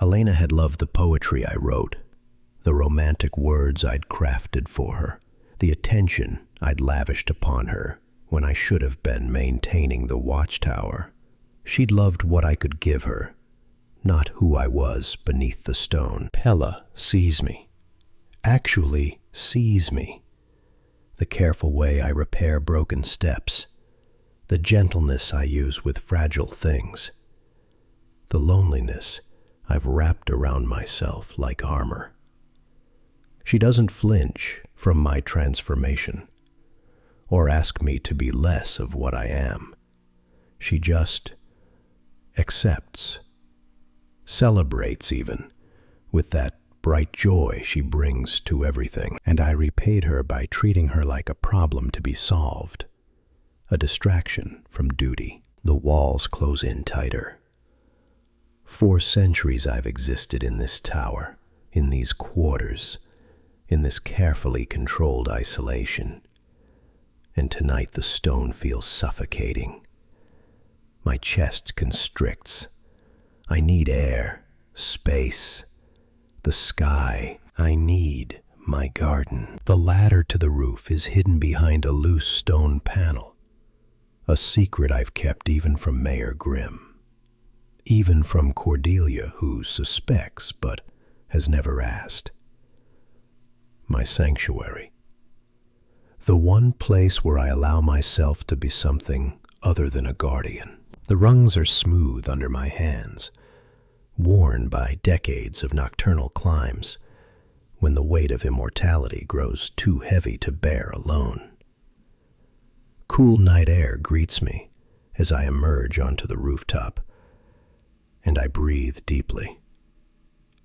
Elena had loved the poetry I wrote, the romantic words I'd crafted for her, the attention I'd lavished upon her when I should have been maintaining the watchtower. She'd loved what I could give her, not who I was beneath the stone. Pella sees me, actually sees me. The careful way I repair broken steps, the gentleness I use with fragile things, the loneliness I've wrapped around myself like armor. She doesn't flinch from my transformation, or ask me to be less of what I am. She just accepts, celebrates even, with that bright joy she brings to everything. And I repaid her by treating her like a problem to be solved, a distraction from duty. The walls close in tighter. 4 centuries I've existed in this tower, in these quarters, in this carefully controlled isolation. and tonight the stone feels suffocating. My chest constricts. I need air, space, the sky. I need my garden. The ladder to the roof is hidden behind a loose stone panel, a secret I've kept even from Mayor Grimm, even from Cordelia, who suspects but has never asked. My sanctuary. The one place where I allow myself to be something other than a guardian. The rungs are smooth under my hands, worn by decades of nocturnal climbs, when the weight of immortality grows too heavy to bear alone. Cool night air greets me as I emerge onto the rooftop, and I breathe deeply,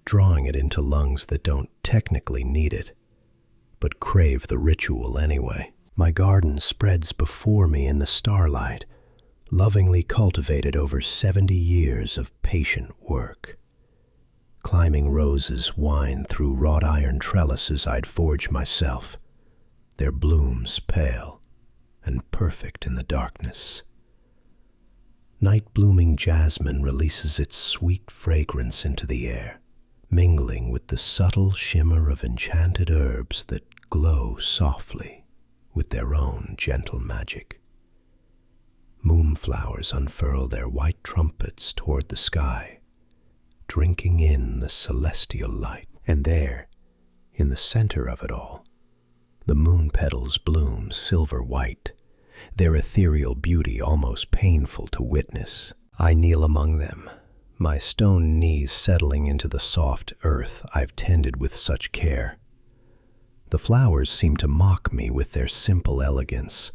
drawing it into lungs that don't technically need it, but crave the ritual anyway. My garden spreads before me in the starlight, lovingly cultivated over 70 years of patient work. Climbing roses wind through wrought iron trellises I'd forged myself, their blooms pale and perfect in the darkness. Night-blooming jasmine releases its sweet fragrance into the air, mingling with the subtle shimmer of enchanted herbs that glow softly with their own gentle magic. Moonflowers unfurl their white trumpets toward the sky, drinking in the celestial light. And there, in the center of it all, the moon petals bloom silver white, their ethereal beauty almost painful to witness. I kneel among them, my stone knees settling into the soft earth I've tended with such care. The flowers seem to mock me with their simple elegance,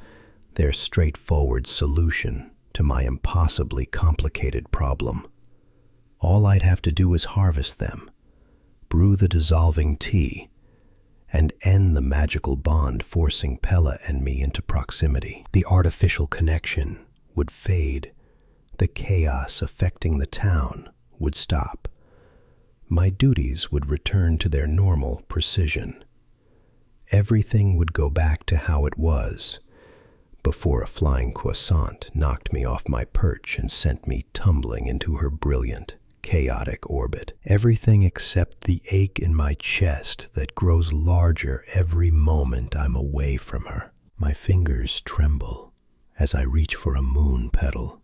their straightforward solution to my impossibly complicated problem. All I'd have to do is harvest them, brew the dissolving tea, and end the magical bond forcing Pella and me into proximity. The artificial connection would fade. The chaos affecting the town would stop. My duties would return to their normal precision. Everything would go back to how it was, before a flying croissant knocked me off my perch and sent me tumbling into her brilliant, chaotic orbit. Everything except the ache in my chest that grows larger every moment I'm away from her. My fingers tremble as I reach for a moon petal,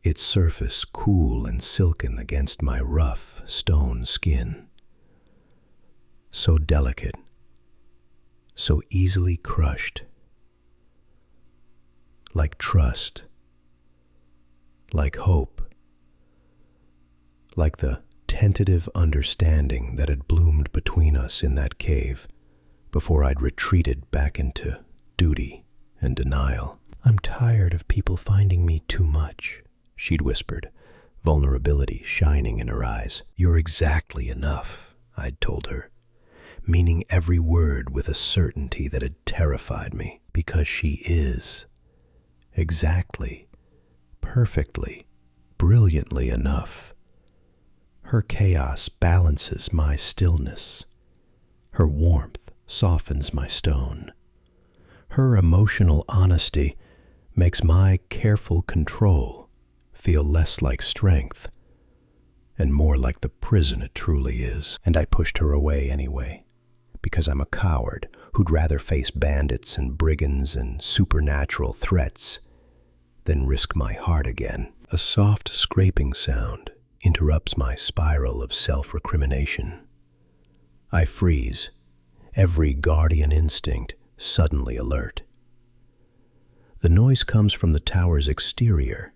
its surface cool and silken against my rough stone skin. So delicate, so easily crushed. Like trust, like hope, like the tentative understanding that had bloomed between us in that cave before I'd retreated back into duty and denial. I'm tired of people finding me too much, she'd whispered, vulnerability shining in her eyes. You're exactly enough, I'd told her, meaning every word with a certainty that had terrified me, because she is. Exactly, perfectly, brilliantly enough. Her chaos balances my stillness. Her warmth softens my stone. Her emotional honesty makes my careful control feel less like strength and more like the prison it truly is. And I pushed her away anyway, because I'm a coward who'd rather face bandits and brigands and supernatural threats than risk my heart again. A soft scraping sound interrupts my spiral of self-recrimination. I freeze, every guardian instinct suddenly alert. The noise comes from the tower's exterior,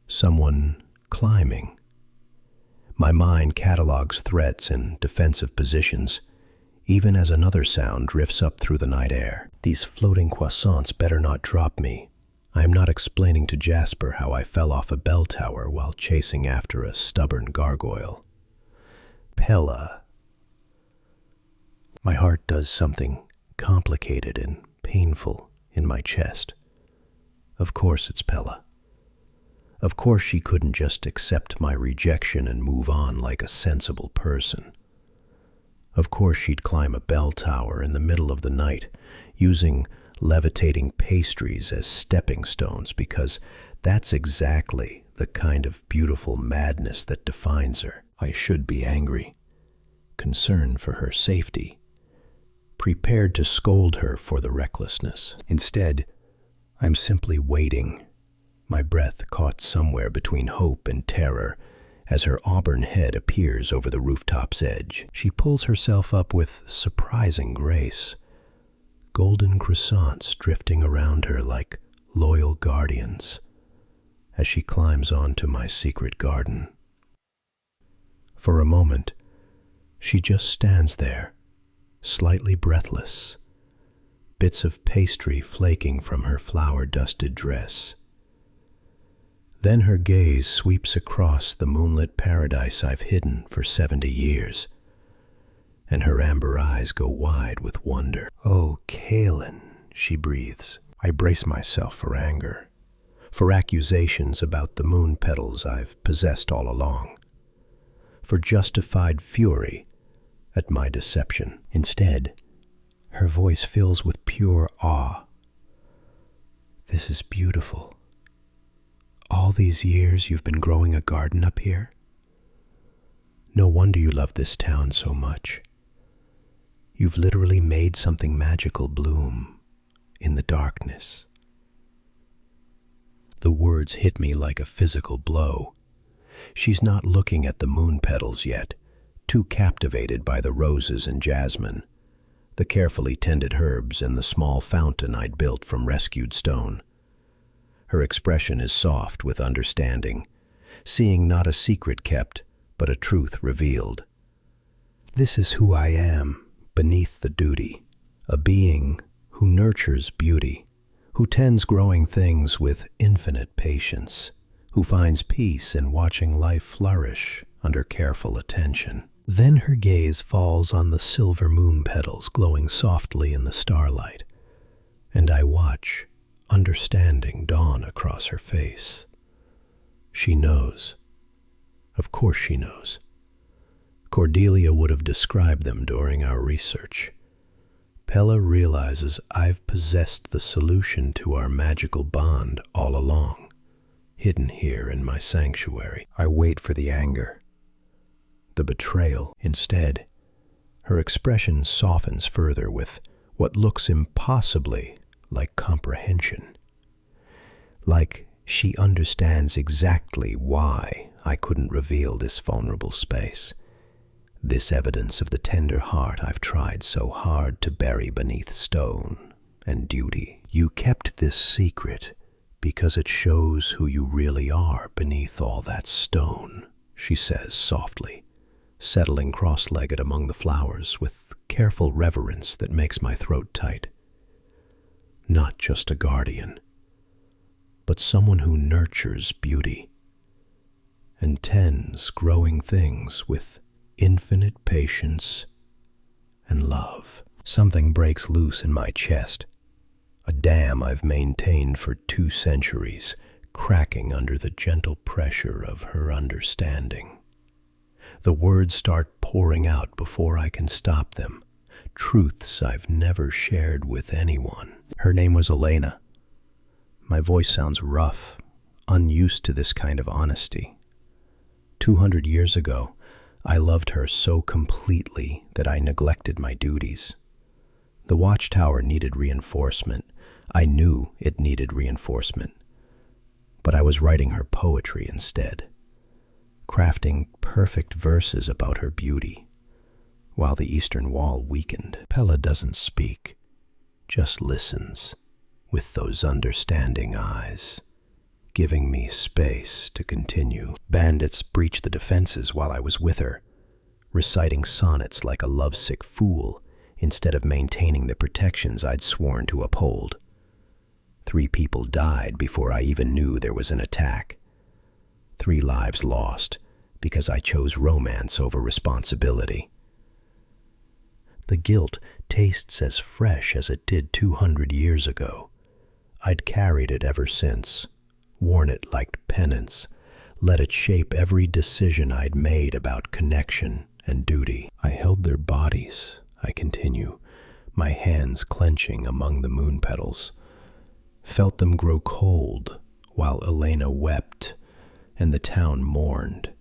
someone climbing. My mind catalogs threats and defensive positions, even as another sound drifts up through the night air. These floating croissants better not drop me. I am not explaining to Jasper how I fell off a bell tower while chasing after a stubborn gargoyle. Pella. My heart does something complicated and painful in my chest. Of course it's Pella. Of course she couldn't just accept my rejection and move on like a sensible person. Of course she'd climb a bell tower in the middle of the night, using levitating pastries as stepping stones, because that's exactly the kind of beautiful madness that defines her. I should be angry, concerned for her safety, prepared to scold her for the recklessness. Instead, I'm simply waiting, my breath caught somewhere between hope and terror, as her auburn head appears over the rooftop's edge. She pulls herself up with surprising grace, golden croissants drifting around her like loyal guardians as she climbs onto my secret garden. For a moment, she just stands there, slightly breathless, bits of pastry flaking from her flower-dusted dress. Then her gaze sweeps across the moonlit paradise I've hidden for 70 years, and her amber eyes go wide with wonder. "Oh, Kaelen," she breathes. I brace myself for anger, for accusations about the moon petals I've possessed all along, for justified fury at my deception. Instead, her voice fills with pure awe. "This is beautiful. All these years you've been growing a garden up here? No wonder you love this town so much. You've literally made something magical bloom in the darkness." The words hit me like a physical blow. She's not looking at the moon petals yet, too captivated by the roses and jasmine, the carefully tended herbs and the small fountain I'd built from rescued stone. Her expression is soft with understanding, seeing not a secret kept, but a truth revealed. This is who I am, beneath the duty, a being who nurtures beauty, who tends growing things with infinite patience, who finds peace in watching life flourish under careful attention. Then her gaze falls on the silver moon petals glowing softly in the starlight, and I watch, understanding dawn across her face. She knows. Of course she knows. Cordelia would have described them during our research. Pella realizes I've possessed the solution to our magical bond all along, hidden here in my sanctuary. I wait for the anger, the betrayal. Instead, her expression softens further with what looks impossibly like comprehension. Like she understands exactly why I couldn't reveal this vulnerable space, this evidence of the tender heart I've tried so hard to bury beneath stone and duty. You kept this secret because it shows who you really are beneath all that stone, she says softly, settling cross-legged among the flowers with careful reverence that makes my throat tight. Not just a guardian, but someone who nurtures beauty and tends growing things with infinite patience and love. Something breaks loose in my chest, a dam I've maintained for 2 centuries, cracking under the gentle pressure of her understanding. The words start pouring out before I can stop them, truths I've never shared with anyone. Her name was Elena. My voice sounds rough, unused to this kind of honesty. 200 years ago, I loved her so completely that I neglected my duties. The watchtower needed reinforcement. I knew it needed reinforcement. But I was writing her poetry instead, crafting perfect verses about her beauty, while the eastern wall weakened. Pella doesn't speak, just listens, with those understanding eyes, giving me space to continue. Bandits breached the defenses while I was with her, reciting sonnets like a lovesick fool instead of maintaining the protections I'd sworn to uphold. 3 people died before I even knew there was an attack. 3 lives lost because I chose romance over responsibility. The guilt tastes as fresh as it did 200 years ago. I'd carried it ever since, worn it like penance, let it shape every decision I'd made about connection and duty. I held their bodies, I continue, my hands clenching among the moon petals, felt them grow cold while Elena wept and the town mourned,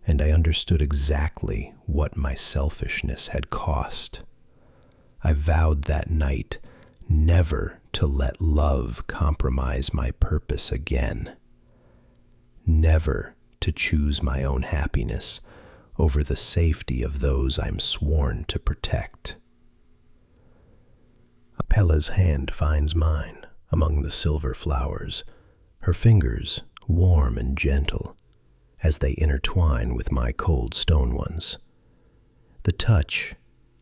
and I understood exactly what my selfishness had cost. I vowed that night never to let love compromise my purpose again, never to choose my own happiness over the safety of those I'm sworn to protect. Pella's hand finds mine among the silver flowers, her fingers warm and gentle as they intertwine with my cold stone ones. The touch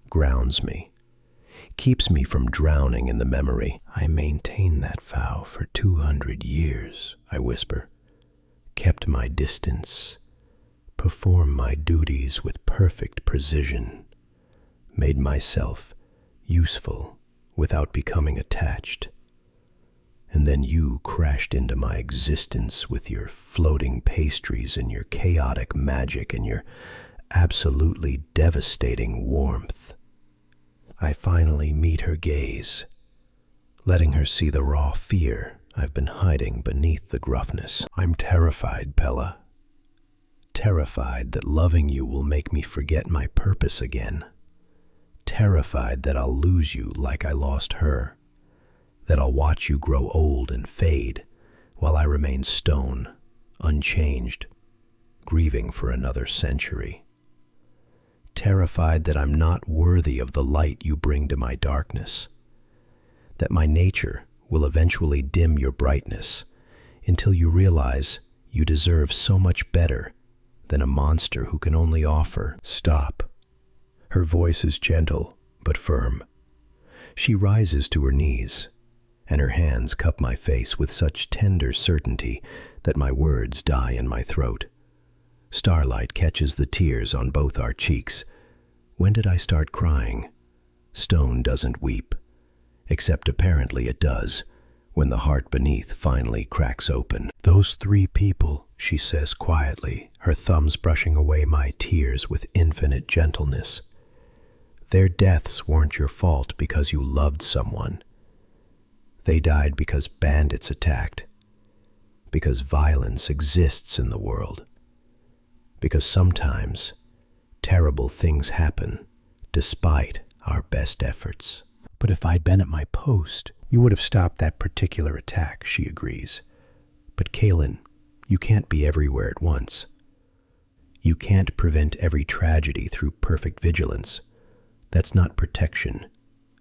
grounds me, keeps me from drowning in the memory. I maintained that vow for 200 years, I whisper, kept my distance, performed my duties with perfect precision, made myself useful without becoming attached. And then you crashed into my existence with your floating pastries and your chaotic magic and your absolutely devastating warmth. I finally meet her gaze, letting her see the raw fear I've been hiding beneath the gruffness. I'm terrified, Pella. Terrified that loving you will make me forget my purpose again. Terrified that I'll lose you like I lost her. That I'll watch you grow old and fade while I remain stone, unchanged, grieving for another century. Terrified that I'm not worthy of the light you bring to my darkness. That my nature will eventually dim your brightness until you realize you deserve so much better than a monster who can only offer. Stop. Her voice is gentle but firm. She rises to her knees, and her hands cup my face with such tender certainty that my words die in my throat. Starlight catches the tears on both our cheeks. When did I start crying? Stone doesn't weep, except apparently it does, when the heart beneath finally cracks open. Those 3 people, she says quietly, her thumbs brushing away my tears with infinite gentleness. Their deaths weren't your fault because you loved someone. They died because bandits attacked, because violence exists in the world, because sometimes terrible things happen despite our best efforts. But if I'd been at my post, you would have stopped that particular attack, she agrees. But Kaelen, you can't be everywhere at once. You can't prevent every tragedy through perfect vigilance. That's not protection.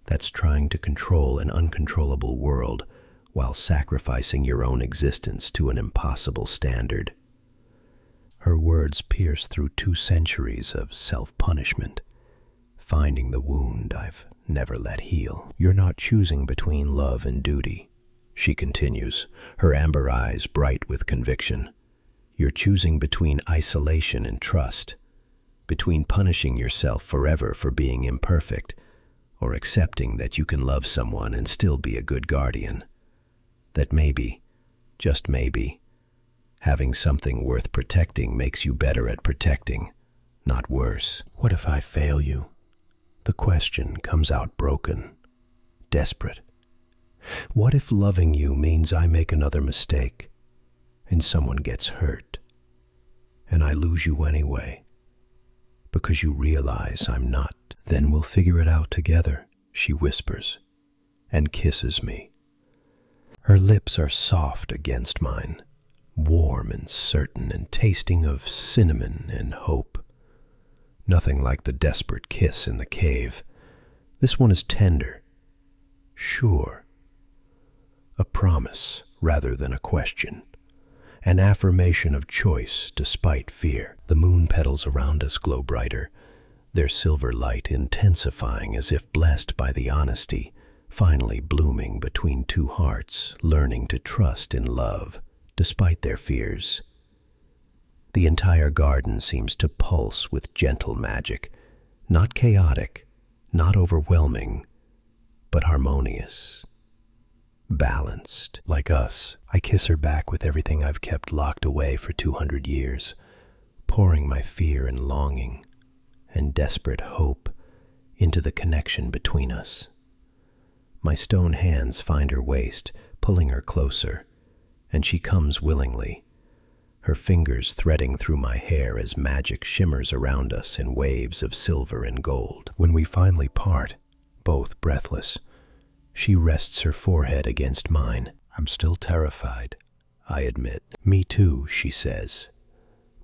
That's trying to control an uncontrollable world while sacrificing your own existence to an impossible standard. Her words pierce through 2 centuries of self-punishment, finding the wound I've never let heal. You're not choosing between love and duty, she continues, her amber eyes bright with conviction. You're choosing between isolation and trust, between punishing yourself forever for being imperfect, or accepting that you can love someone and still be a good guardian. That maybe, just maybe, having something worth protecting makes you better at protecting, not worse. What if I fail you? The question comes out broken, desperate. What if loving you means I make another mistake, and someone gets hurt, and I lose you anyway, because you realize I'm not? Then we'll figure it out together, she whispers, and kisses me. Her lips are soft against mine, warm and certain and tasting of cinnamon and hope. Nothing like the desperate kiss in the cave. This one is tender, sure. A promise rather than a question. An affirmation of choice despite fear. The moon petals around us glow brighter, their silver light intensifying as if blessed by the honesty, finally blooming between 2 hearts, learning to trust in love, despite their fears. The entire garden seems to pulse with gentle magic, not chaotic, not overwhelming, but harmonious, balanced. Like us, I kiss her back with everything I've kept locked away for 200 years, pouring my fear and longing and desperate hope into the connection between us. My stone hands find her waist, pulling her closer, and she comes willingly, her fingers threading through my hair as magic shimmers around us in waves of silver and gold. When we finally part, both breathless, she rests her forehead against mine. I'm still terrified, I admit. Me too, she says.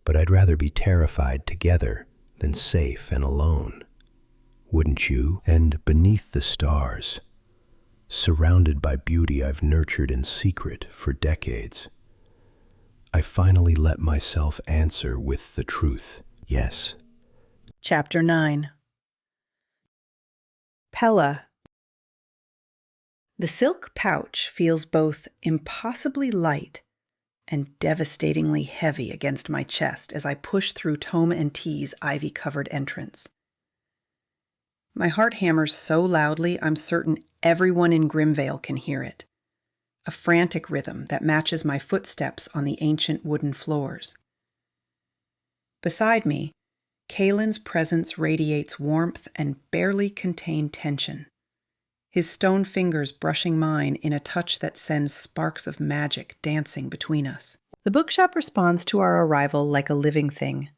But I'd rather be terrified together than safe and alone. Wouldn't you? And beneath the stars, surrounded by beauty I've nurtured in secret for decades, I finally let myself answer with the truth. Yes. Chapter 9. Pella. The silk pouch feels both impossibly light and devastatingly heavy against my chest as I push through Tome and T's ivy-covered entrance. My heart hammers so loudly I'm certain everyone in Grimvale can hear it, a frantic rhythm that matches my footsteps on the ancient wooden floors. Beside me, Kaelen's presence radiates warmth and barely contained tension, his stone fingers brushing mine in a touch that sends sparks of magic dancing between us. The bookshop responds to our arrival like a living thing.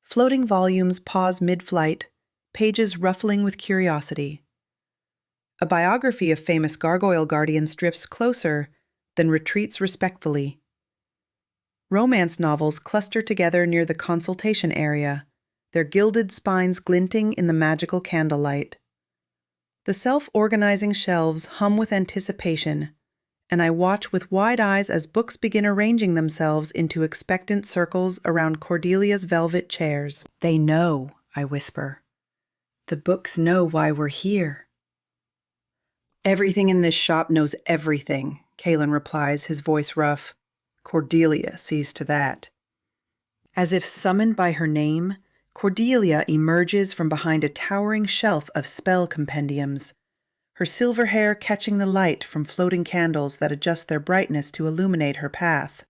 Floating volumes pause mid-flight, pages ruffling with curiosity. A biography of famous gargoyle guardians drifts closer, then retreats respectfully. Romance novels cluster together near the consultation area, their gilded spines glinting in the magical candlelight. The self-organizing shelves hum with anticipation, and I watch with wide eyes as books begin arranging themselves into expectant circles around Cordelia's velvet chairs. They know, I whisper. The books know why we're here. Everything in this shop knows everything, Kaelen replies, his voice rough. Cordelia sees to that. As if summoned by her name, Cordelia emerges from behind a towering shelf of spell compendiums, her silver hair catching the light from floating candles that adjust their brightness to illuminate her path.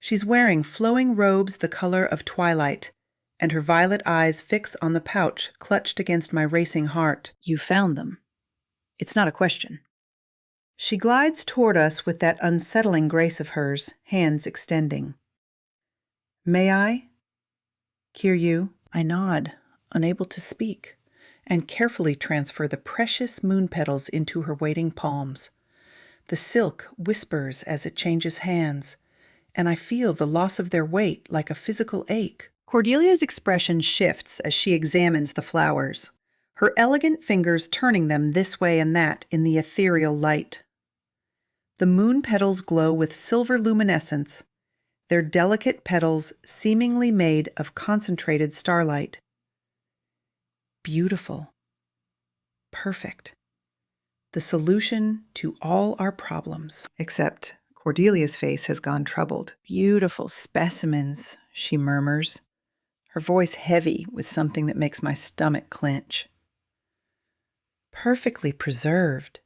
She's wearing flowing robes the color of twilight, and her violet eyes fix on the pouch clutched against my racing heart. You found them. It's not a question. She glides toward us with that unsettling grace of hers, hands extending. May I? Kiryu, I nod, unable to speak, and carefully transfer the precious moon petals into her waiting palms. The silk whispers as it changes hands, and I feel the loss of their weight like a physical ache. Cordelia's expression shifts as she examines the flowers, her elegant fingers turning them this way and that in the ethereal light. The moon petals glow with silver luminescence, their delicate petals seemingly made of concentrated starlight. Beautiful. Perfect. The solution to all our problems. Except Cordelia's face has gone troubled. Beautiful specimens, she murmurs, her voice heavy with something that makes my stomach clench. Perfectly preserved.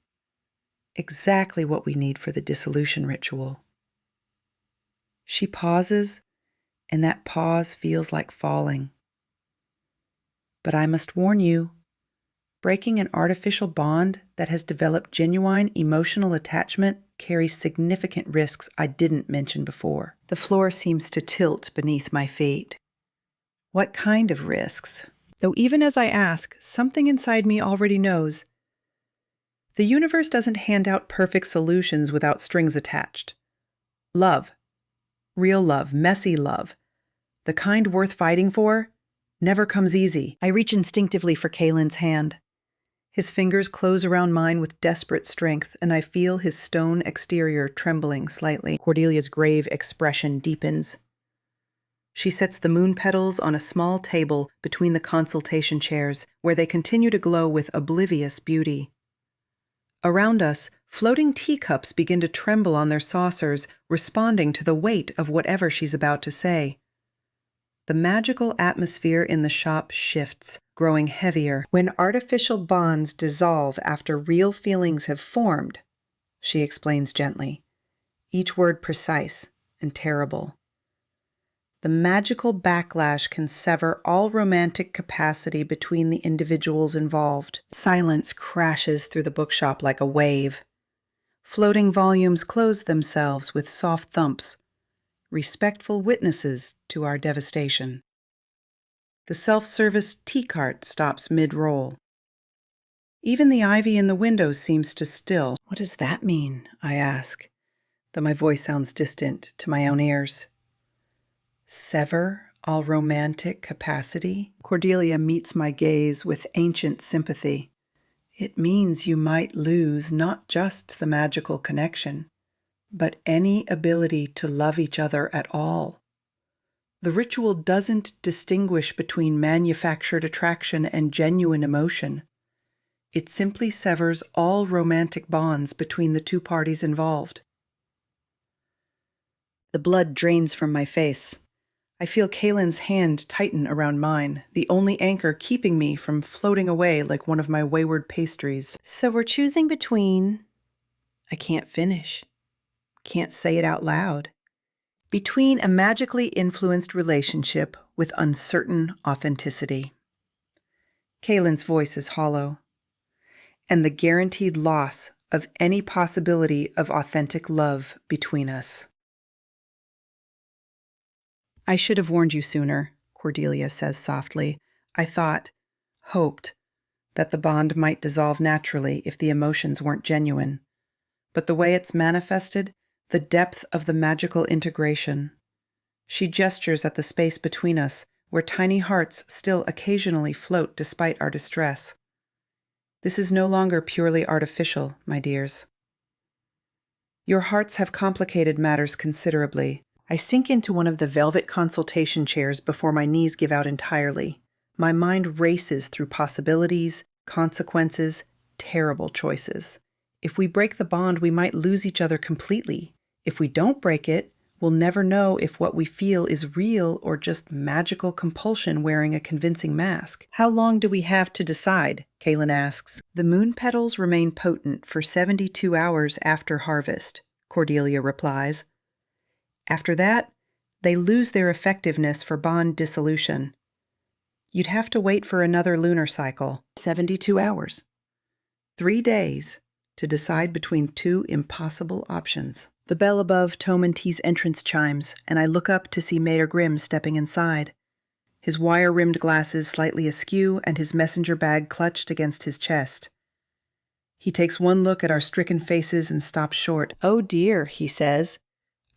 Exactly what we need for the dissolution ritual. She pauses, and that pause feels like falling. But I must warn you, breaking an artificial bond that has developed genuine emotional attachment carries significant risks I didn't mention before. The floor seems to tilt beneath my feet. What kind of risks? Though even as I ask, something inside me already knows. The universe doesn't hand out perfect solutions without strings attached. Love. Real love, messy love, the kind worth fighting for, never comes easy. I reach instinctively for Kaelen's hand. His fingers close around mine with desperate strength, and I feel his stone exterior trembling slightly. Cordelia's grave expression deepens. She sets the moon petals on a small table between the consultation chairs, where they continue to glow with oblivious beauty. Around us, floating teacups begin to tremble on their saucers, responding to the weight of whatever she's about to say. The magical atmosphere in the shop shifts, growing heavier. When artificial bonds dissolve after real feelings have formed, she explains gently, each word precise and terrible. The magical backlash can sever all romantic capacity between the individuals involved. Silence crashes through the bookshop like a wave. Floating volumes close themselves with soft thumps, respectful witnesses to our devastation. The self-service tea cart stops mid-roll. Even the ivy in the windows seems to still. What does that mean? I ask, though my voice sounds distant to my own ears. Sever all romantic capacity? Cordelia meets my gaze with ancient sympathy. It means you might lose not just the magical connection, but any ability to love each other at all. The ritual doesn't distinguish between manufactured attraction and genuine emotion. It simply severs all romantic bonds between the two parties involved. The blood drains from my face. I feel Kaelen's hand tighten around mine, the only anchor keeping me from floating away like one of my wayward pastries. So we're choosing between... I can't finish. Can't say it out loud. Between a magically influenced relationship with uncertain authenticity. Kaelen's voice is hollow. And the guaranteed loss of any possibility of authentic love between us. I should have warned you sooner, Cordelia says softly. I hoped, that the bond might dissolve naturally if the emotions weren't genuine. But the way it's manifested, the depth of the magical integration. She gestures at the space between us, where tiny hearts still occasionally float despite our distress. This is no longer purely artificial, my dears. Your hearts have complicated matters considerably. I sink into one of the velvet consultation chairs before my knees give out entirely. My mind races through possibilities, consequences, terrible choices. If we break the bond, we might lose each other completely. If we don't break it, we'll never know if what we feel is real or just magical compulsion wearing a convincing mask. How long do we have to decide? Kaelen asks. The moon petals remain potent for 72 hours after harvest, Cordelia replies. After that, they lose their effectiveness for bond dissolution. You'd have to wait for another lunar cycle. 72 hours. 3 days to decide between two impossible options. The bell above Tomantee's entrance chimes, and I look up to see Mayor Grimm stepping inside. His wire-rimmed glasses slightly askew and his messenger bag clutched against his chest. He takes one look at our stricken faces and stops short. Oh dear, he says.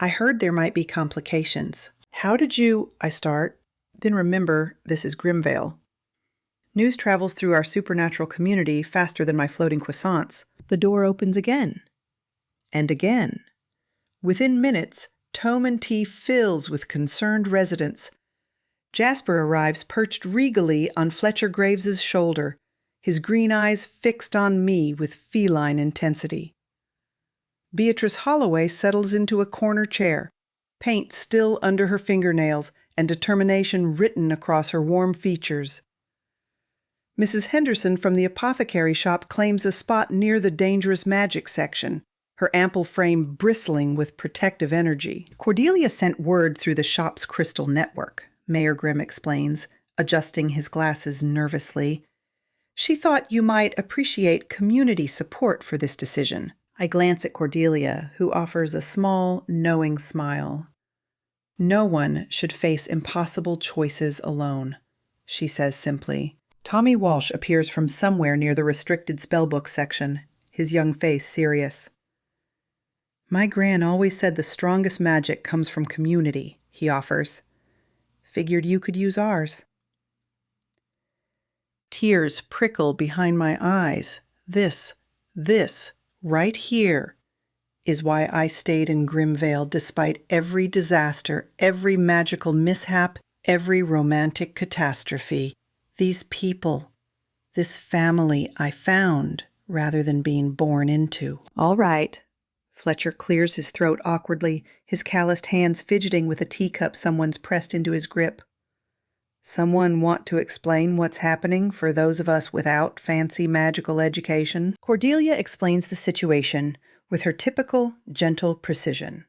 I heard there might be complications. How did you... I start. Then remember, this is Grimvale. News travels through our supernatural community faster than my floating croissants. The door opens again. And again. Within minutes, Tomantee fills with concerned residents. Jasper arrives perched regally on Fletcher Graves's shoulder, his green eyes fixed on me with feline intensity. Beatrice Holloway settles into a corner chair, paint still under her fingernails and determination written across her warm features. Mrs. Henderson from the apothecary shop claims a spot near the dangerous magic section, her ample frame bristling with protective energy. Cordelia sent word through the shop's crystal network, Mayor Grimm explains, adjusting his glasses nervously. She thought you might appreciate community support for this decision. I glance at Cordelia, who offers a small, knowing smile. No one should face impossible choices alone, she says simply. Tommy Walsh appears from somewhere near the restricted spellbook section, his young face serious. My gran always said the strongest magic comes from community, he offers. Figured you could use ours. Tears prickle behind my eyes. This, right here, is why I stayed in Grimvale despite every disaster, every magical mishap, every romantic catastrophe. These people, this family I found rather than being born into. All right. Fletcher clears his throat awkwardly, his calloused hands fidgeting with a teacup someone's pressed into his grip. Someone want to explain what's happening for those of us without fancy magical education? Cordelia explains the situation with her typical, gentle precision.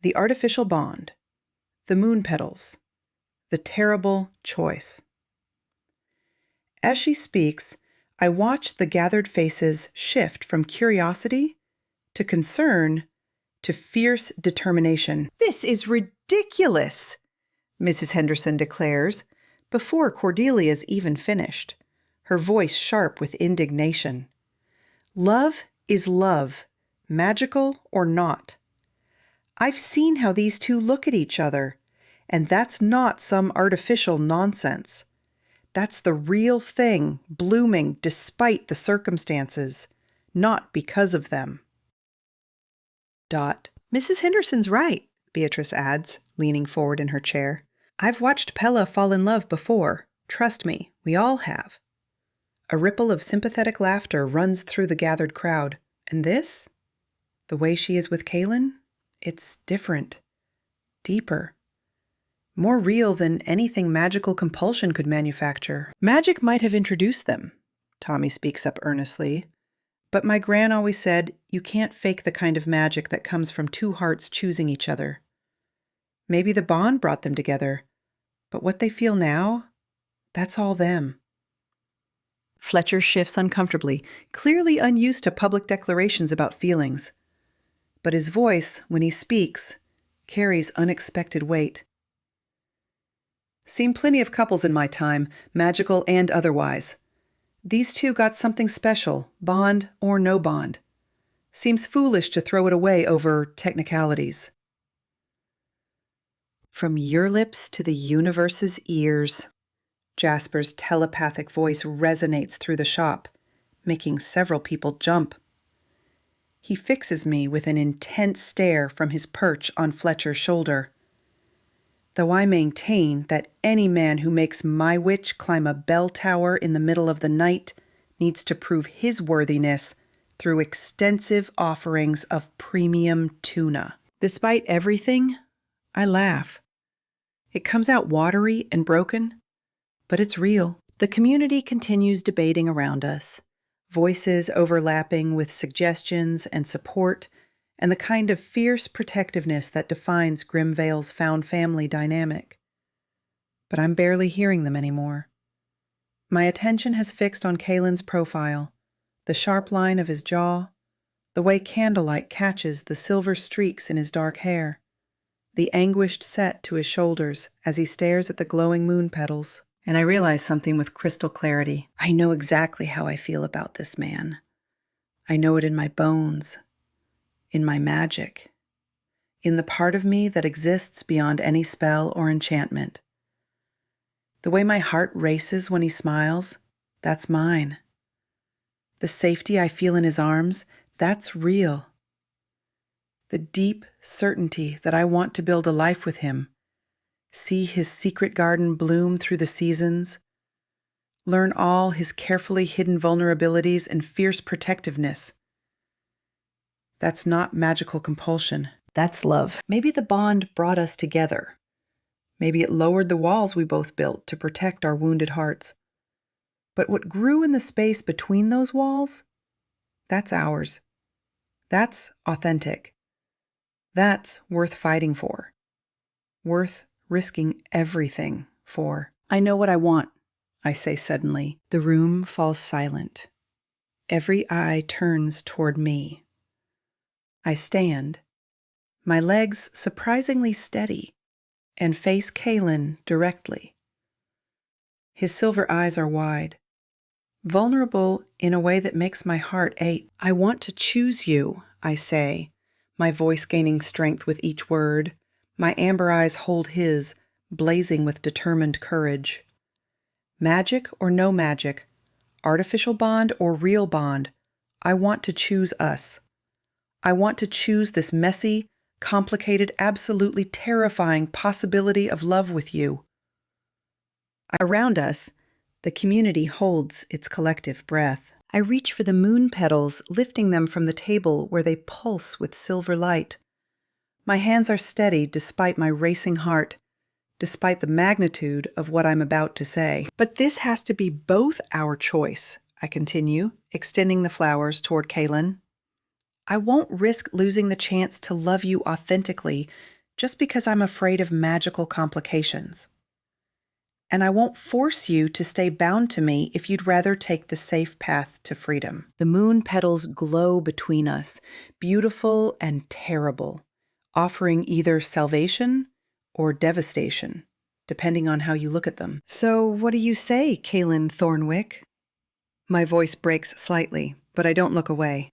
The artificial bond, the moon petals. The terrible choice. As she speaks, I watch the gathered faces shift from curiosity to concern to fierce determination. "This is ridiculous," Mrs. Henderson declares, before Cordelia's even finished, her voice sharp with indignation. "Love is love, magical or not. I've seen how these two look at each other, and that's not some artificial nonsense. That's the real thing, blooming despite the circumstances, not because of them." "Mrs. Henderson's right," Beatrice adds, leaning forward in her chair. "I've watched Pella fall in love before. Trust me, we all have." A ripple of sympathetic laughter runs through the gathered crowd. And this? The way she is with Kaelen? It's different. Deeper. More real than anything magical compulsion could manufacture. "Magic might have introduced them," Tommy speaks up earnestly. "But my gran always said, you can't fake the kind of magic that comes from two hearts choosing each other. Maybe the bond brought them together, but what they feel now, that's all them." Fletcher shifts uncomfortably, clearly unused to public declarations about feelings. But his voice, when he speaks, carries unexpected weight. "Seen plenty of couples in my time, magical and otherwise. These two got something special, bond or no bond. Seems foolish to throw it away over technicalities." From your lips to the universe's ears, Jasper's telepathic voice resonates through the shop, making several people jump. He fixes me with an intense stare from his perch on Fletcher's shoulder. Though I maintain that any man who makes my witch climb a bell tower in the middle of the night needs to prove his worthiness through extensive offerings of premium tuna. Despite everything, I laugh. It comes out watery and broken, but it's real. The community continues debating around us, voices overlapping with suggestions and support, and the kind of fierce protectiveness that defines Grimvale's found family dynamic. But I'm barely hearing them anymore. My attention has fixed on Kaelen's profile, the sharp line of his jaw, the way candlelight catches the silver streaks in his dark hair, the anguished set to his shoulders as he stares at the glowing moon petals. And I realize something with crystal clarity. I know exactly how I feel about this man. I know it in my bones, in my magic, in the part of me that exists beyond any spell or enchantment. The way my heart races when he smiles, that's mine. The safety I feel in his arms, that's real. The deep certainty that I want to build a life with him, see his secret garden bloom through the seasons, learn all his carefully hidden vulnerabilities and fierce protectiveness. That's not magical compulsion. That's love. Maybe the bond brought us together. Maybe it lowered the walls we both built to protect our wounded hearts. But what grew in the space between those walls, that's ours. That's authentic. That's worth fighting for. Worth risking everything for. I know what I want, I say suddenly. The room falls silent. Every eye turns toward me. I stand, my legs surprisingly steady, and face Kaelen directly. His silver eyes are wide, vulnerable in a way that makes my heart ache. "I want to choose you," I say, my voice gaining strength with each word. My amber eyes hold his, blazing with determined courage. Magic or no magic, artificial bond or real bond, I want to choose us. I want to choose this messy, complicated, absolutely terrifying possibility of love with you. Around us, the community holds its collective breath. I reach for the moon petals, lifting them from the table where they pulse with silver light. My hands are steady despite my racing heart, despite the magnitude of what I'm about to say. "But this has to be both our choice," I continue, extending the flowers toward Kaelen. "I won't risk losing the chance to love you authentically just because I'm afraid of magical complications. And I won't force you to stay bound to me if you'd rather take the safe path to freedom. The moon petals glow between us, beautiful and terrible, offering either salvation or devastation, depending on how you look at them. So what do you say, Kaelen Thornwick? My voice breaks slightly, but I don't look away.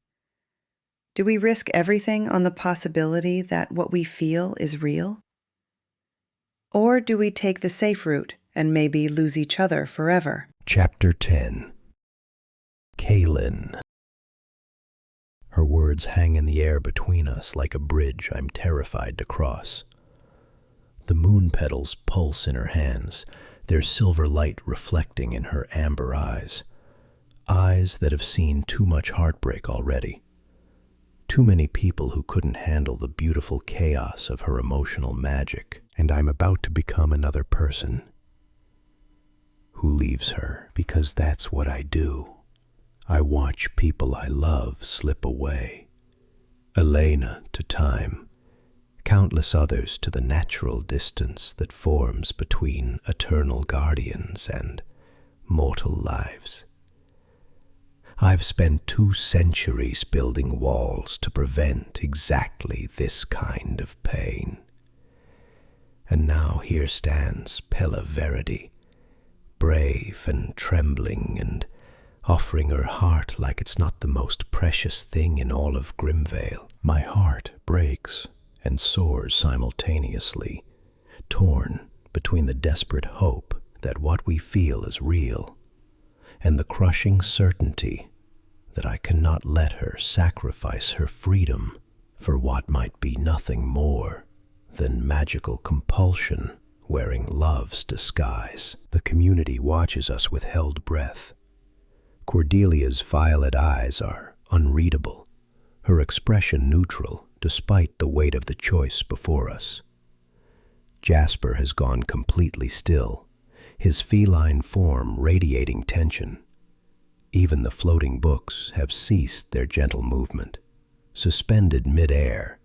Do we risk everything on the possibility that what we feel is real? Or do we take the safe route and maybe lose each other forever? Chapter 10. Kaelen. Her words hang in the air between us like a bridge I'm terrified to cross. The moon petals pulse in her hands, their silver light reflecting in her amber eyes. Eyes that have seen too much heartbreak already. Too many people who couldn't handle the beautiful chaos of her emotional magic. And I'm about to become another person who leaves her, because that's what I do. I watch people I love slip away. Elena to time, countless others to the natural distance that forms between eternal guardians and mortal lives. I've spent 2 centuries building walls to prevent exactly this kind of pain. And now here stands Pella Verity, brave and trembling and offering her heart like it's not the most precious thing in all of Grimvale. My heart breaks and soars simultaneously, torn between the desperate hope that what we feel is real and the crushing certainty that I cannot let her sacrifice her freedom for what might be nothing more than magical compulsion wearing love's disguise. The community watches us with held breath. Cordelia's violet eyes are unreadable, her expression neutral despite the weight of the choice before us. Jasper has gone completely still, his feline form radiating tension. Even the floating books have ceased their gentle movement, suspended mid-air,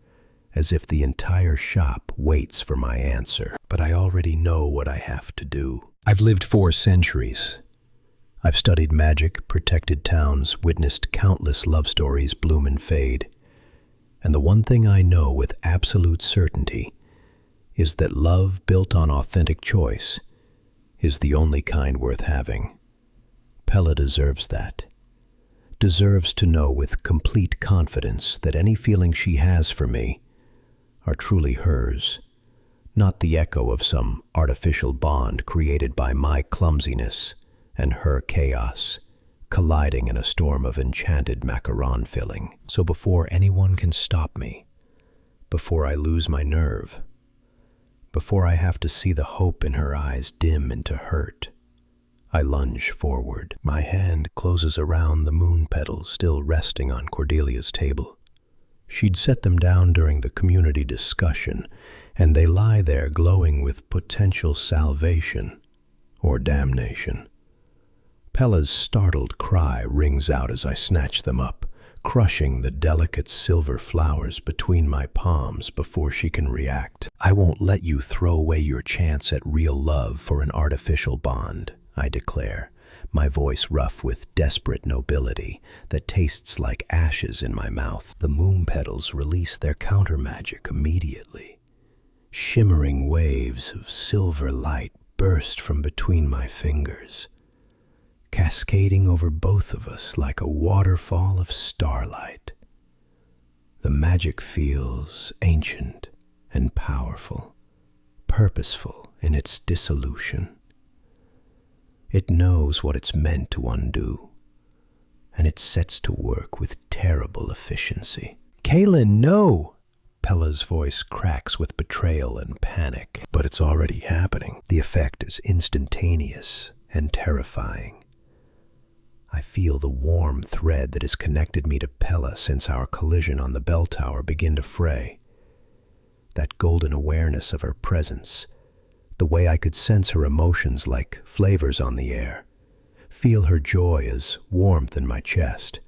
as if the entire shop waits for my answer. But I already know what I have to do. I've lived 4 centuries. I've studied magic, protected towns, witnessed countless love stories bloom and fade. And the one thing I know with absolute certainty is that love built on authentic choice is the only kind worth having. Pella deserves that. Deserves to know with complete confidence that any feelings she has for me are truly hers, not the echo of some artificial bond created by my clumsiness and her chaos, colliding in a storm of enchanted macaron filling. So before anyone can stop me, before I lose my nerve, before I have to see the hope in her eyes dim into hurt, I lunge forward. My hand closes around the moon petals still resting on Cordelia's table. She'd set them down during the community discussion, and they lie there glowing with potential salvation or damnation. Pella's startled cry rings out as I snatch them up, crushing the delicate silver flowers between my palms before she can react. I won't let you throw away your chance at real love for an artificial bond, I declare, my voice rough with desperate nobility that tastes like ashes in my mouth. The moon petals release their counter magic immediately. Shimmering waves of silver light burst from between my fingers, cascading over both of us like a waterfall of starlight. The magic feels ancient and powerful, purposeful in its dissolution. It knows what it's meant to undo, and it sets to work with terrible efficiency. Kaelen, no! Pella's voice cracks with betrayal and panic, but it's already happening. The effect is instantaneous and terrifying. I feel the warm thread that has connected me to Pella since our collision on the bell tower begin to fray. That golden awareness of her presence, the way I could sense her emotions like flavors on the air, feel her joy as warmth in my chest,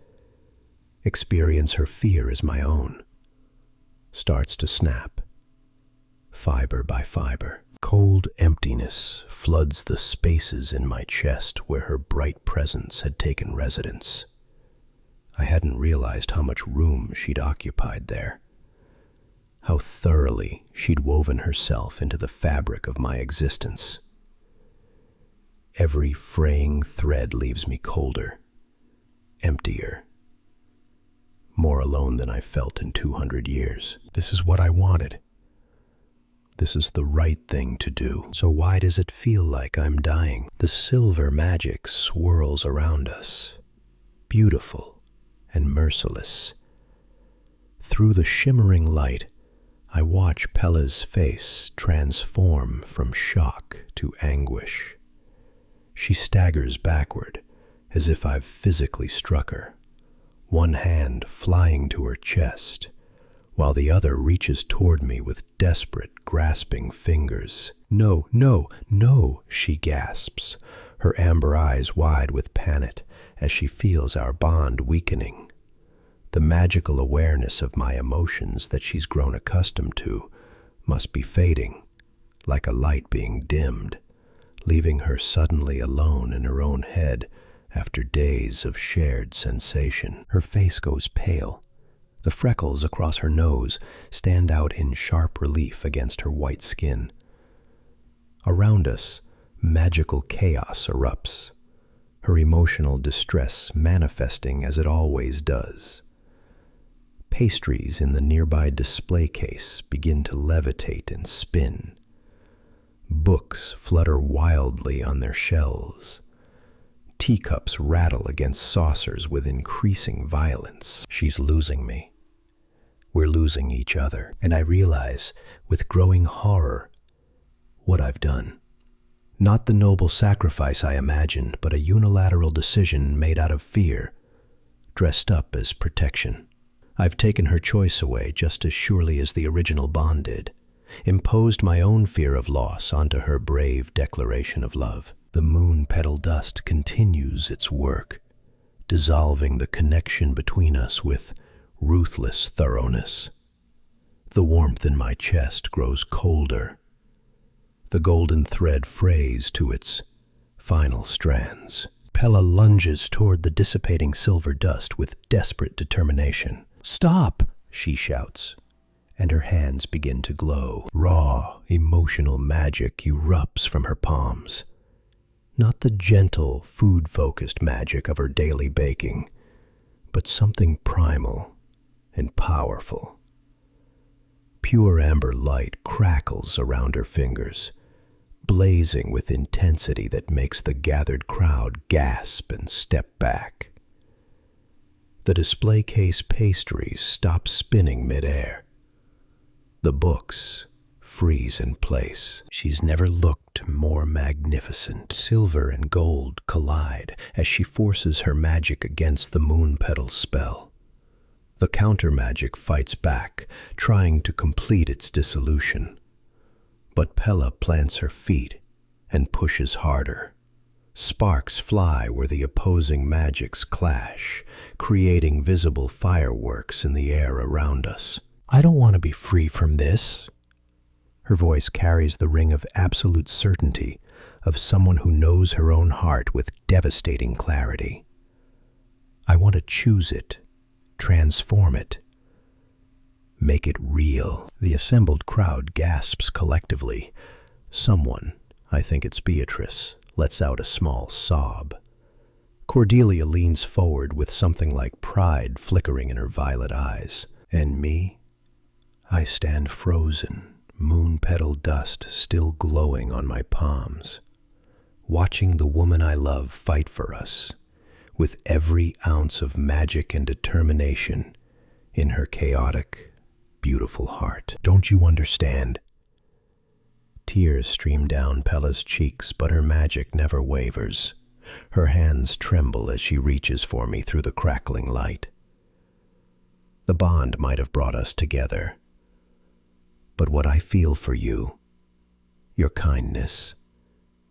experience her fear as my own, starts to snap, fiber by fiber. Cold emptiness floods the spaces in my chest where her bright presence had taken residence. I hadn't realized how much room she'd occupied there, how thoroughly she'd woven herself into the fabric of my existence. Every fraying thread leaves me colder, emptier, more alone than I've felt in 200 years. This is what I wanted. This is the right thing to do. So why does it feel like I'm dying? The silver magic swirls around us, beautiful and merciless. Through the shimmering light, I watch Pella's face transform from shock to anguish. She staggers backward, as if I've physically struck her, one hand flying to her chest, while the other reaches toward me with desperate, grasping fingers. "No, no, no," she gasps, her amber eyes wide with panic as she feels our bond weakening. The magical awareness of my emotions that she's grown accustomed to must be fading, like a light being dimmed, leaving her suddenly alone in her own head after days of shared sensation. Her face goes pale. The freckles across her nose stand out in sharp relief against her white skin. Around us, magical chaos erupts, her emotional distress manifesting as it always does. Pastries in the nearby display case begin to levitate and spin. Books flutter wildly on their shelves. Teacups rattle against saucers with increasing violence. She's losing me. We're losing each other, and I realize, with growing horror, what I've done. Not the noble sacrifice I imagined, but a unilateral decision made out of fear, dressed up as protection. I've taken her choice away just as surely as the original bond did, imposed my own fear of loss onto her brave declaration of love. The moon petal dust continues its work, dissolving the connection between us with ruthless thoroughness. The warmth in my chest grows colder. The golden thread frays to its final strands. Pella lunges toward the dissipating silver dust with desperate determination. "Stop!" she shouts, and her hands begin to glow. Raw, emotional magic erupts from her palms. Not the gentle, food-focused magic of her daily baking, but something primal and powerful. Pure amber light crackles around her fingers, blazing with intensity that makes the gathered crowd gasp and step back. The display case pastries stop spinning midair. The books freeze in place. She's never looked more magnificent. Silver and gold collide as she forces her magic against the moon petal spell. The counter-magic fights back, trying to complete its dissolution. But Pella plants her feet and pushes harder. Sparks fly where the opposing magics clash, creating visible fireworks in the air around us. "I don't want to be free from this." Her voice carries the ring of absolute certainty of someone who knows her own heart with devastating clarity. "I want to choose it, transform it, make it real." The assembled crowd gasps collectively. Someone, I think it's Beatrice, lets out a small sob. Cordelia leans forward with something like pride flickering in her violet eyes. And me? I stand frozen, moon petal dust still glowing on my palms, watching the woman I love fight for us, with every ounce of magic and determination in her chaotic, beautiful heart. "Don't you understand?" Tears stream down Pella's cheeks, but her magic never wavers. Her hands tremble as she reaches for me through the crackling light. The bond might have brought us together, but what I feel for you, your kindness,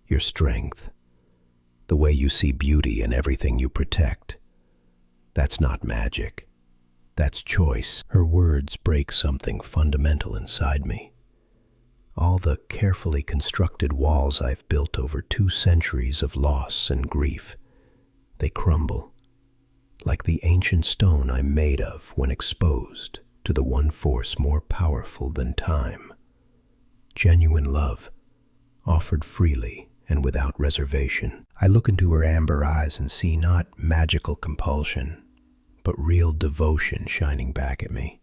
your strength, the way you see beauty in everything you protect, that's not magic. That's choice. Her words break something fundamental inside me. All the carefully constructed walls I've built over 2 centuries of loss and grief, they crumble, like the ancient stone I'm made of when exposed to the one force more powerful than time. Genuine love, offered freely and without reservation. I look into her amber eyes and see not magical compulsion, but real devotion shining back at me.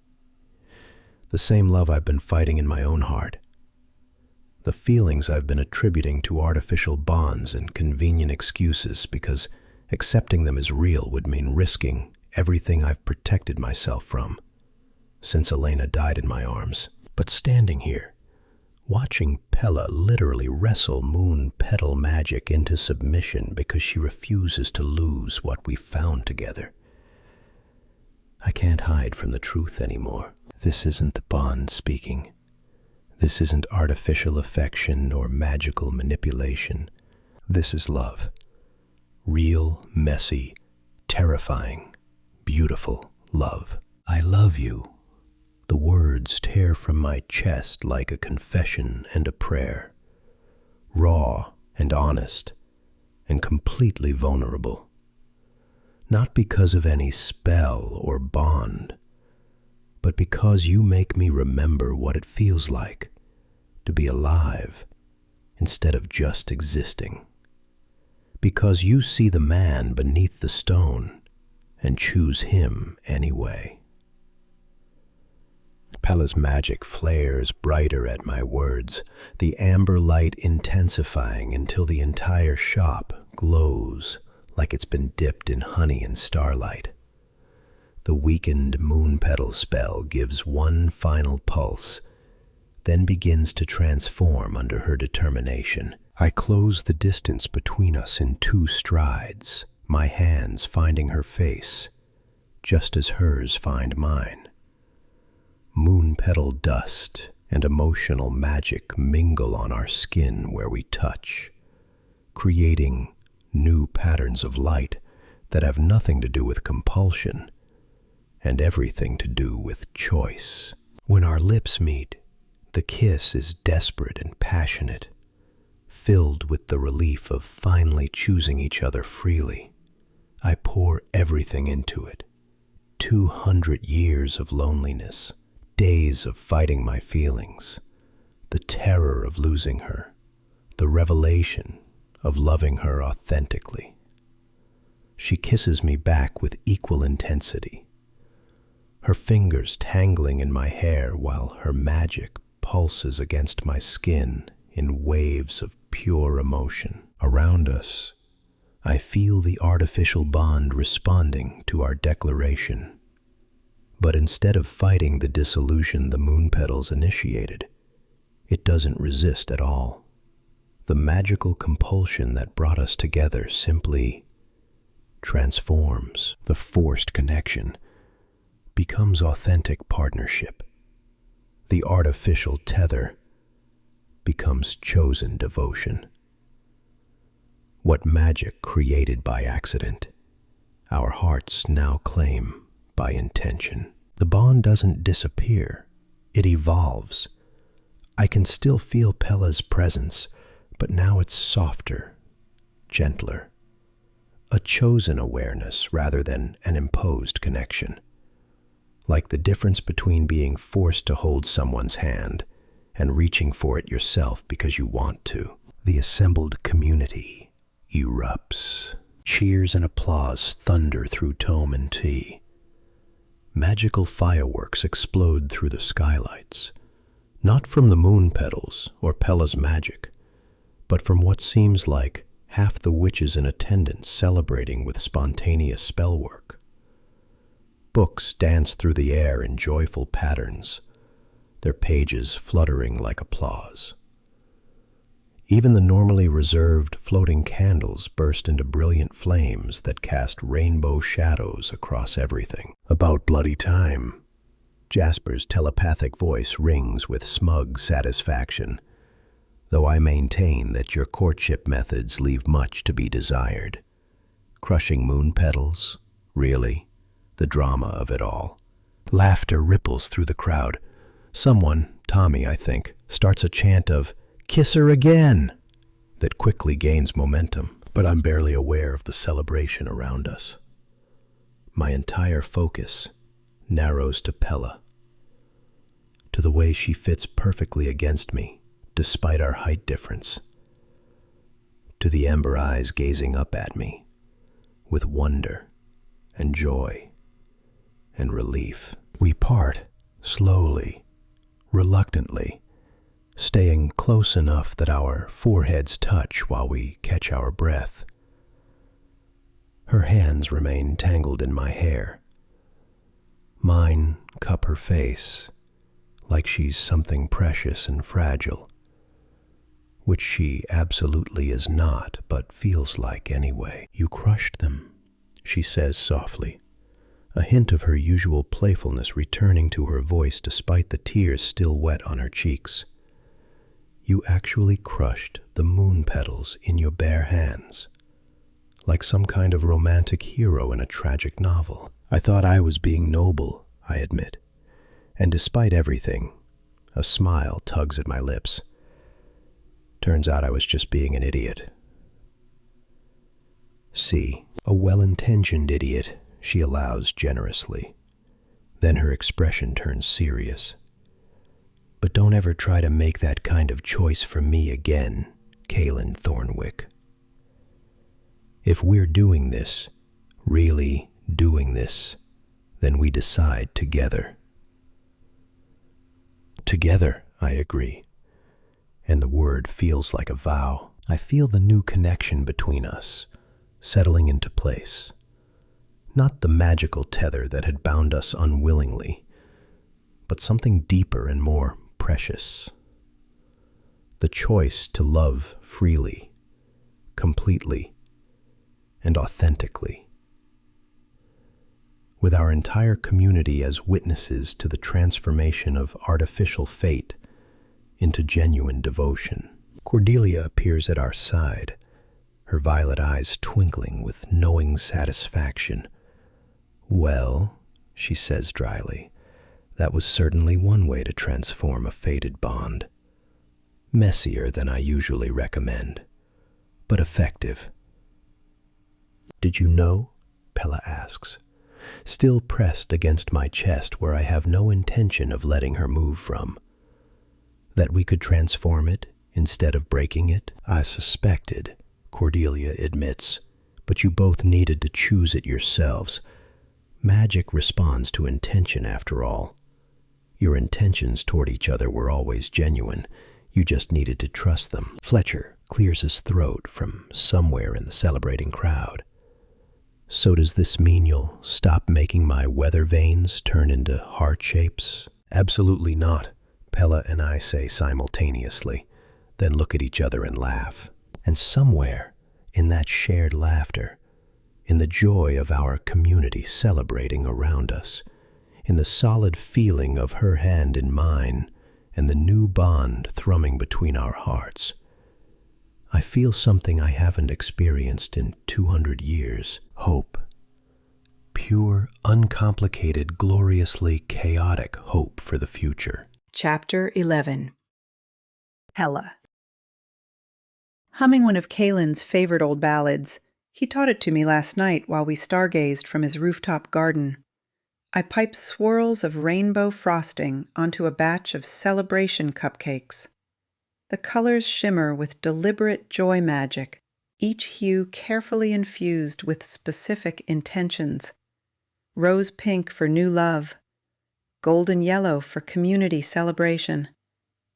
The same love I've been fighting in my own heart. The feelings I've been attributing to artificial bonds and convenient excuses because accepting them as real would mean risking everything I've protected myself from since Elena died in my arms. But standing here, watching Pella literally wrestle moon petal magic into submission because she refuses to lose what we found together, I can't hide from the truth anymore. This isn't the bond speaking. This isn't artificial affection or magical manipulation. This is love. Real, messy, terrifying, beautiful love. I love you. The words tear from my chest like a confession and a prayer. Raw and honest and completely vulnerable. Not because of any spell or bond, but because you make me remember what it feels like to be alive instead of just existing. Because you see the man beneath the stone and choose him anyway. Pella's magic flares brighter at my words, the amber light intensifying until the entire shop glows like it's been dipped in honey and starlight. The weakened moon petal spell gives one final pulse, then begins to transform under her determination. I close the distance between us in 2 strides, my hands finding her face, just as hers find mine. Moon petal dust and emotional magic mingle on our skin where we touch, creating new patterns of light that have nothing to do with compulsion and everything to do with choice. When our lips meet, the kiss is desperate and passionate, filled with the relief of finally choosing each other freely. I pour everything into it. 200 years of loneliness, days of fighting my feelings, the terror of losing her, the revelation of loving her authentically. She kisses me back with equal intensity, her fingers tangling in my hair while her magic pulses against my skin in waves of pure emotion. Around us, I feel the artificial bond responding to our declaration. But instead of fighting the dissolution the moon petals initiated, it doesn't resist at all. The magical compulsion that brought us together simply transforms. The forced connection becomes authentic partnership. The artificial tether becomes chosen devotion. What magic created by accident, our hearts now claim by intention. The bond doesn't disappear, it evolves. I can still feel Pella's presence, but now it's softer, gentler. A chosen awareness rather than an imposed connection. Like the difference between being forced to hold someone's hand and reaching for it yourself because you want to. The assembled community erupts. Cheers and applause thunder through tome and tea. Magical fireworks explode through the skylights, not from the moon petals or Pella's magic, but from what seems like half the witches in attendance celebrating with spontaneous spellwork. Books dance through the air in joyful patterns, their pages fluttering like applause. Even the normally reserved floating candles burst into brilliant flames that cast rainbow shadows across everything. About bloody time, Jasper's telepathic voice rings with smug satisfaction, though I maintain that your courtship methods leave much to be desired. Crushing moon petals, really, the drama of it all. Laughter ripples through the crowd. Someone, Tommy, I think, starts a chant of, "Kiss her again!" that quickly gains momentum. But I'm barely aware of the celebration around us. My entire focus narrows to Pella, to the way she fits perfectly against me, despite our height difference, to the amber eyes gazing up at me with wonder and joy and relief. We part slowly, reluctantly, staying close enough that our foreheads touch while we catch our breath. Her hands remain tangled in my hair. Mine cup her face like she's something precious and fragile, which she absolutely is not, but feels like anyway. "You crushed them," she says softly, a hint of her usual playfulness returning to her voice despite the tears still wet on her cheeks. "You actually crushed the moon petals in your bare hands, like some kind of romantic hero in a tragic novel." I thought I was being noble, I admit, and despite everything, a smile tugs at my lips. Turns out I was just being an idiot. "See, a well-intentioned idiot," she allows generously. Then her expression turns serious. "But don't ever try to make that kind of choice for me again, Kaelen Thornwick. If we're doing this, really doing this, then we decide together." Together, I agree, and the word feels like a vow. I feel the new connection between us settling into place. Not the magical tether that had bound us unwillingly, but something deeper and more precious. The choice to love freely, completely, and authentically. With our entire community as witnesses to the transformation of artificial fate into genuine devotion. Cordelia appears at our side, her violet eyes twinkling with knowing satisfaction. "Well," she says dryly, "that was certainly one way to transform a fated bond. Messier than I usually recommend, but effective." "Did you know?" Pella asks, still pressed against my chest where I have no intention of letting her move from. "That we could transform it instead of breaking it?" "I suspected," Cordelia admits, "but you both needed to choose it yourselves. Magic responds to intention after all. Your intentions toward each other were always genuine. You just needed to trust them." Fletcher clears his throat from somewhere in the celebrating crowd. "So does this mean you'll stop making my weather vanes turn into heart shapes?" "Absolutely not," Pella and I say simultaneously, then look at each other and laugh. And somewhere in that shared laughter, in the joy of our community celebrating around us, in the solid feeling of her hand in mine, and the new bond thrumming between our hearts, I feel something I haven't experienced in 200 years. Hope. Pure, uncomplicated, gloriously chaotic hope for the future. Chapter 11. Pella. Humming one of Kaelen's favorite old ballads, he taught it to me last night while we stargazed from his rooftop garden. I piped swirls of rainbow frosting onto a batch of celebration cupcakes. The colors shimmer with deliberate joy magic, each hue carefully infused with specific intentions. Rose pink for new love, golden yellow for community celebration,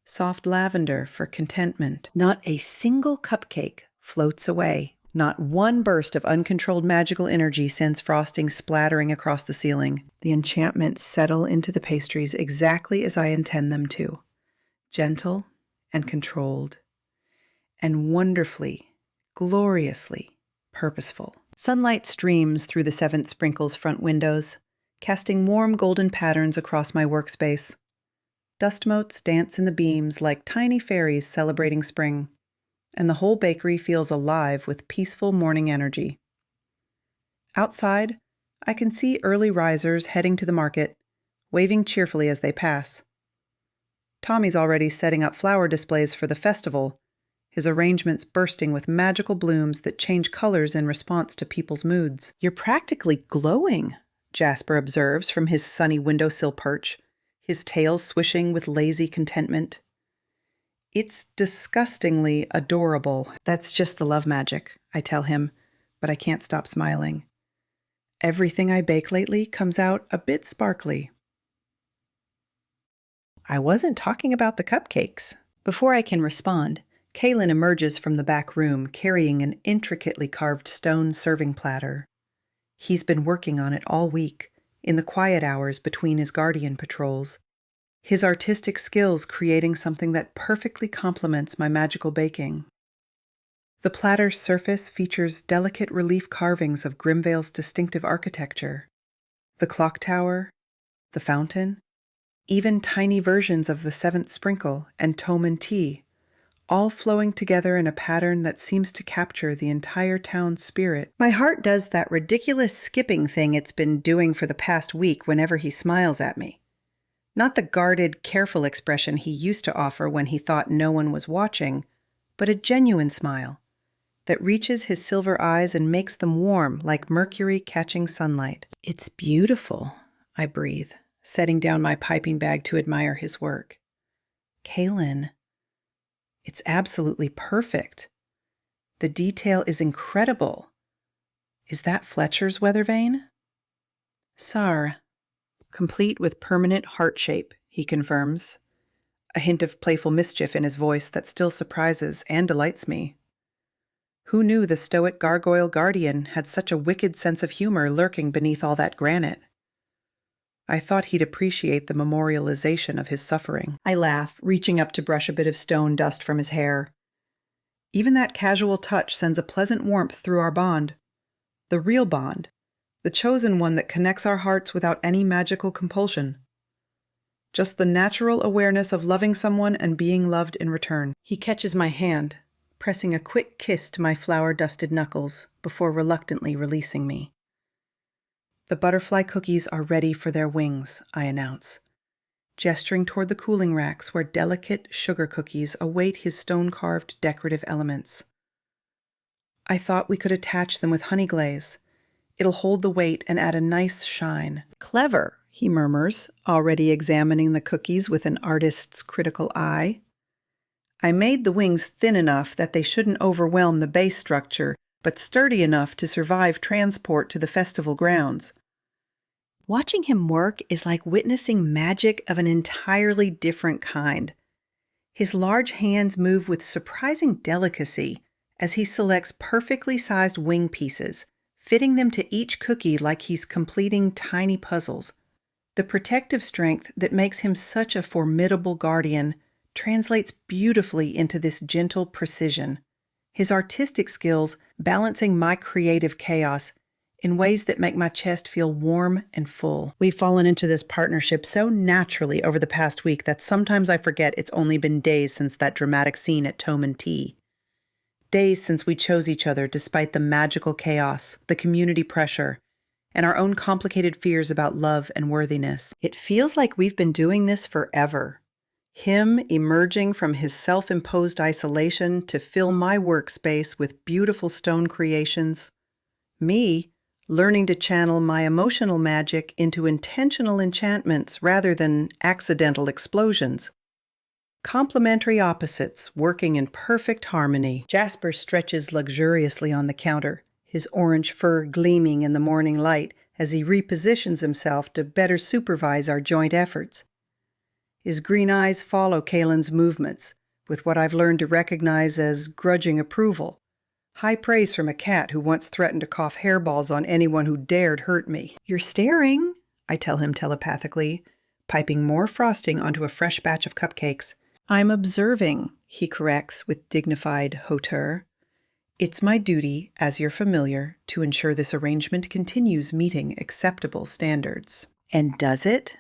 soft lavender for contentment. Not a single cupcake floats away. Not one burst of uncontrolled magical energy sends frosting splattering across the ceiling. The enchantments settle into the pastries exactly as I intend them to. Gentle and controlled, and wonderfully, gloriously purposeful. Sunlight streams through the seventh sprinkle's front windows, casting warm golden patterns across my workspace. Dust motes dance in the beams like tiny fairies celebrating spring, and the whole bakery feels alive with peaceful morning energy. Outside, I can see early risers heading to the market, waving cheerfully as they pass. Tommy's already setting up flower displays for the festival, his arrangements bursting with magical blooms that change colors in response to people's moods. "You're practically glowing," Jasper observes from his sunny windowsill perch, his tail swishing with lazy contentment. "It's disgustingly adorable." "That's just the love magic," I tell him, but I can't stop smiling. Everything I bake lately comes out a bit sparkly. "I wasn't talking about the cupcakes." Before I can respond, Kaelen emerges from the back room carrying an intricately carved stone serving platter. He's been working on it all week, in the quiet hours between his guardian patrols, his artistic skills creating something that perfectly complements my magical baking. The platter's surface features delicate relief carvings of Grimvale's distinctive architecture. The clock tower, the fountain, even tiny versions of the seventh sprinkle and tome and tea, all flowing together in a pattern that seems to capture the entire town's spirit. My heart does that ridiculous skipping thing it's been doing for the past week whenever he smiles at me. Not the guarded, careful expression he used to offer when he thought no one was watching, but a genuine smile that reaches his silver eyes and makes them warm like mercury catching sunlight. "It's beautiful," I breathe, setting down my piping bag to admire his work. "Kaelen, it's absolutely perfect. The detail is incredible. Is that Fletcher's weather vane?" "Sar, complete with permanent heart shape," he confirms, a hint of playful mischief in his voice that still surprises and delights me. Who knew the stoic gargoyle guardian had such a wicked sense of humor lurking beneath all that granite? I thought he'd appreciate the memorialization of his suffering. I laugh, reaching up to brush a bit of stone dust from his hair. Even that casual touch sends a pleasant warmth through our bond. The real bond. The chosen one that connects our hearts without any magical compulsion. Just the natural awareness of loving someone and being loved in return. He catches my hand, pressing a quick kiss to my flour-dusted knuckles before reluctantly releasing me. "The butterfly cookies are ready for their wings," I announce, gesturing toward the cooling racks where delicate sugar cookies await his stone-carved decorative elements. "I thought we could attach them with honey glaze. It'll hold the weight and add a nice shine." "Clever," he murmurs, already examining the cookies with an artist's critical eye. I made the wings thin enough that they shouldn't overwhelm the base structure, but sturdy enough to survive transport to the festival grounds. Watching him work is like witnessing magic of an entirely different kind. His large hands move with surprising delicacy as he selects perfectly sized wing pieces, fitting them to each cookie like he's completing tiny puzzles. The protective strength that makes him such a formidable guardian translates beautifully into this gentle precision. His artistic skills balancing my creative chaos in ways that make my chest feel warm and full. We've fallen into this partnership so naturally over the past week that sometimes I forget it's only been days since that dramatic scene at Tome and Tea. Days since we chose each other despite the magical chaos, the community pressure, and our own complicated fears about love and worthiness. It feels like we've been doing this forever. Him emerging from his self-imposed isolation to fill my workspace with beautiful stone creations. Me learning to channel my emotional magic into intentional enchantments rather than accidental explosions. Complementary opposites working in perfect harmony. Jasper stretches luxuriously on the counter, his orange fur gleaming in the morning light as he repositions himself to better supervise our joint efforts. His green eyes follow Kaelen's movements, with what I've learned to recognize as grudging approval. High praise from a cat who once threatened to cough hairballs on anyone who dared hurt me. "You're staring," I tell him telepathically, piping more frosting onto a fresh batch of cupcakes. "I'm observing," he corrects with dignified hauteur. "It's my duty, as your familiar, to ensure this arrangement continues meeting acceptable standards." And does it?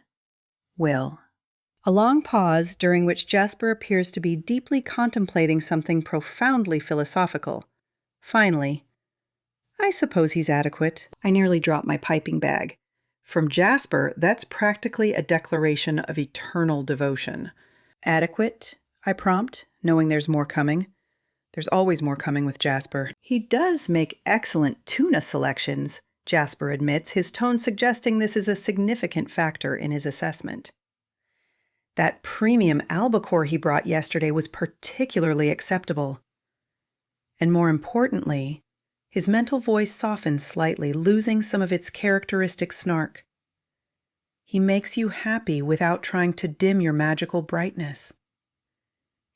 Well. A long pause during which Jasper appears to be deeply contemplating something profoundly philosophical. Finally, "I suppose he's adequate." I nearly dropped my piping bag. From Jasper, that's practically a declaration of eternal devotion. Adequate, I prompt, knowing there's more coming. There's always more coming with Jasper. He does make excellent tuna selections, Jasper admits, his tone suggesting this is a significant factor in his assessment. That premium albacore he brought yesterday was particularly acceptable. And more importantly, his mental voice softens slightly, losing some of its characteristic snark. He makes you happy without trying to dim your magical brightness.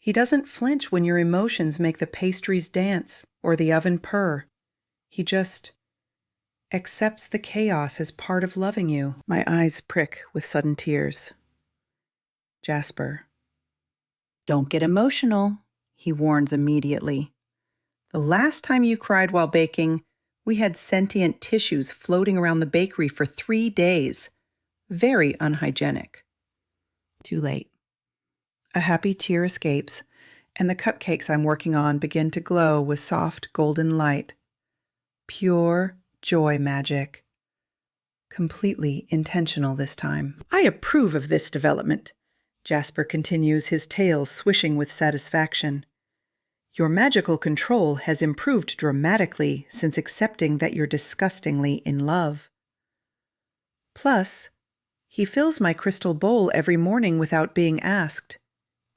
He doesn't flinch when your emotions make the pastries dance or the oven purr. He just accepts the chaos as part of loving you. My eyes prick with sudden tears. Jasper. Don't get emotional, he warns immediately. The last time you cried while baking, we had sentient tissues floating around the bakery for 3 days. Very unhygienic. Too late. A happy tear escapes, and the cupcakes I'm working on begin to glow with soft golden light. Pure joy magic. Completely intentional this time. I approve of this development, Jasper continues, his tail swishing with satisfaction. Your magical control has improved dramatically since accepting that you're disgustingly in love. Plus, he fills my crystal bowl every morning without being asked.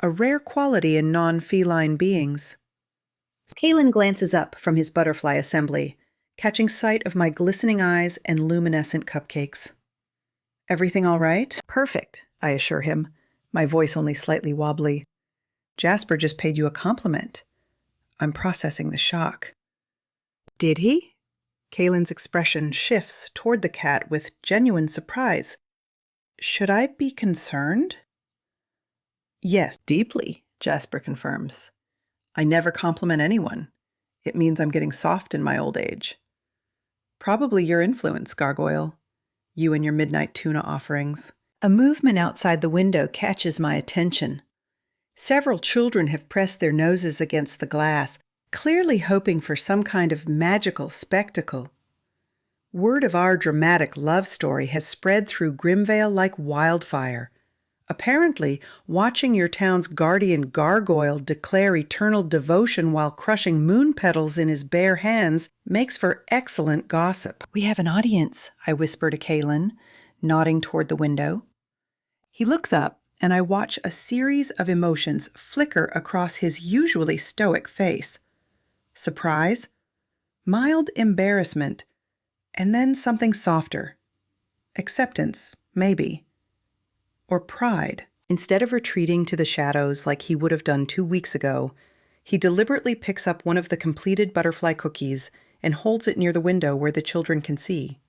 A rare quality in non-feline beings. Kaelen glances up from his butterfly assembly, catching sight of my glistening eyes and luminescent cupcakes. Everything all right? Perfect, I assure him, my voice only slightly wobbly. Jasper just paid you a compliment. I'm processing the shock. Did he? Kaelen's expression shifts toward the cat with genuine surprise. Should I be concerned? Yes, deeply, Jasper confirms. I never compliment anyone. It means I'm getting soft in my old age. Probably your influence, Gargoyle. You and your midnight tuna offerings. A movement outside the window catches my attention. Several children have pressed their noses against the glass, clearly hoping for some kind of magical spectacle. Word of our dramatic love story has spread through Grimvale like wildfire. Apparently, watching your town's guardian Gargoyle declare eternal devotion while crushing moon petals in his bare hands makes for excellent gossip. We have an audience, I whisper to Kaelen, nodding toward the window. He looks up, and I watch a series of emotions flicker across his usually stoic face. Surprise, mild embarrassment, and then something softer. Acceptance, maybe. Or pride. Instead of retreating to the shadows like he would have done 2 weeks ago, he deliberately picks up one of the completed butterfly cookies and holds it near the window where the children can see.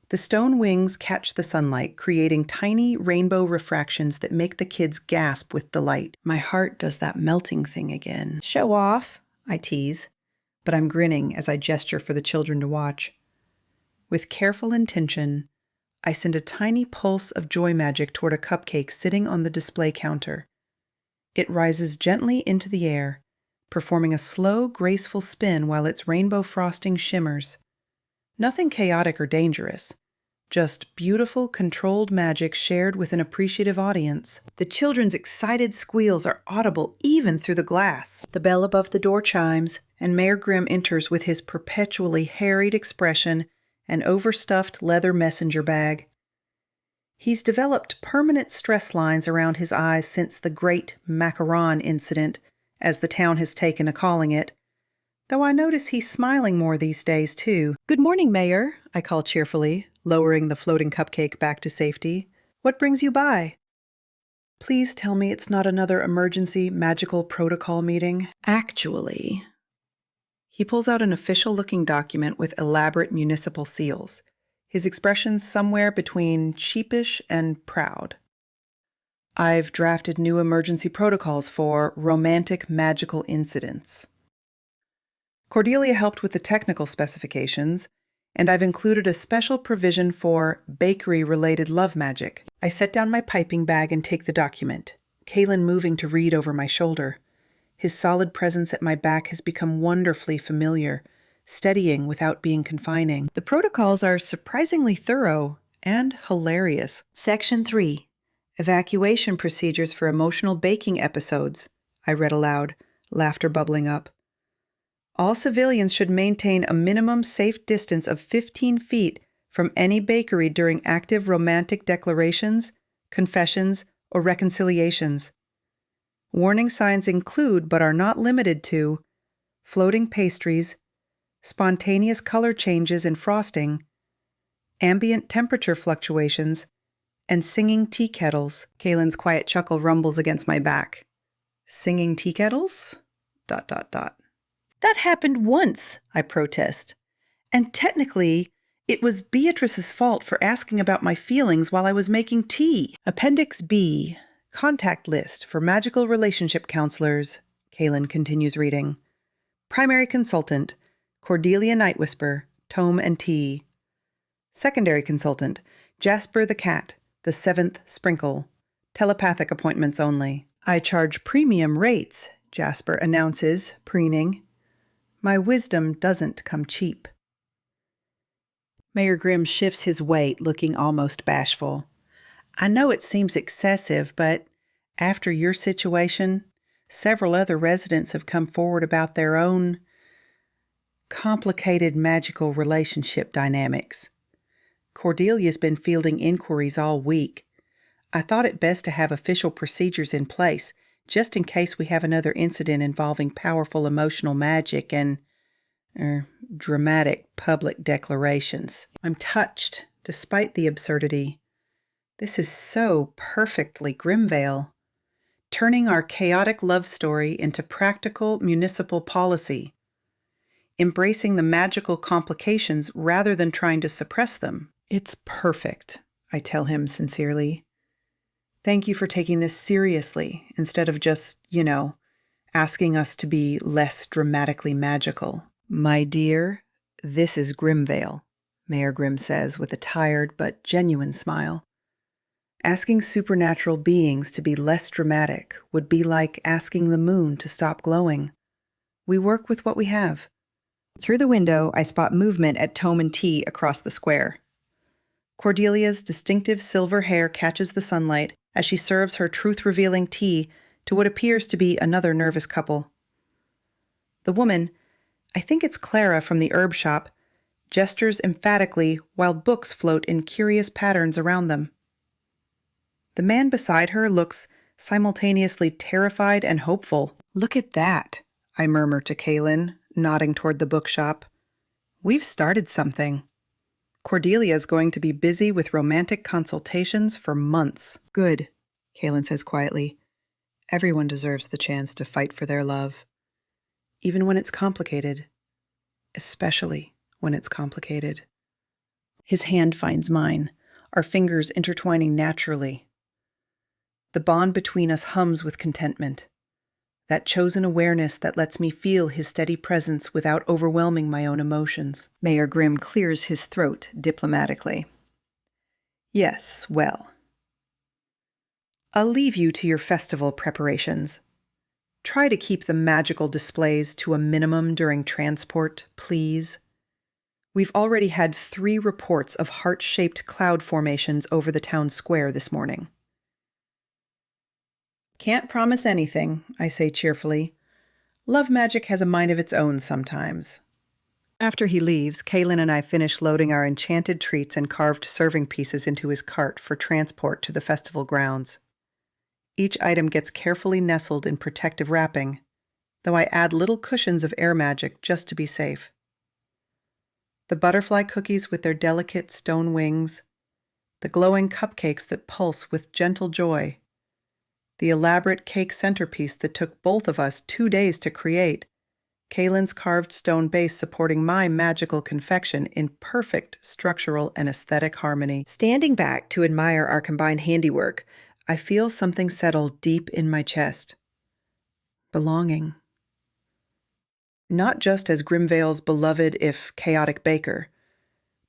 The stone wings catch the sunlight, creating tiny rainbow refractions that make the kids gasp with delight. My heart does that melting thing again. Show off, I tease, but I'm grinning as I gesture for the children to watch. With careful intention, I send a tiny pulse of joy magic toward a cupcake sitting on the display counter. It rises gently into the air, performing a slow, graceful spin while its rainbow frosting shimmers. Nothing chaotic or dangerous, just beautiful, controlled magic shared with an appreciative audience. The children's excited squeals are audible even through the glass. The bell above the door chimes, and Mayor Grimm enters with his perpetually harried expression and overstuffed leather messenger bag. He's developed permanent stress lines around his eyes since the great Macaron incident, as the town has taken to calling it, though I notice he's smiling more these days, too. Good morning, Mayor, I call cheerfully, lowering the floating cupcake back to safety. What brings you by? Please tell me it's not another emergency magical protocol meeting. Actually... He pulls out an official-looking document with elaborate municipal seals, his expressions somewhere between sheepish and proud. I've drafted new emergency protocols for romantic magical incidents. Cordelia helped with the technical specifications, and I've included a special provision for bakery-related love magic. I set down my piping bag and take the document, Kaelen moving to read over my shoulder. His solid presence at my back has become wonderfully familiar, steadying without being confining. The protocols are surprisingly thorough and hilarious. Section 3. Evacuation procedures for emotional baking episodes, I read aloud, laughter bubbling up. All civilians should maintain a minimum safe distance of 15 feet from any bakery during active romantic declarations, confessions, or reconciliations. Warning signs include, but are not limited to, floating pastries, spontaneous color changes in frosting, ambient temperature fluctuations, and singing tea kettles. Kaelen's quiet chuckle rumbles against my back. Singing tea kettles? ... That happened once, I protest. And technically, it was Beatrice's fault for asking about my feelings while I was making tea. Appendix B, Contact List for Magical Relationship Counselors, Kaelen continues reading. Primary Consultant, Cordelia Nightwhisper, Tome and Tea. Secondary Consultant, Jasper the Cat, the Seventh Sprinkle. Telepathic appointments only. I charge premium rates, Jasper announces, preening. My wisdom doesn't come cheap. Mayor Grimm shifts his weight, looking almost bashful. I know it seems excessive, but after your situation, several other residents have come forward about their own complicated magical relationship dynamics. Cordelia's been fielding inquiries all week. I thought it best to have official procedures in place, just in case we have another incident involving powerful emotional magic and dramatic public declarations. I'm touched, despite the absurdity. This is so perfectly Grimvale, turning our chaotic love story into practical municipal policy, embracing the magical complications rather than trying to suppress them. It's perfect, I tell him sincerely. Thank you for taking this seriously instead of just, asking us to be less dramatically magical. My dear, this is Grimvale, Mayor Grimm says with a tired but genuine smile. Asking supernatural beings to be less dramatic would be like asking the moon to stop glowing. We work with what we have. Through the window, I spot movement at Tome and Tea across the square. Cordelia's distinctive silver hair catches the sunlight as she serves her truth-revealing tea to what appears to be another nervous couple. The woman, I think it's Clara from the herb shop, gestures emphatically while books float in curious patterns around them. The man beside her looks simultaneously terrified and hopeful. Look at that, I murmur to Kaelen, nodding toward the bookshop. We've started something. Cordelia's going to be busy with romantic consultations for months. Good, Kaelen says quietly. Everyone deserves the chance to fight for their love. Even when it's complicated. Especially when it's complicated. His hand finds mine, our fingers intertwining naturally. The bond between us hums with contentment. That chosen awareness that lets me feel his steady presence without overwhelming my own emotions. Mayor Grimm clears his throat diplomatically. Yes, well. I'll leave you to your festival preparations. Try to keep the magical displays to a minimum during transport, please. We've already had 3 reports of heart-shaped cloud formations over the town square this morning. Can't promise anything, I say cheerfully. Love magic has a mind of its own sometimes. After he leaves, Kaelen and I finish loading our enchanted treats and carved serving pieces into his cart for transport to the festival grounds. Each item gets carefully nestled in protective wrapping, though I add little cushions of air magic just to be safe. The butterfly cookies with their delicate stone wings, the glowing cupcakes that pulse with gentle joy, the elaborate cake centerpiece that took both of us 2 days to create, Kaelen's carved stone base supporting my magical confection in perfect structural and aesthetic harmony. Standing back to admire our combined handiwork, I feel something settle deep in my chest. Belonging. Not just as Grimvale's beloved, if chaotic baker,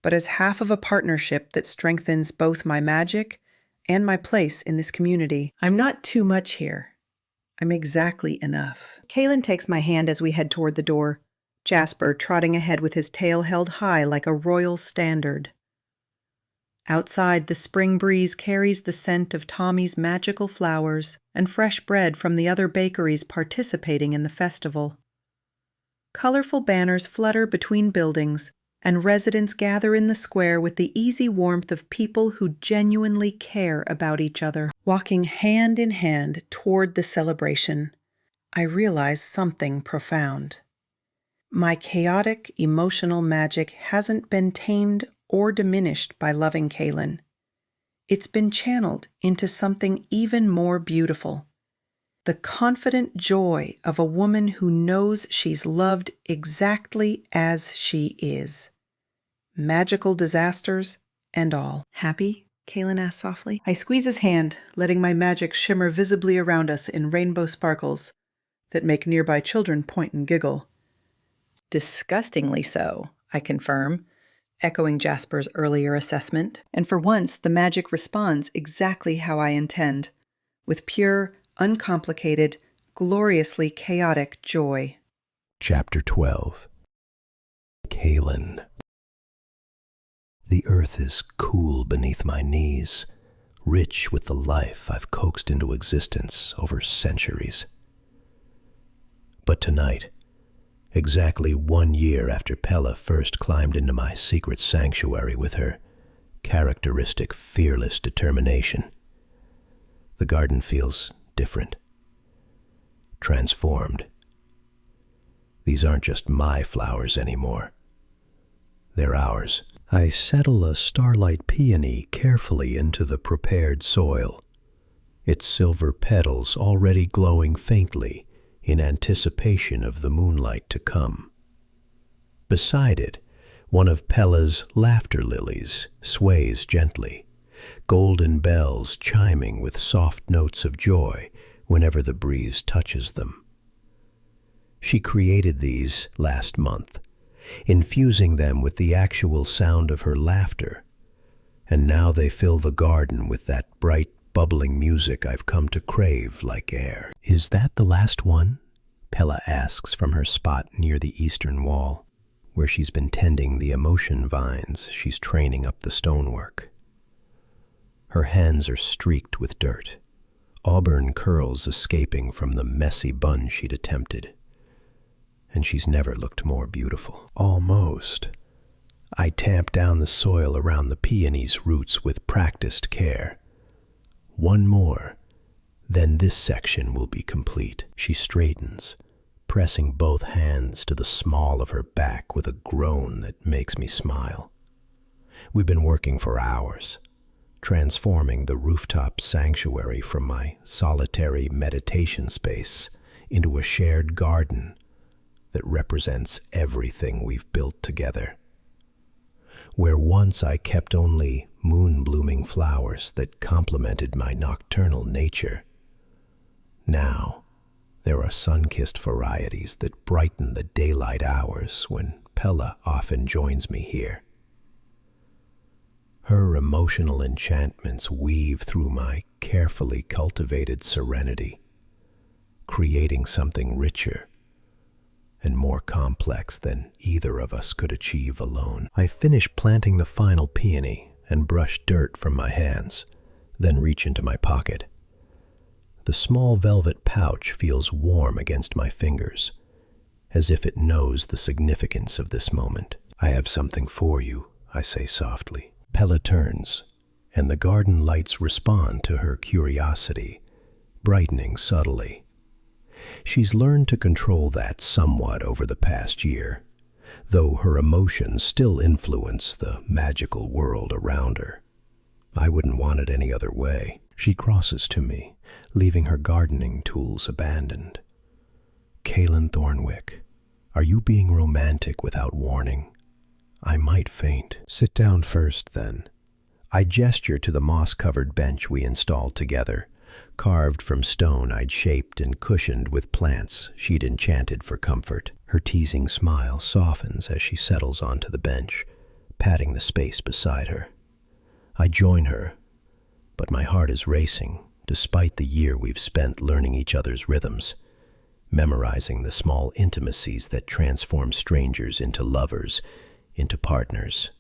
but as half of a partnership that strengthens both my magic and my place in this community. I'm not too much here. I'm exactly enough. Kaelen takes my hand as we head toward the door, Jasper trotting ahead with his tail held high like a royal standard. Outside, the spring breeze carries the scent of Tommy's magical flowers and fresh bread from the other bakeries participating in the festival. Colorful banners flutter between buildings, and residents gather in the square with the easy warmth of people who genuinely care about each other. Walking hand in hand toward the celebration, I realize something profound. My chaotic, emotional magic hasn't been tamed or diminished by loving Kaelen. It's been channeled into something even more beautiful. The confident joy of a woman who knows she's loved exactly as she is. Magical disasters and all. Happy? Kaelen asked softly. I squeeze his hand, letting my magic shimmer visibly around us in rainbow sparkles that make nearby children point and giggle. Disgustingly so, I confirm, echoing Jasper's earlier assessment. And for once, the magic responds exactly how I intend, with pure, uncomplicated, gloriously chaotic joy. Chapter 12. Kaelen. The earth is cool beneath my knees, rich with the life I've coaxed into existence over centuries. But tonight, exactly 1 year after Pella first climbed into my secret sanctuary with her characteristic fearless determination, the garden feels different, transformed. These aren't just my flowers anymore. They're ours. I settle a starlight peony carefully into the prepared soil, its silver petals already glowing faintly in anticipation of the moonlight to come. Beside it, one of Pella's laughter lilies sways gently, golden bells chiming with soft notes of joy whenever the breeze touches them. She created these last month, infusing them with the actual sound of her laughter, and now they fill the garden with that bright, bubbling music I've come to crave like air. Is that the last one? Pella asks from her spot near the eastern wall, where she's been tending the emotion vines she's training up the stonework. Her hands are streaked with dirt, auburn curls escaping from the messy bun she'd attempted. And she's never looked more beautiful. Almost. I tamp down the soil around the peony's roots with practiced care. One more, then this section will be complete. She straightens, pressing both hands to the small of her back with a groan that makes me smile. We've been working for hours, transforming the rooftop sanctuary from my solitary meditation space into a shared garden that represents everything we've built together. Where once I kept only moon-blooming flowers that complemented my nocturnal nature, now there are sun-kissed varieties that brighten the daylight hours when Pella often joins me here. Her emotional enchantments weave through my carefully cultivated serenity, creating something richer and more complex than either of us could achieve alone. I finish planting the final peony and brush dirt from my hands, then reach into my pocket. The small velvet pouch feels warm against my fingers, as if it knows the significance of this moment. I have something for you, I say softly. Pella turns, and the garden lights respond to her curiosity, brightening subtly. She's learned to control that somewhat over the past year, though her emotions still influence the magical world around her. I wouldn't want it any other way. She crosses to me, leaving her gardening tools abandoned. Kaelen Thornwick, are you being romantic without warning? I might faint. Sit down first, then. I gesture to the moss-covered bench we installed together, carved from stone I'd shaped and cushioned with plants she'd enchanted for comfort. Her teasing smile softens as she settles onto the bench, patting the space beside her. I join her, but my heart is racing, despite the year we've spent learning each other's rhythms, memorizing the small intimacies that transform strangers into lovers, into partners.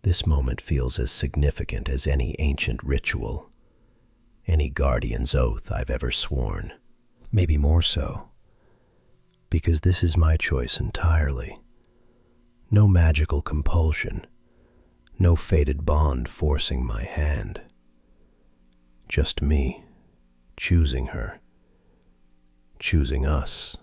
This moment feels as significant as any ancient ritual, any guardian's oath I've ever sworn. Maybe more so, because this is my choice entirely. No magical compulsion, no fated bond forcing my hand. Just me, choosing her, choosing us,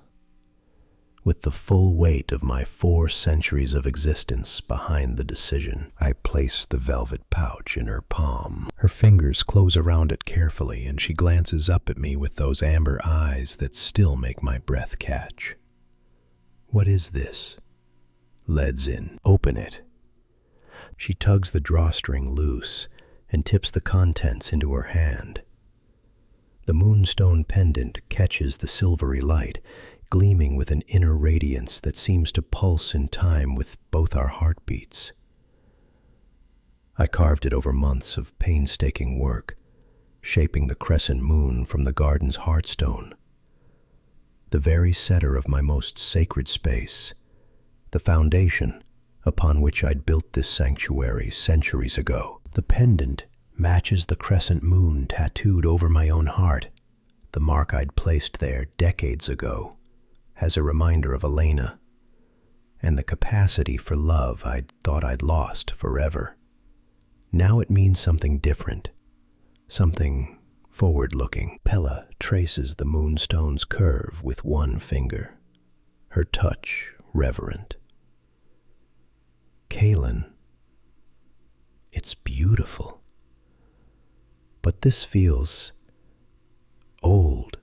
with the full weight of my 4 centuries of existence behind the decision. I place the velvet pouch in her palm. Her fingers close around it carefully, and she glances up at me with those amber eyes that still make my breath catch. What is this? Leads in. Open it. She tugs the drawstring loose and tips the contents into her hand. The moonstone pendant catches the silvery light, gleaming with an inner radiance that seems to pulse in time with both our heartbeats. I carved it over months of painstaking work, shaping the crescent moon from the garden's heartstone. The very center of my most sacred space, the foundation upon which I'd built this sanctuary centuries ago. The pendant matches the crescent moon tattooed over my own heart, the mark I'd placed there decades ago, as a reminder of Elena, and the capacity for love I'd thought I'd lost forever. Now it means something different, something forward-looking. Pella traces the moonstone's curve with one finger, her touch reverent. Kaelen, it's beautiful, but this feels old,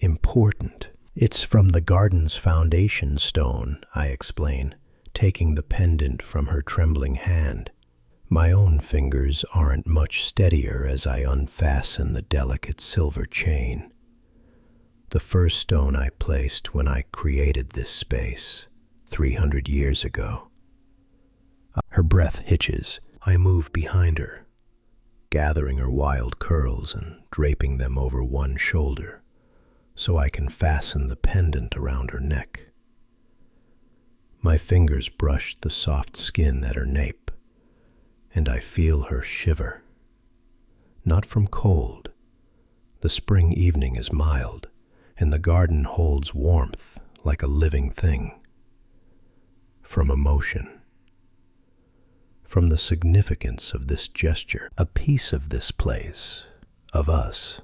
important. It's from the garden's foundation stone, I explain, taking the pendant from her trembling hand. My own fingers aren't much steadier as I unfasten the delicate silver chain. The first stone I placed when I created this space 300 years ago. Her breath hitches. I move behind her, gathering her wild curls and draping them over one shoulder so I can fasten the pendant around her neck. My fingers brush the soft skin at her nape, and I feel her shiver. Not from cold. The spring evening is mild, and the garden holds warmth like a living thing. From emotion. From the significance of this gesture. A piece of this place, of us,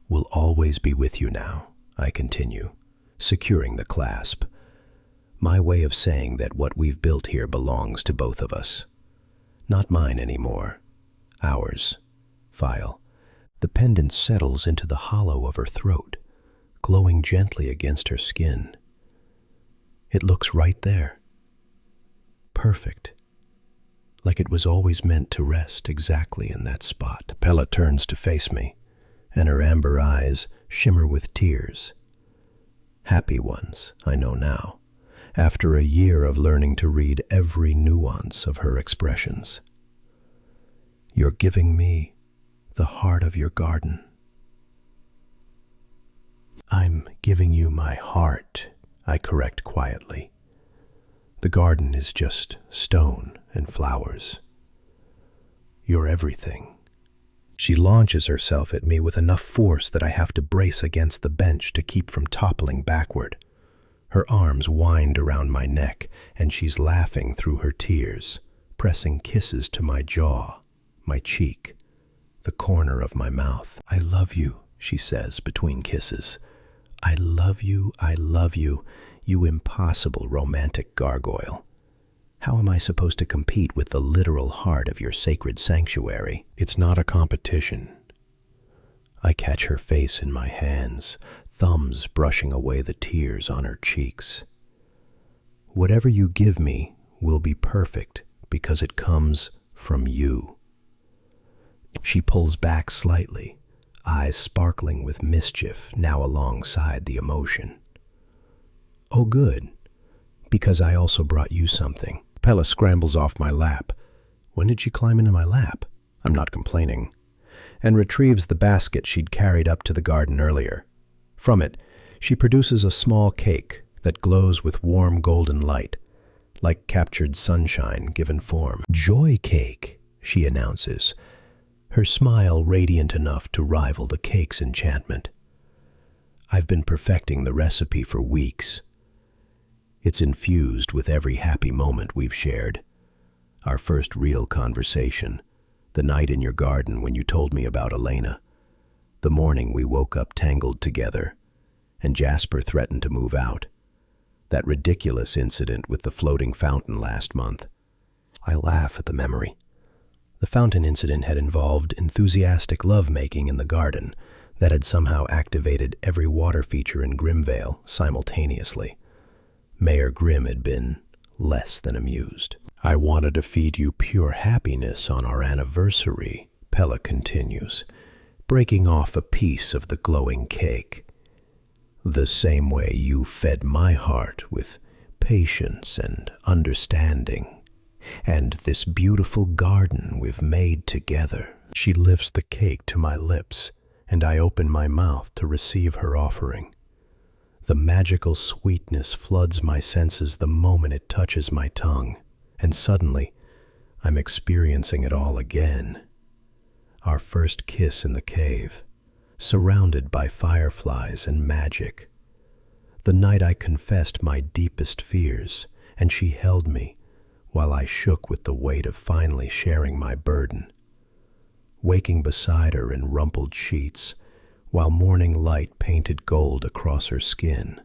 will always be with you now, I continue, securing the clasp. My way of saying that what we've built here belongs to both of us. Not mine anymore. Ours. File. The pendant settles into the hollow of her throat, glowing gently against her skin. It looks right there. Perfect. Like it was always meant to rest exactly in that spot. Pella turns to face me, and her amber eyes shimmer with tears. Happy ones, I know now, after a year of learning to read every nuance of her expressions. You're giving me the heart of your garden. I'm giving you my heart, I correct quietly. The garden is just stone and flowers. You're everything. She launches herself at me with enough force that I have to brace against the bench to keep from toppling backward. Her arms wind around my neck, and she's laughing through her tears, pressing kisses to my jaw, my cheek, the corner of my mouth. I love you, she says between kisses. I love you, you impossible romantic gargoyle. How am I supposed to compete with the literal heart of your sacred sanctuary? It's not a competition. I catch her face in my hands, thumbs brushing away the tears on her cheeks. Whatever you give me will be perfect because it comes from you. She pulls back slightly, eyes sparkling with mischief now alongside the emotion. Oh good, because I also brought you something. Pella scrambles off my lap. When did she climb into my lap? I'm not complaining. And retrieves the basket she'd carried up to the garden earlier. From it, she produces a small cake that glows with warm golden light, like captured sunshine given form. "Joy cake," she announces, her smile radiant enough to rival the cake's enchantment. I've been perfecting the recipe for weeks. It's infused with every happy moment we've shared. Our first real conversation, the night in your garden when you told me about Elena, the morning we woke up tangled together, and Jasper threatened to move out, that ridiculous incident with the floating fountain last month. I laugh at the memory. The fountain incident had involved enthusiastic lovemaking in the garden that had somehow activated every water feature in Grimvale simultaneously. Mayor Grimm had been less than amused. "I wanted to feed you pure happiness on our anniversary," Pella continues, breaking off a piece of the glowing cake. "The same way you fed my heart with patience and understanding, and this beautiful garden we've made together." She lifts the cake to my lips, and I open my mouth to receive her offering. The magical sweetness floods my senses the moment it touches my tongue, and suddenly I'm experiencing it all again. Our first kiss in the cave, surrounded by fireflies and magic. The night I confessed my deepest fears, and she held me while I shook with the weight of finally sharing my burden. Waking beside her in rumpled sheets, while morning light painted gold across her skin,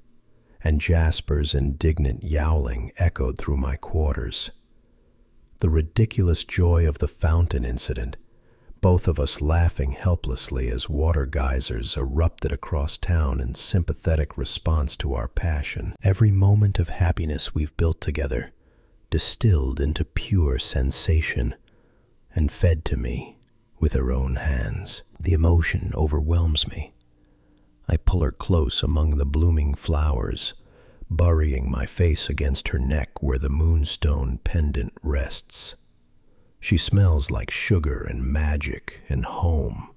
and Jasper's indignant yowling echoed through my quarters. The ridiculous joy of the fountain incident, both of us laughing helplessly as water geysers erupted across town in sympathetic response to our passion. Every moment of happiness we've built together, distilled into pure sensation, and fed to me with her own hands. The emotion overwhelms me. I pull her close among the blooming flowers, burying my face against her neck where the moonstone pendant rests. She smells like sugar and magic and home.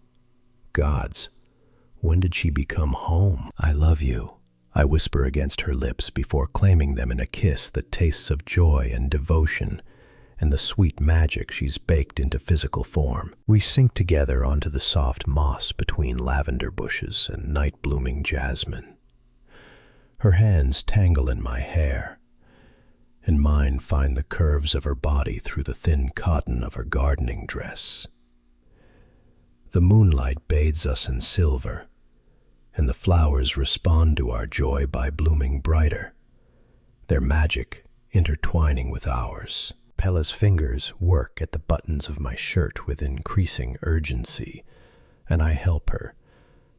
Gods, when did she become home? "I love you," I whisper against her lips before claiming them in a kiss that tastes of joy and devotion and the sweet magic she's baked into physical form. We sink together onto the soft moss between lavender bushes and night-blooming jasmine. Her hands tangle in my hair, and mine find the curves of her body through the thin cotton of her gardening dress. The moonlight bathes us in silver, and the flowers respond to our joy by blooming brighter, their magic intertwining with ours. Pella's fingers work at the buttons of my shirt with increasing urgency, and I help her,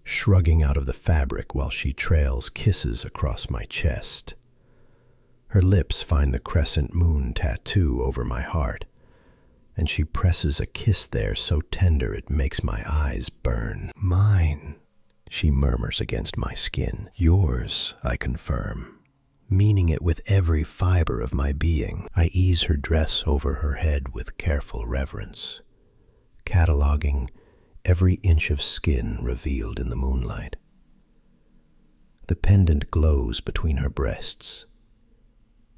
shrugging out of the fabric while she trails kisses across my chest. Her lips find the crescent moon tattoo over my heart, and she presses a kiss there so tender it makes my eyes burn. "Mine," she murmurs against my skin. "Yours," I confirm, meaning it with every fiber of my being. I ease her dress over her head with careful reverence, cataloging every inch of skin revealed in the moonlight. The pendant glows between her breasts,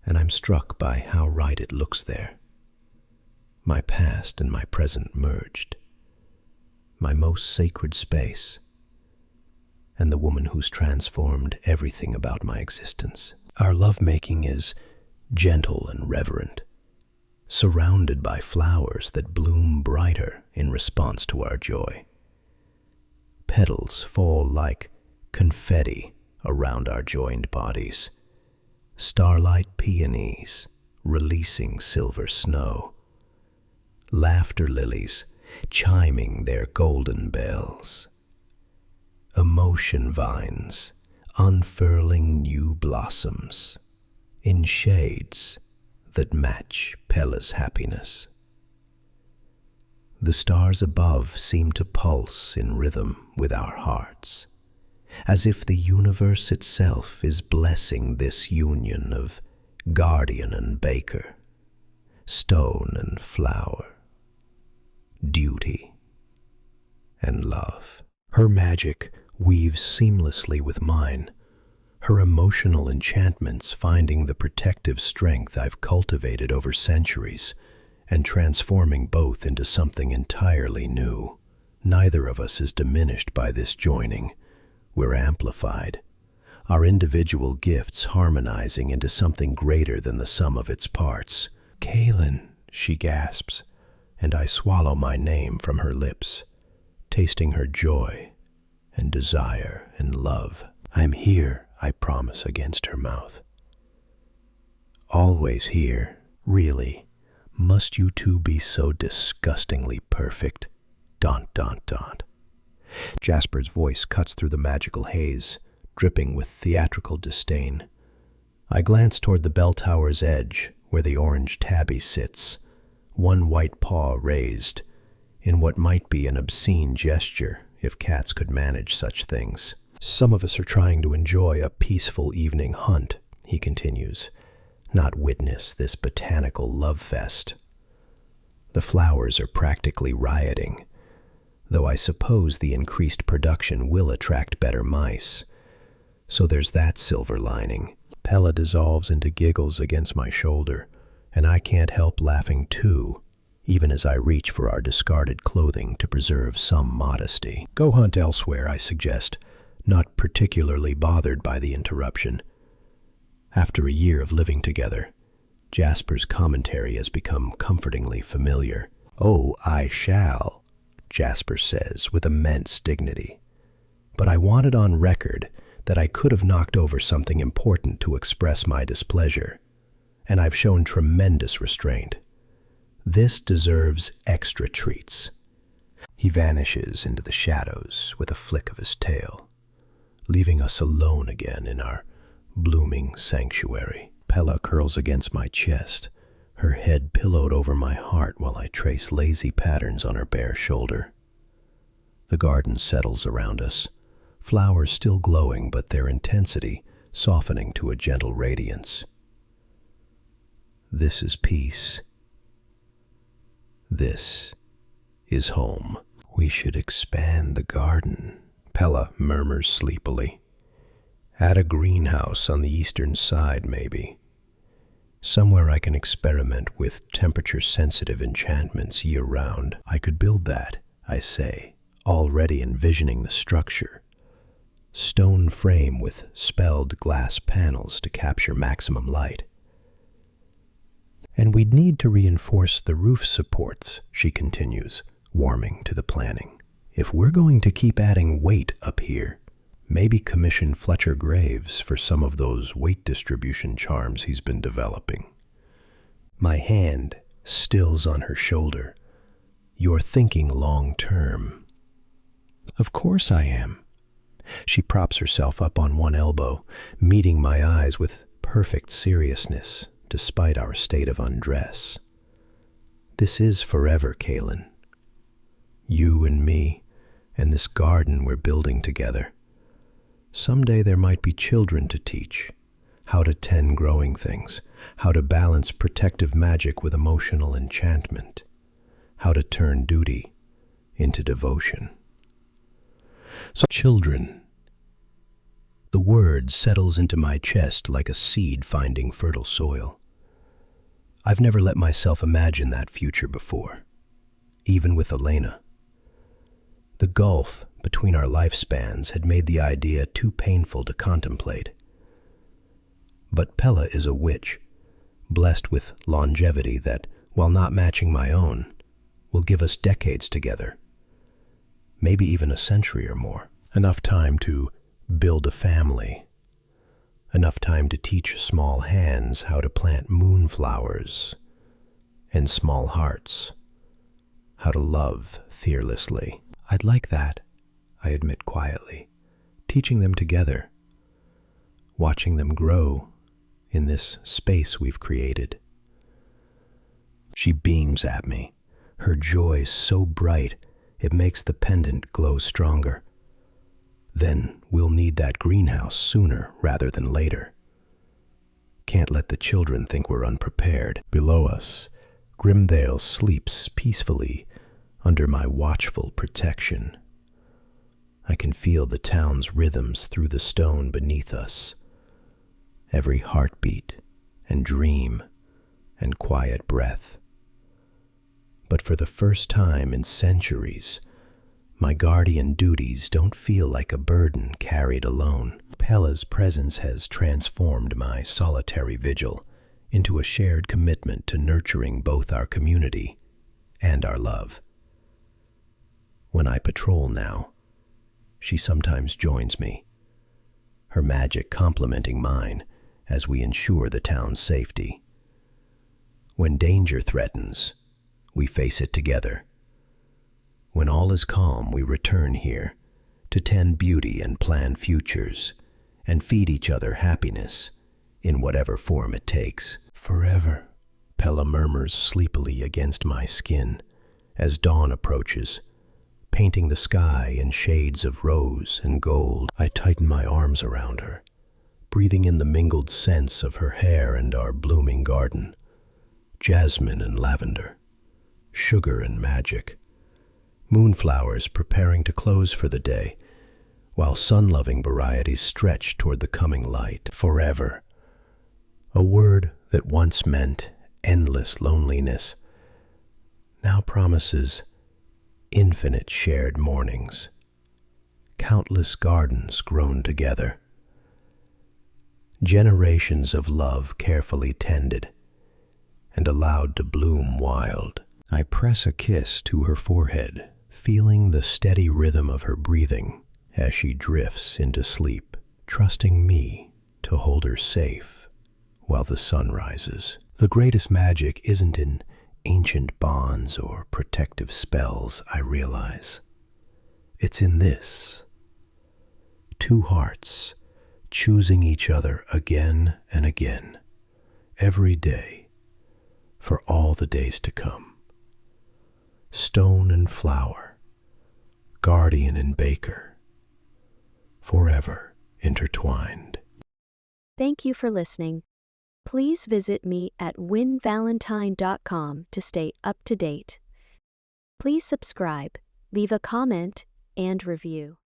and I'm struck by how right it looks there. My past and my present merged, my most sacred space, and the woman who's transformed everything about my existence. Our lovemaking is gentle and reverent, surrounded by flowers that bloom brighter in response to our joy. Petals fall like confetti around our joined bodies, starlight peonies releasing silver snow, laughter lilies chiming their golden bells, emotion vines unfurling new blossoms in shades that match Pella's happiness. The stars above seem to pulse in rhythm with our hearts, as if the universe itself is blessing this union of guardian and baker, stone and flower, duty and love. Her magic weaves seamlessly with mine, her emotional enchantments finding the protective strength I've cultivated over centuries and transforming both into something entirely new. Neither of us is diminished by this joining. We're amplified, our individual gifts harmonizing into something greater than the sum of its parts. "Kaelen," she gasps, and I swallow my name from her lips, tasting her joy and desire and love. "I'm here," I promise against her mouth. "Always here. Really, must you two be so disgustingly perfect? Daunt, daunt, daunt." Jasper's voice cuts through the magical haze, dripping with theatrical disdain. I glance toward the bell tower's edge, where the orange tabby sits, one white paw raised, in what might be an obscene gesture if cats could manage such things. "Some of us are trying to enjoy a peaceful evening hunt," he continues, "not witness this botanical love fest. The flowers are practically rioting, though I suppose the increased production will attract better mice. So there's that silver lining." Pella dissolves into giggles against my shoulder, and I can't help laughing too, even as I reach for our discarded clothing to preserve some modesty. "Go hunt elsewhere," I suggest, not particularly bothered by the interruption. After a year of living together, Jasper's commentary has become comfortingly familiar. "Oh, I shall," Jasper says with immense dignity. But I want it on record that I could have knocked over something important to express my displeasure, and I've shown tremendous restraint. This deserves extra treats. He vanishes into the shadows with a flick of his tail, leaving us alone again in our blooming sanctuary. Pella curls against my chest, her head pillowed over my heart while I trace lazy patterns on her bare shoulder. The garden settles around us, flowers still glowing but their intensity softening to a gentle radiance. This is peace. This is home. "We should expand the garden," Pella murmurs sleepily. "Add a greenhouse on the eastern side, maybe. Somewhere I can experiment with temperature-sensitive enchantments year-round." "I could build that," I say, already envisioning the structure. Stone frame with spelled glass panels to capture maximum light. "And we'd need to reinforce the roof supports," she continues, warming to the planning. "If we're going to keep adding weight up here, maybe commission Fletcher Graves for some of those weight distribution charms he's been developing." My hand stills on her shoulder. "You're thinking long-term." "Of course I am." She props herself up on one elbow, meeting my eyes with perfect seriousness, despite our state of undress. "This is forever, Kaelen. You and me, and this garden we're building together. Someday there might be children to teach, how to tend growing things, how to balance protective magic with emotional enchantment, how to turn duty into devotion. So children." The word settles into my chest like a seed finding fertile soil. I've never let myself imagine that future before, even with Elena. The gulf between our lifespans had made the idea too painful to contemplate. But Pella is a witch, blessed with longevity that, while not matching my own, will give us decades together, maybe even a century or more. Enough time to build a family, enough time to teach small hands how to plant moonflowers, and small hearts how to love fearlessly. I'd like that, I admit quietly, teaching them together, watching them grow in this space we've created. She beams at me, her joy so bright it makes the pendant glow stronger. Then we'll need that greenhouse sooner rather than later. Can't let the children think we're unprepared. Below us, Grimvale sleeps peacefully under my watchful protection. I can feel the town's rhythms through the stone beneath us, every heartbeat and dream and quiet breath. But for the first time in centuries, my guardian duties don't feel like a burden carried alone. Pella's presence has transformed my solitary vigil into a shared commitment to nurturing both our community and our love. When I patrol now, she sometimes joins me, her magic complementing mine as we ensure the town's safety. When danger threatens, we face it together. When all is calm, we return here to tend beauty and plan futures and feed each other happiness in whatever form it takes. Forever, Pella murmurs sleepily against my skin as dawn approaches, painting the sky in shades of rose and gold. I tighten my arms around her, breathing in the mingled scents of her hair and our blooming garden, jasmine and lavender, sugar and magic, moonflowers preparing to close for the day, while sun-loving varieties stretch toward the coming light. Forever, a word that once meant endless loneliness, now promises infinite shared mornings, countless gardens grown together, generations of love carefully tended and allowed to bloom wild. I press a kiss to her forehead, feeling the steady rhythm of her breathing as she drifts into sleep, trusting me to hold her safe while the sun rises. The greatest magic isn't in ancient bonds or protective spells, I realize. It's in this: two hearts choosing each other again and again, every day, for all the days to come. Stone and flower, guardian and baker, forever intertwined. Thank you for listening. Please visit me at winvalentine.com to stay up to date. Please subscribe, leave a comment, and review.